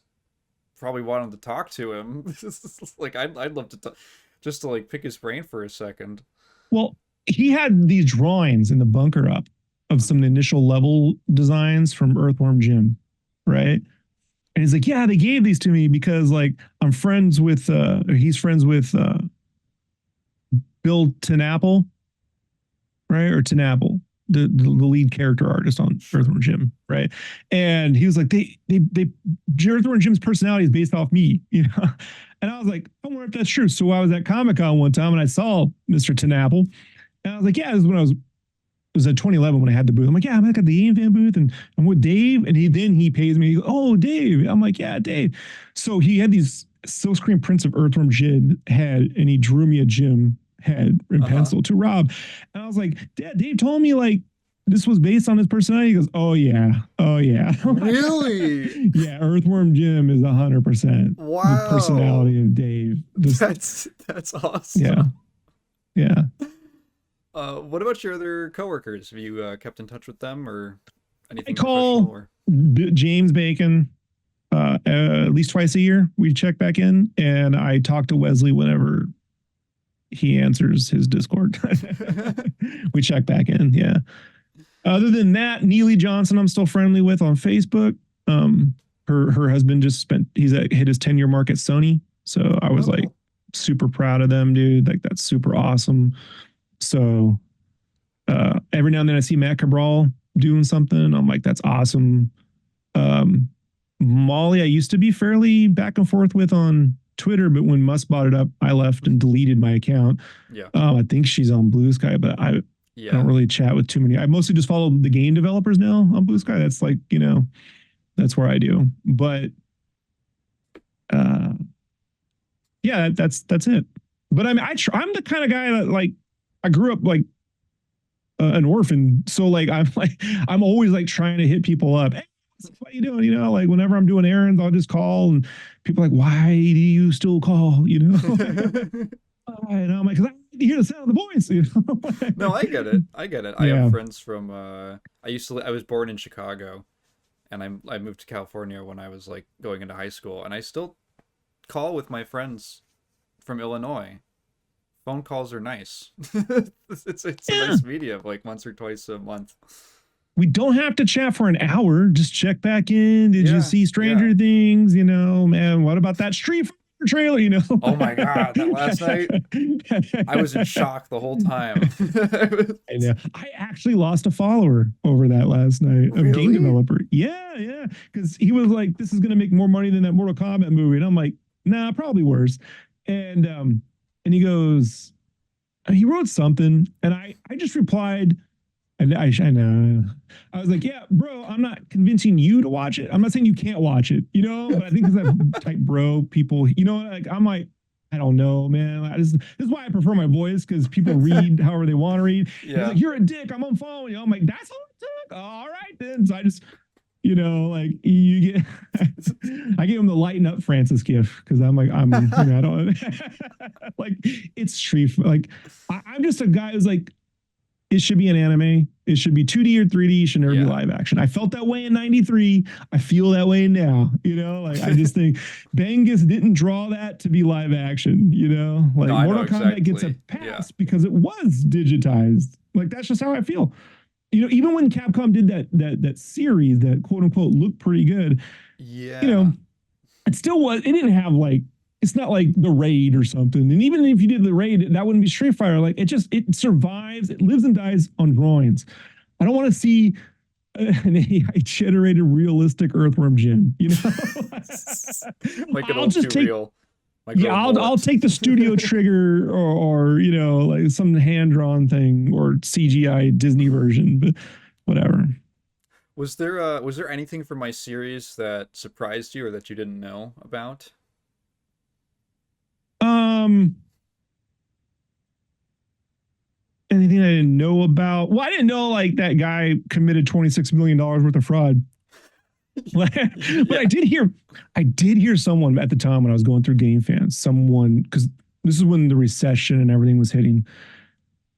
probably wanted to talk to him. Like I'd love to just to like pick his brain for a second. Well, he had these drawings in the bunker up of some initial level designs from Earthworm Jim, right? And he's like, yeah, they gave these to me because like I'm friends with he's friends with Bill Tinapple, right? Or Tinapple, the lead character artist on Sure. Earthworm Jim, right? And he was like, they Earthworm Jim's personality is based off me, And I was like, I wonder if that's true. So I was at Comic-Con one time and I saw Mr. Tinapple, and I was like, yeah, this is when it was at 2011 when I had the booth. I'm like, yeah, I'm at the Game Fan booth and I'm with Dave. And he pays me. He goes, oh, Dave. I'm like, yeah, Dave. So he had these silkscreen prints of Earthworm Jim head, and he drew me a Jim head in pencil to Rob. And I was like, Dave told me like this was based on his personality. He goes, oh yeah. Oh yeah. Really? Yeah. Earthworm Jim is 100% the personality of Dave. That's awesome. Yeah. Yeah. What about your other coworkers? Have you kept in touch with them or anything I call or? James Bacon at least twice a year. We check back in, and I talk to Wesley whenever he answers his Discord. We check back in. Yeah. Other than that, Neely Johnson, I'm still friendly with on Facebook. Her husband he's hit his 10-year mark at Sony. So I was like super proud of them, dude. Like that's super awesome. So every now and then I see Matt Cabral doing something. I'm like, that's awesome. Molly, I used to be fairly back and forth with on Twitter, but when Musk bought it up, I left and deleted my account. Yeah. I think she's on BlueSky, but I don't really chat with too many. I mostly just follow the game developers now on BlueSky. That's like, that's where I do. But yeah, that's it. But I mean, I'm the kind of guy that like, I grew up like an orphan. So I'm always like trying to hit people up. Hey, what you doing? You know, like whenever I'm doing errands, I'll just call, and people are like, why do you still call? You know, and I'm like, because I need to hear the sound of the voice. You know? No, I get it. I get it. I have Yeah. friends from I was born in Chicago, and I moved to California when I was like going into high school, and I still call with my friends from Illinois. Phone calls are nice. It's a Yeah. nice medium, like once or twice a month. We don't have to chat for an hour. Just check back in. Did you Yeah, see yeah. Stranger Things? You know, man, what about that Street Fighter trailer? You know, Oh my God, that last night, I was in shock the whole time. I know. I actually lost a follower over that last night, a game Really? developer. Yeah, yeah. Because he was like, this is going to make more money than that Mortal Kombat movie. And I'm like, nah, probably worse. And he goes, he wrote something. And I just replied, I know. I was like, yeah, bro, I'm not convincing you to watch it. I'm not saying you can't watch it, you know, but I think because I've type bro people, you know, like I'm like, I don't know, man. This is why I prefer my voice, because people read however they want to read. He's Yeah. like, you're a dick. I'm unfollowing you. I'm like, that's all it took. All right, then. So I just, you know, like you get, I gave him the lighten up Francis gift, because I'm like, you know, I don't like it's street. Like I'm just a guy who's like, it should be an anime. It should be 2D or 3D. It should never be live action. I felt that way in '93. I feel that way now. You know, like I just think Bengus didn't draw that to be live action. You know, like No, I know Mortal Kombat gets a exactly. pass because it was digitized. Like that's just how I feel. You know, even when Capcom did that series that quote unquote looked pretty good, Yeah. you know, it still was. It didn't have like. It's not like the Raid or something. And even if you did the Raid, that wouldn't be Street Fighter. Like it survives. It lives and dies on drawings. I don't want to see an AI generated realistic Earthworm Jim. You know, Like an I'll old just too take. real. Yeah, I'll take the studio trigger or you know, like some hand drawn thing or CGI Disney version, but whatever. Was there anything from my series that surprised you or that you didn't know about? Um, Anything I didn't know about? Well, I didn't know like that guy committed $26 million worth of fraud. But I did hear someone at the time when I was going through Game Fans, someone, because this is when the recession and everything was hitting.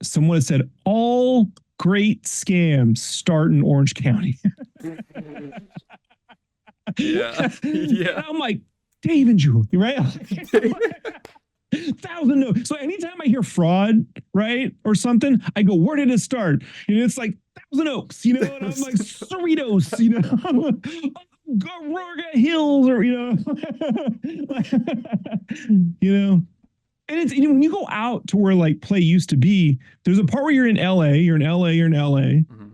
Someone had said all great scams start in Orange County. Yeah. Yeah. And I'm like, Dave and Julie, right? 1,000 no. So anytime I hear fraud, right, or something, I go, where did it start? And it's like Thousand Oaks, you know, and I'm like Cerritos, you know, Gorga Hills, or you know, you know. And it's, you know, when you go out to where like play used to be, there's a part where you're in LA, you're in LA, you're in LA. Mm-hmm.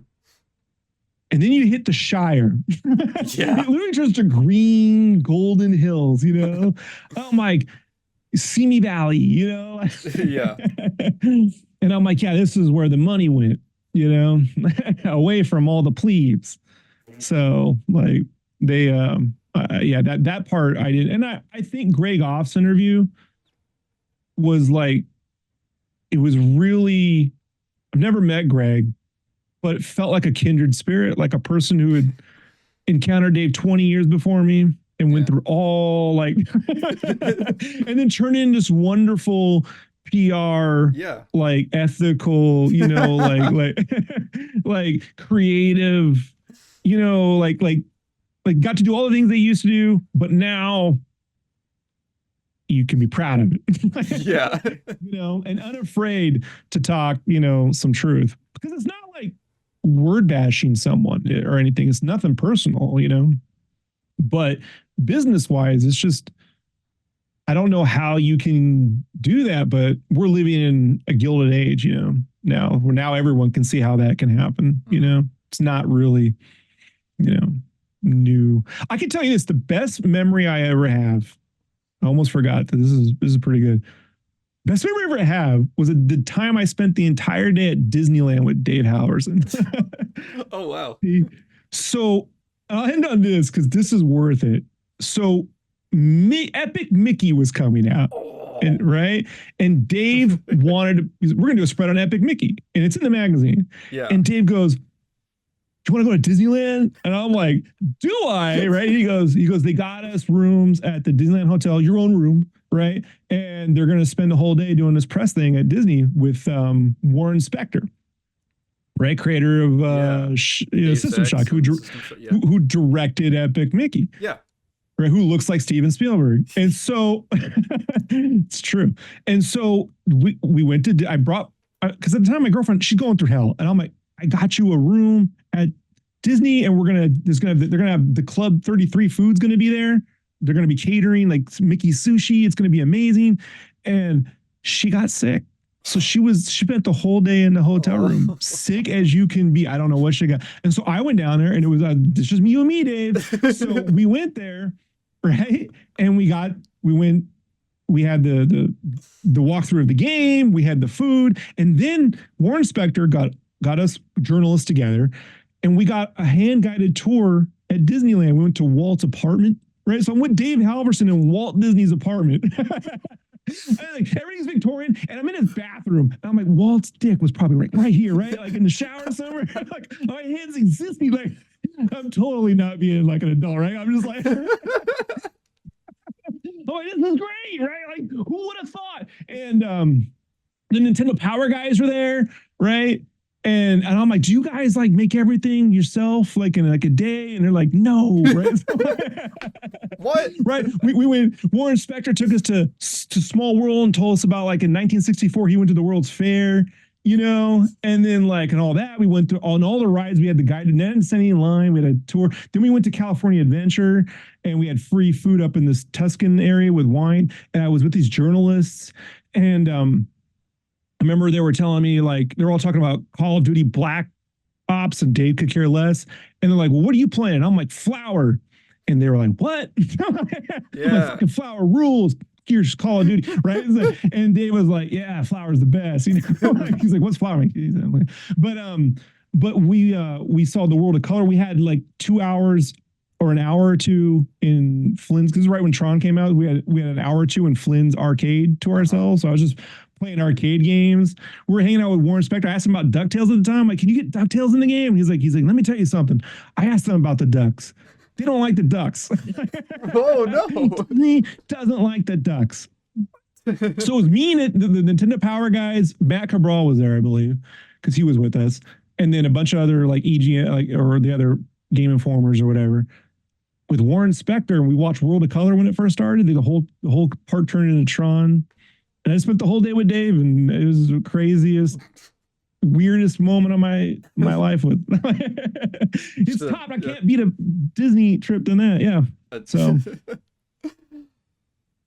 And then you hit the Shire. Yeah. It literally turns to green, golden hills, you know? I'm like, Simi Valley, you know? Yeah. And I'm like, yeah, this is where the money went, you know? Away from all the plebes. So, like, they, yeah, that part I did. And I think Greg Off's interview was like, it was really, I've never met Greg, but it felt like a kindred spirit, like a person who had encountered Dave 20 years before me and went through all like, and then turned into this wonderful PR, like ethical, you know, like creative, you know, like got to do all the things they used to do, but now you can be proud of it. Yeah. You know, and unafraid to talk, you know, some truth, because it's not like word bashing someone or anything. It's nothing personal, you know, but business wise, it's just, I don't know how you can do that, but we're living in a gilded age, you know, now everyone can see how that can happen. You know, it's not really, you know, new. I can tell you this, the best memory I ever have, I almost forgot that this is pretty good. Best memory I ever have was the time I spent the entire day at Disneyland with Dave Halverson. Oh, wow. So I'll end on this because this is worth it. So Epic Mickey was coming out. And right. And Dave we're gonna do a spread on Epic Mickey, and it's in the magazine. Yeah. And Dave goes, "Do you want to go to Disneyland?" And I'm like, "Do I?" Right? He goes, "They got us rooms at the Disneyland Hotel, your own room, right? And they're gonna spend the whole day doing this press thing at Disney with Warren Spector, right? Creator of System Shock, who directed Epic Mickey." Yeah. Right, who looks like Steven Spielberg. And so it's true. And so we went to, because at the time my girlfriend, she's going through hell. And I'm like, "I got you a room at Disney, and they're gonna have the Club 33 food's gonna be there. They're gonna be catering like Mickey sushi. It's gonna be amazing." And she got sick. So she spent the whole day in the hotel room, sick as you can be. I don't know what she got. And so I went down there, and it was it's just you and me, Dave. So we went there, right? And we had the walkthrough of the game, we had the food, and then Warren Spector got us journalists together, and we got a hand-guided tour at Disneyland. We went to Walt's apartment, right? So I'm with Dave Halverson in Walt Disney's apartment. Like, everything's Victorian, and I'm in his bathroom. And I'm like, Walt's dick was probably right here, right? Like in the shower somewhere. Like, my hands existing. Like, I'm totally not being like an adult, right? I'm just like, oh, this is great, right? Like, who would have thought? And the Nintendo Power guys were there, right? And I'm like, "Do you guys like make everything yourself like in like a day?" And they're like, "No," right? What? Right? We went. Warren Spector took us to Small World and told us about like in 1964 he went to the World's Fair, and then like and all that. We went through all the rides. We had the guided net standing in line. We had a tour. Then we went to California Adventure, and we had free food up in this Tuscan area with wine. And I was with these journalists, and I remember they were telling me, like, they're all talking about Call of Duty Black Ops, and Dave could care less. And they're like, "Well, what are you playing?" I'm like, "Flower." And they were like, "What?" Yeah. I'm like, "Fucking Flower rules. Here's Call of Duty," right? And Dave was like, "Yeah, Flower's the best." He's like, "What's Flower?" But we saw the World of Color. We had like 2 hours or an hour or two in Flynn's, because right when Tron came out, we had an hour or two in Flynn's arcade to ourselves. So I was just playing arcade games. We were hanging out with Warren Spector. I asked him about DuckTales at the time. I'm like, "Can you get DuckTales in the game?" He's like, "Let me tell you something. I asked them about the ducks. They don't like the ducks." Oh, no. He doesn't like the ducks. So it was me and the Nintendo Power guys. Matt Cabral was there, I believe, because he was with us. And then a bunch of other like EG or the other Game Informers or whatever. With Warren Spector, and we watched World of Color when it first started. The whole park turned into Tron. And I spent the whole day with Dave, and it was the craziest, weirdest moment of my life with. It's top. I can't beat a Disney trip than that. Yeah. So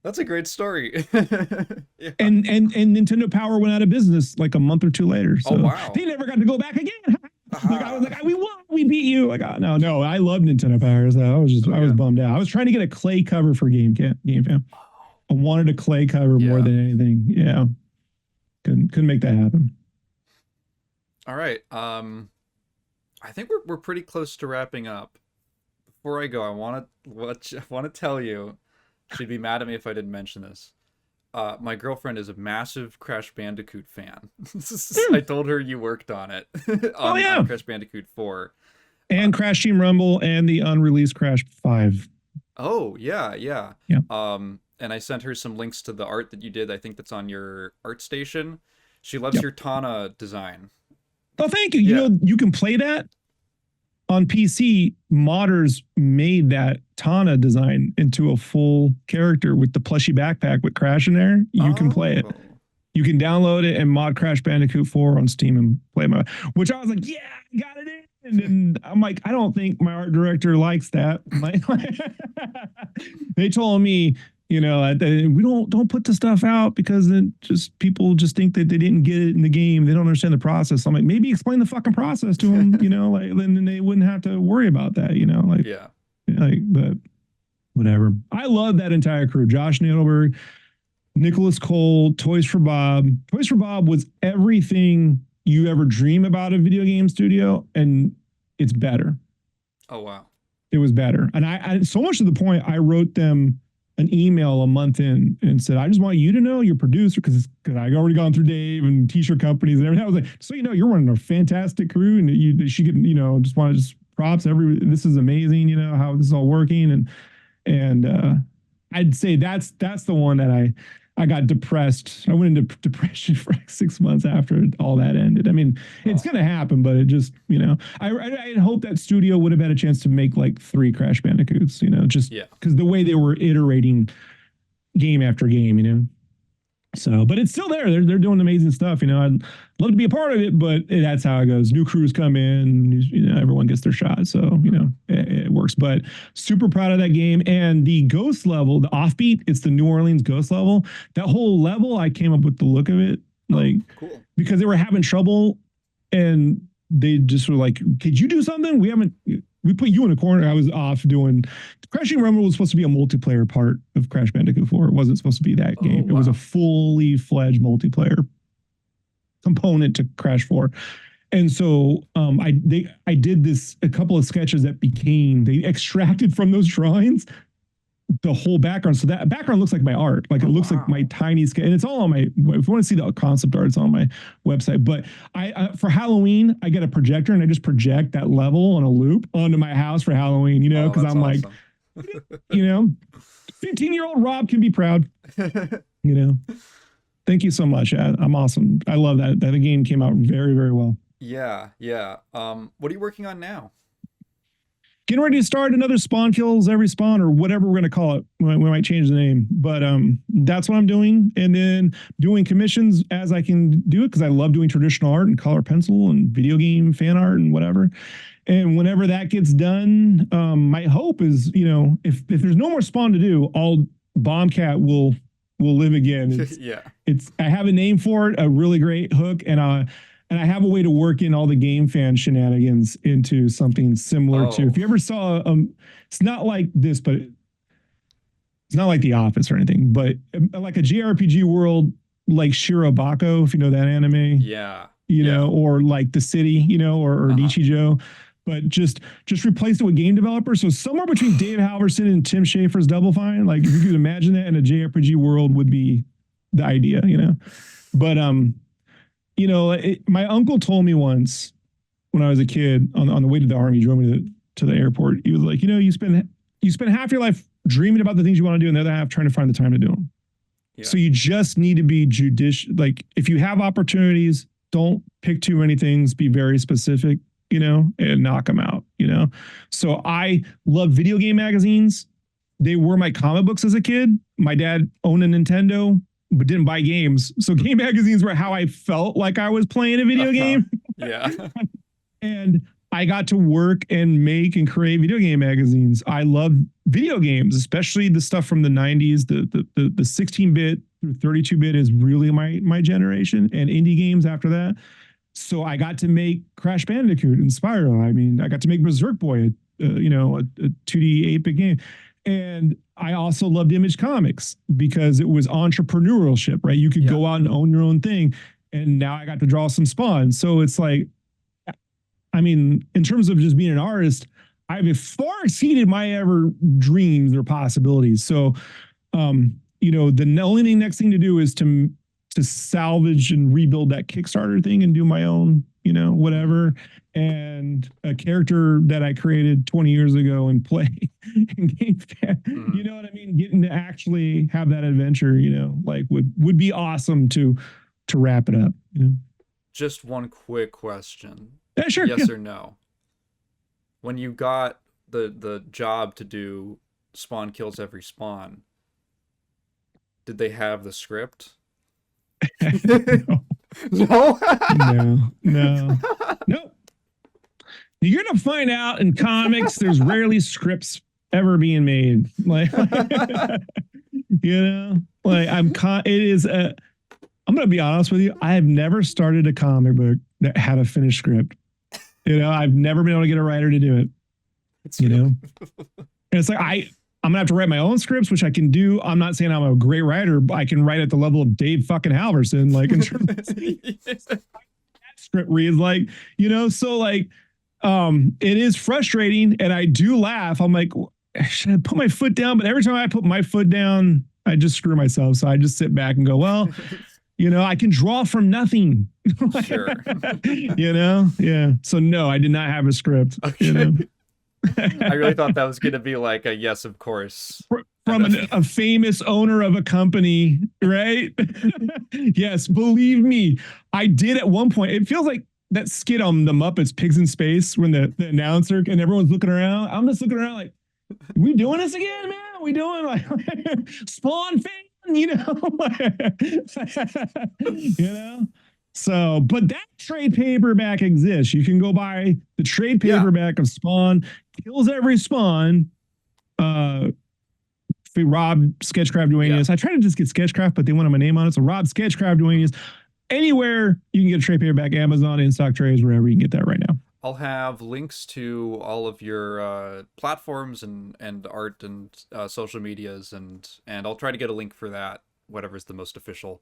that's a great story. Yeah. And Nintendo Power went out of business like a month or two later. So wow. They never got to go back again. Like, I was like, "We won, we beat you." Like, no, I love Nintendo Power. So I was bummed out. I was trying to get a clay cover for Game Fam. I wanted a clay cover more than anything. Yeah. Couldn't make that happen. All right. I think we're pretty close to wrapping up. Before I go, I want to tell you, she'd be mad at me if I didn't mention this. My girlfriend is a massive Crash Bandicoot fan. I told her you worked on it. on Crash Bandicoot 4. And Crash Team Rumble and the unreleased Crash 5. Oh, yeah. And I sent her some links to the art that you did. I think that's on your ArtStation. She loves your Tana design. Oh, thank you. You know, you can play that on PC. Modders made that Tana design into a full character with the plushy backpack with Crash in there. You can play it. You can download it and mod Crash Bandicoot 4 on Steam and play my, which I was like, "Yeah, got it in." And then I'm like, "I don't think my art director likes that." They told me, we don't put the stuff out because people just think that they didn't get it in the game. They don't understand the process. I'm like, maybe explain the fucking process to them, then they wouldn't have to worry about that, but whatever. I love that entire crew. Josh Nadelberg, Nicholas Cole, Toys for Bob. Toys for Bob was everything you ever dream about a video game studio, and it's better. Oh, wow. It was better. And I so much to the point, I wrote them an email a month in and said, I just want you to know your producer, because I already gone through Dave and t-shirt companies and everything. I was like, so, you're running a fantastic crew, and she could, just want to just props this is amazing, how this is all working. And I'd say that's the one that I got depressed. I went into depression for like 6 months after all that ended. I mean, it's going to happen, but it just, I hope that studio would have had a chance to make like 3 Crash Bandicoots, just because the way they were iterating game after game. So, but it's still there. They're doing amazing stuff. I'd love to be a part of it, but that's how it goes. New crews come in, everyone gets their shot. So, it works. But super proud of that game. And the ghost level, the offbeat, it's the New Orleans ghost level. That whole level, I came up with the look of it, cool. Because they were having trouble, and they just were like, could you do something? We put you in a corner. I was off doing. Crashing Rumble was supposed to be a multiplayer part of Crash Bandicoot 4. It wasn't supposed to be that game. Wow. It was a fully fledged multiplayer component to Crash 4. And so I did a couple of sketches that they extracted from those drawings the whole background. So that background looks like my art. Like it looks like my tiny sketch. And it's all on if you want to see the concept art, it's on my website. But I for Halloween, I get a projector and I just project that level on a loop onto my house for Halloween, because I'm awesome. 15-year-old Rob can be proud, Thank you so much. I'm awesome. I love that. The game came out very, very well. Yeah. What are you working on now? Getting ready to start another Spawn Kills Every Spawn, or whatever we're going to call it. We might change the name, but that's what I'm doing. And then doing commissions as I can do it, because I love doing traditional art and color pencil and video game fan art and whatever. And whenever that gets done, my hope is, if there's no more Spawn to do, all Bombcat will live again. I have a name for it, a really great hook, and I have a way to work in all the game fan shenanigans into something similar to. If you ever saw, it's not like this, but it's not like The Office or anything, but like a JRPG world, like Shirobako, if you know that anime. Or like The City, or Nichijou. But just replace it with game developers. So somewhere between Dave Halverson and Tim Schafer's Double Fine, like if you could imagine that in a JRPG world, would be the idea, But my uncle told me once when I was a kid on the way to the army, he drove me to the airport. He was like, you spend half your life dreaming about the things you want to do, and the other half trying to find the time to do them. So you just need to be judicious. Like if you have opportunities, don't pick too many things. Be very specific. And knock them out, So I love video game magazines. They were my comic books as a kid. My dad owned a Nintendo, but didn't buy games. So game magazines were how I felt like I was playing a video game. And I got to work and make and create video game magazines. I love video games, especially the stuff from the 90s. The 16-bit through 32-bit is really my generation, and indie games after that. So I got to make Crash Bandicoot and Spyro. I mean, I got to make Berserk Boy, a 2D 8-bit game. And I also loved Image Comics because it was entrepreneurship, right? You could go out and own your own thing. And now I got to draw some Spawn. So it's like, I mean, in terms of just being an artist, I've far exceeded my ever dreams or possibilities. So, the only next thing to do is to salvage and rebuild that Kickstarter thing and do my own, whatever. And a character that I created 20 years ago and play in game fan, you know what I mean? Getting to actually have that adventure, would be awesome to wrap it up. Just one quick question. Yeah, sure. Yes or no? When you got the job to do Spawn Kills Every Spawn, did they have the script? No. No. You're gonna find out in comics there's rarely scripts ever being made. I'm gonna be honest with you. I have never started a comic book that had a finished script. I've never been able to get a writer to do it. And it's like I'm gonna have to write my own scripts, which I can do. I'm not saying I'm a great writer, but I can write at the level of Dave fucking Halverson. Like in terms of that script reads so it is frustrating, and I do laugh. I'm like, should I put my foot down? But every time I put my foot down, I just screw myself. So I just sit back and go, well, I can draw from nothing. Sure. Yeah. So no, I did not have a script. Okay. I really thought that was going to be like a yes, of course. From a famous owner of a company, right? Yes, believe me, I did at one point. It feels like that skit on the Muppets Pigs in Space when the announcer and everyone's looking around. I'm just looking around like, we doing this again, man? We doing like Spawn fan, So, but that trade paperback exists. You can go buy the trade paperback of Spawn, Kills Every Spawn. Rob Sketchcraft Duenas. I tried to just get Sketchcraft, but they wanted my name on it. So Rob Sketchcraft Duenas. Anywhere you can get a trade paperback, Amazon, in stock trades, wherever you can get that right now. I'll have links to all of your platforms and art and social medias, and I'll try to get a link for that, whatever's the most official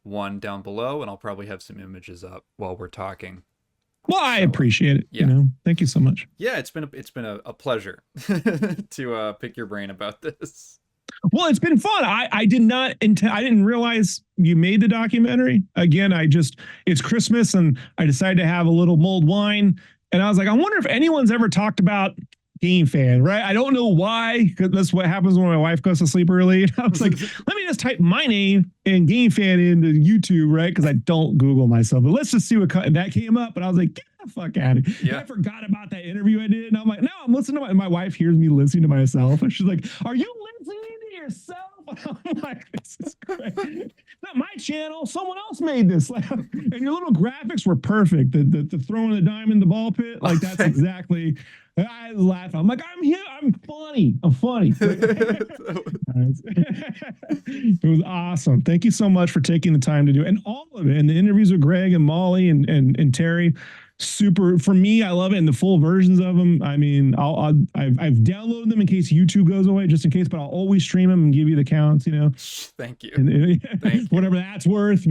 one, down below, and I'll probably have some images up while we're talking. Well, I appreciate it. Yeah. Thank you so much. Yeah, it's been a pleasure to pick your brain about this. Well, it's been fun. I didn't realize you made the documentary. Again, it's Christmas and I decided to have a little mulled wine. And I was like, I wonder if anyone's ever talked about Game Fan, right? I don't know why, because that's what happens when my wife goes to sleep early. And I was like, let me just type my name and Game Fan into YouTube, right? Because I don't Google myself. But let's just see what and that came up. And I was like, get the fuck out of here. Yeah. I forgot about that interview I did. And I'm like, no, I'm listening to my wife hears me listening to myself. And she's like, are you listening to yourself? I'm like, this is great. Not my channel. Someone else made this. And your little graphics were perfect. The throwing the dime in the ball pit. Like, that's exactly. I laugh. I'm like, I'm here. I'm funny. It was awesome. Thank you so much for taking the time to do it. And all of it. And the interviews with Greg and Molly and Terry. Super for me. I love it. And the full versions of them. I mean, I've downloaded them in case YouTube goes away, just in case, but I'll always stream them and give you the counts, Thank you. Thank you. Whatever that's worth,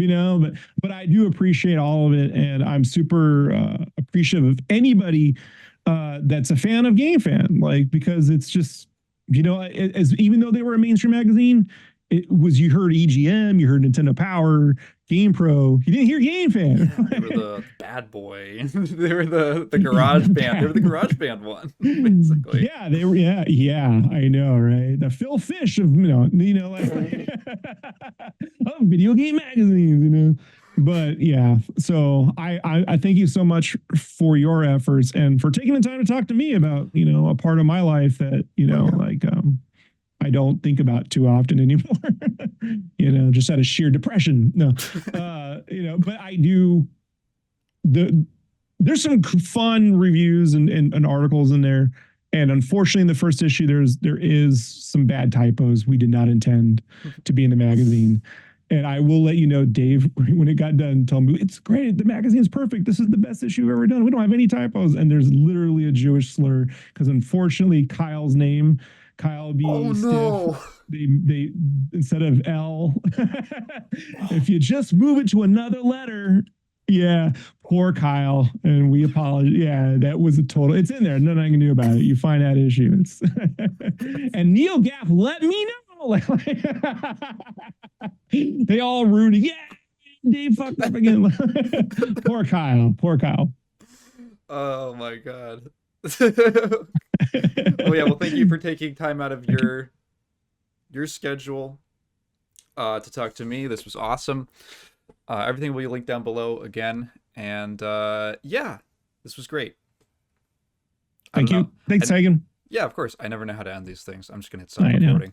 but I do appreciate all of it. And I'm super appreciative of anybody that's a fan of Game Fan, because it's just, as even though they were a mainstream magazine, it was, you heard EGM, you heard Nintendo Power, Game Pro, you didn't hear Game Fan. Yeah, they were the bad boy. They were the garage band. They were the garage band one, basically. Yeah, they were. Yeah. I know, right? The Phil Fish of of video game magazines, But yeah, so I thank you so much for your efforts and for taking the time to talk to me about a part of my life that I don't think about too often anymore. Just out of sheer depression. No, but I do. There's some fun reviews and articles in there, and unfortunately, in the first issue, there is some bad typos we did not intend to be in the magazine. And I will let you know, Dave, when it got done, told me, it's great. The magazine's perfect. This is the best issue we've ever done. We don't have any typos. And there's literally a Jewish slur because unfortunately, Kyle's name, Kyle B. No. They instead of L, if you just move it to another letter, yeah, poor Kyle. And we apologize. Yeah, that was a total. It's in there. Nothing I can do about it. You find that issue. And Neil Gaff let me know. They all rooted. Yeah, Dave fucked up again. Poor Kyle. Oh my god. Oh yeah, well, thank you for taking time out of your schedule to talk to me. This was awesome. Everything will be linked down below again, and yeah, this was great. Thank you. Thanks, Hagen. Yeah, of course. I never know how to end these things. I'm just gonna hit stop recording.